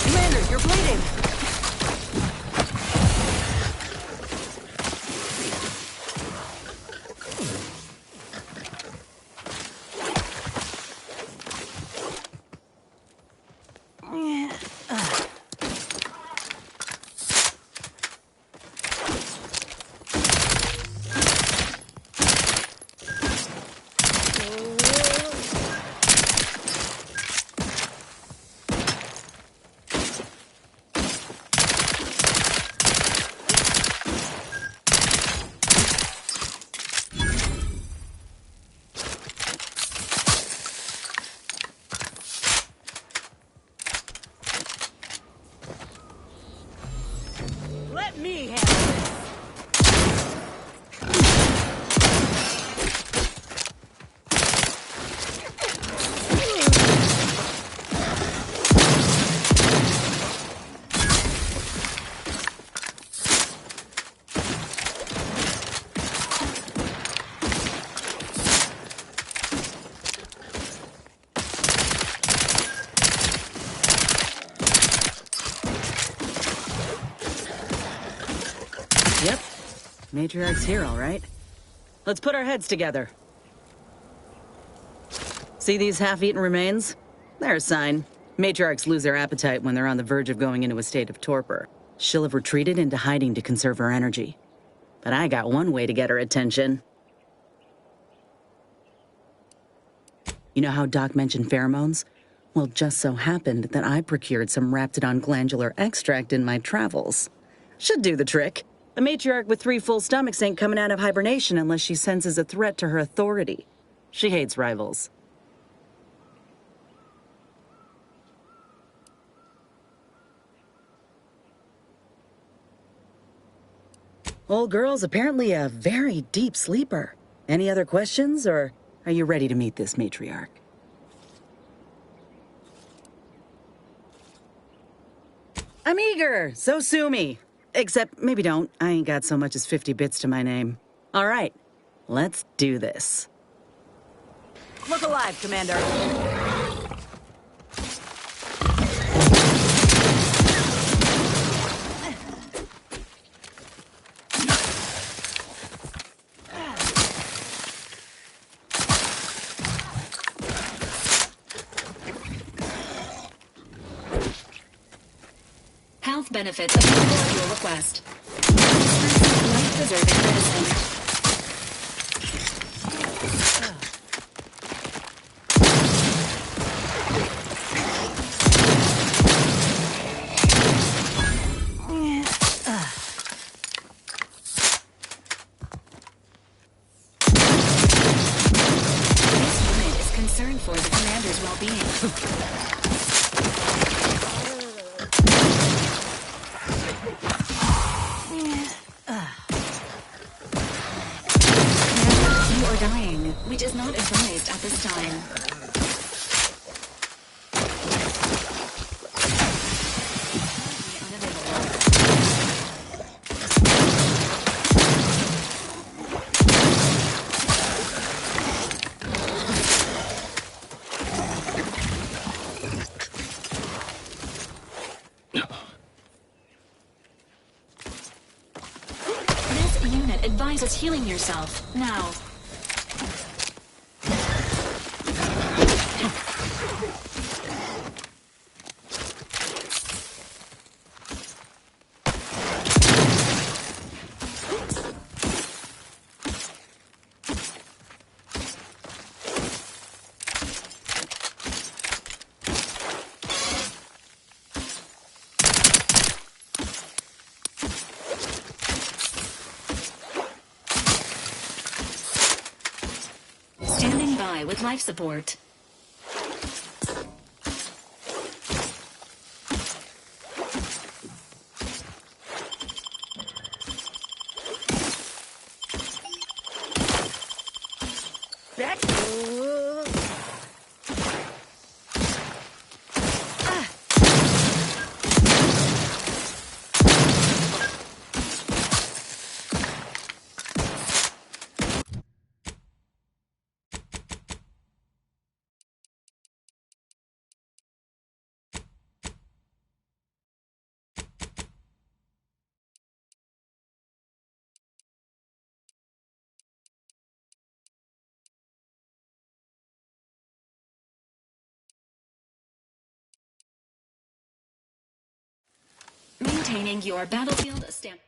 Commander, you're bleeding! Let me handle this! Yep. Matriarch's here, all right. Let's put our heads together. See these half-eaten remains? They're a sign. Matriarchs lose their appetite when they're on the verge of going into a state of torpor. She'll have retreated into hiding to conserve her energy. But I got one way to get her attention. You know how Doc mentioned pheromones? Well, just so happened that I procured some Raptidon glandular extract in my travels. Should do the trick. A matriarch with 3 full stomachs ain't coming out of hibernation unless she senses a threat to her authority. She hates rivals. Old girl's apparently a very deep sleeper. Any other questions, or are you ready to meet this matriarch? I'm eager, so sue me. Except, maybe don't. I ain't got so much as 50 bits to my name. All right, let's do this. Look alive, Commander. benefits available at your request. Life-preserving medicine. Concerned for the commander's well-being. You are dying, which is not advised at this time. Advises healing yourself now. Standing by with life support. Maintaining your battlefield stamina.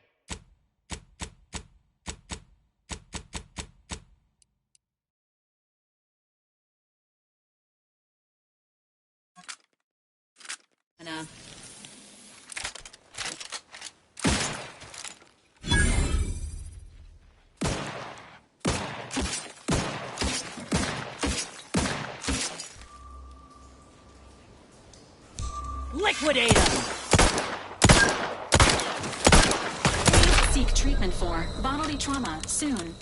Liquidate them! Seek treatment for bodily trauma soon.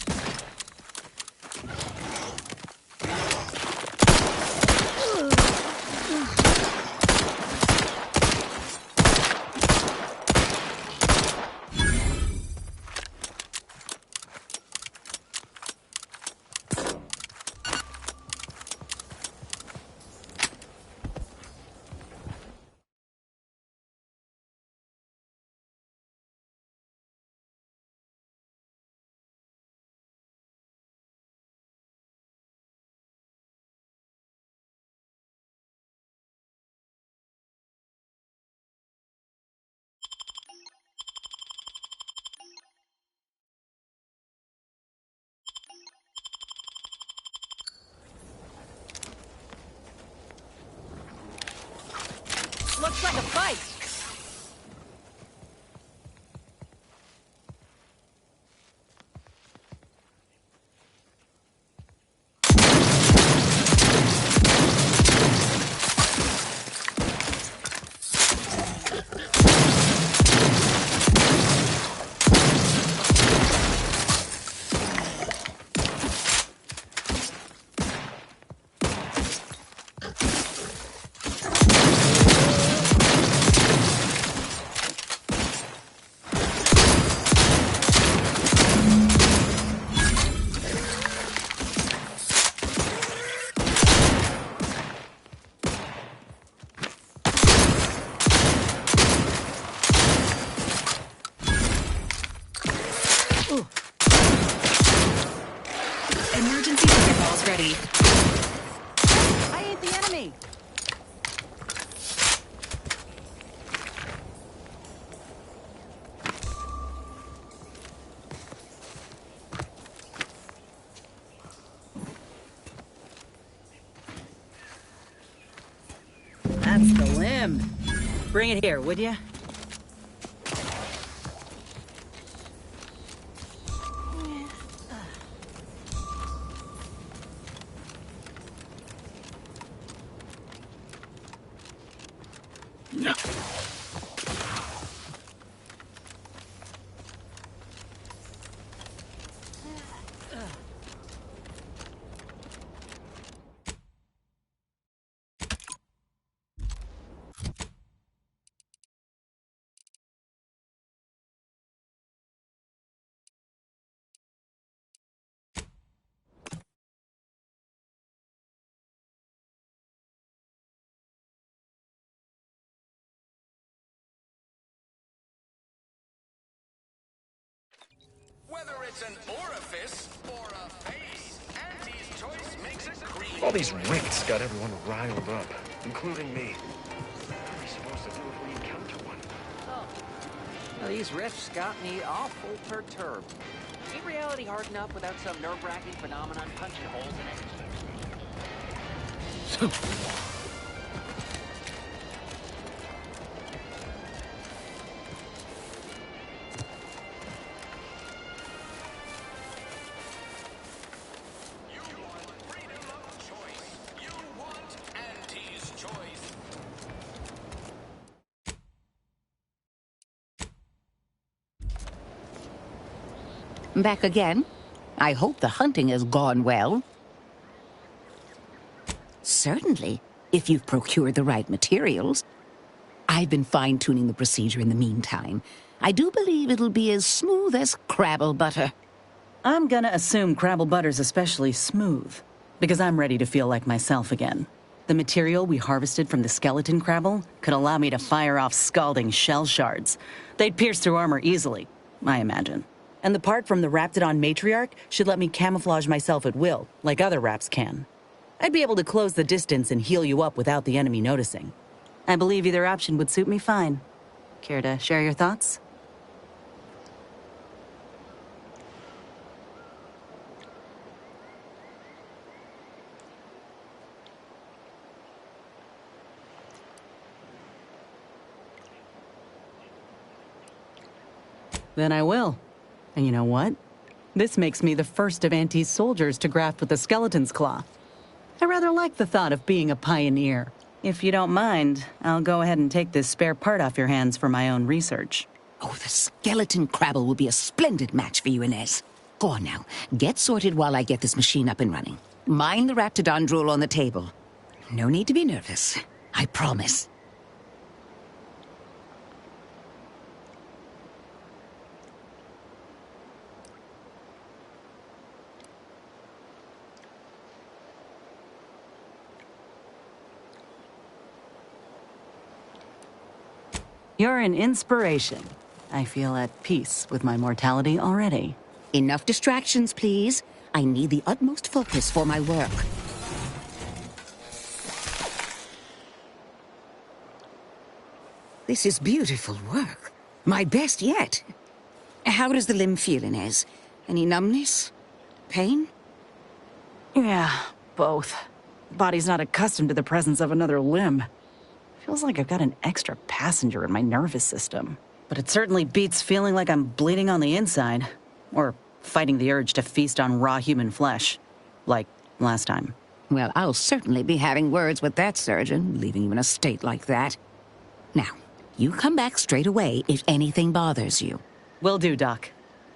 Looks like a fight! Emergency fireballs ready. I ain't the enemy! limb. Bring it here, would you? Whether it's an orifice or a face, Auntie's choice makes it cream. All these ricks got everyone riled up, including me. What are we supposed to do if we encounter one? Well, these riffs got me awful perturbed. Ain't reality hard enough without some nerve-wracking phenomenon punching holes in it? Back again? I hope the hunting has gone well. Certainly, if you've procured the right materials. I've been fine-tuning the procedure in the meantime. I do believe it'll be as smooth as Crabble butter. I'm gonna assume Crabble butter's especially smooth, because I'm ready to feel like myself again. The material we harvested from the skeleton Crabble could allow me to fire off scalding shell shards. They'd pierce through armor easily, I imagine. And the part from the Raptidon matriarch should let me camouflage myself at will, like other Raps can. I'd be able to close the distance and heal you up without the enemy noticing. I believe either option would suit me fine. Care to share your thoughts? Then I will. And you know what? This makes me the first of Auntie's soldiers to graft with the skeleton's claw. I rather like the thought of being a pioneer. If you don't mind, I'll go ahead and take this spare part off your hands for my own research. Oh, the skeleton Crabble will be a splendid match for you, Inez. Go on now. Get sorted while I get this machine up and running. Mind the Raptidon drool on the table. No need to be nervous. I promise. You're an inspiration. I feel at peace with my mortality already. Enough distractions, please. I need the utmost focus for my work. This is beautiful work. My best yet. How does the limb feel, Inez? Any numbness? Pain? Yeah, both. Body's not accustomed to the presence of another limb. Feels like I've got an extra passenger in my nervous system. But it certainly beats feeling like I'm bleeding on the inside. Or fighting the urge to feast on raw human flesh. Like last time. Well, I'll certainly be having words with that surgeon, leaving you in a state like that. Now, you come back straight away if anything bothers you. Will do, Doc.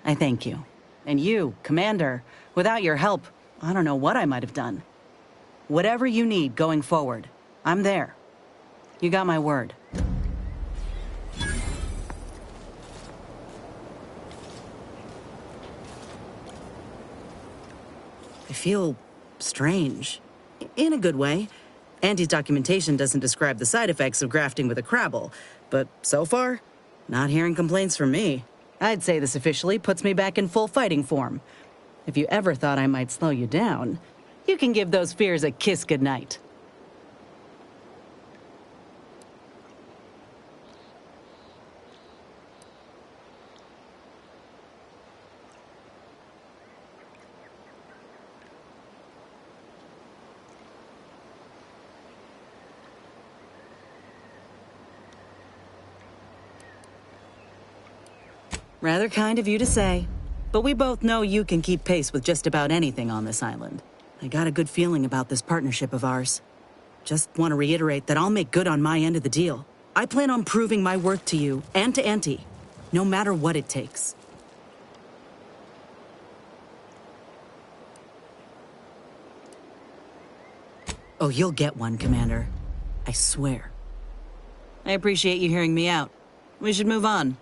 I thank you. And you, Commander. Without your help, I don't know what I might have done. Whatever you need going forward, I'm there. You got my word. I feel strange. In a good way. Auntie's documentation doesn't describe the side effects of grafting with a Crabble, but so far, not hearing complaints from me. I'd say this officially puts me back in full fighting form. If you ever thought I might slow you down, you can give those fears a kiss goodnight. Rather kind of you to say. But we both know you can keep pace with just about anything on this island. I got a good feeling about this partnership of ours. Just want to reiterate that I'll make good on my end of the deal. I plan on proving my worth to you and to Auntie, no matter what it takes. Oh, you'll get one, Commander. I swear. I appreciate you hearing me out. We should move on.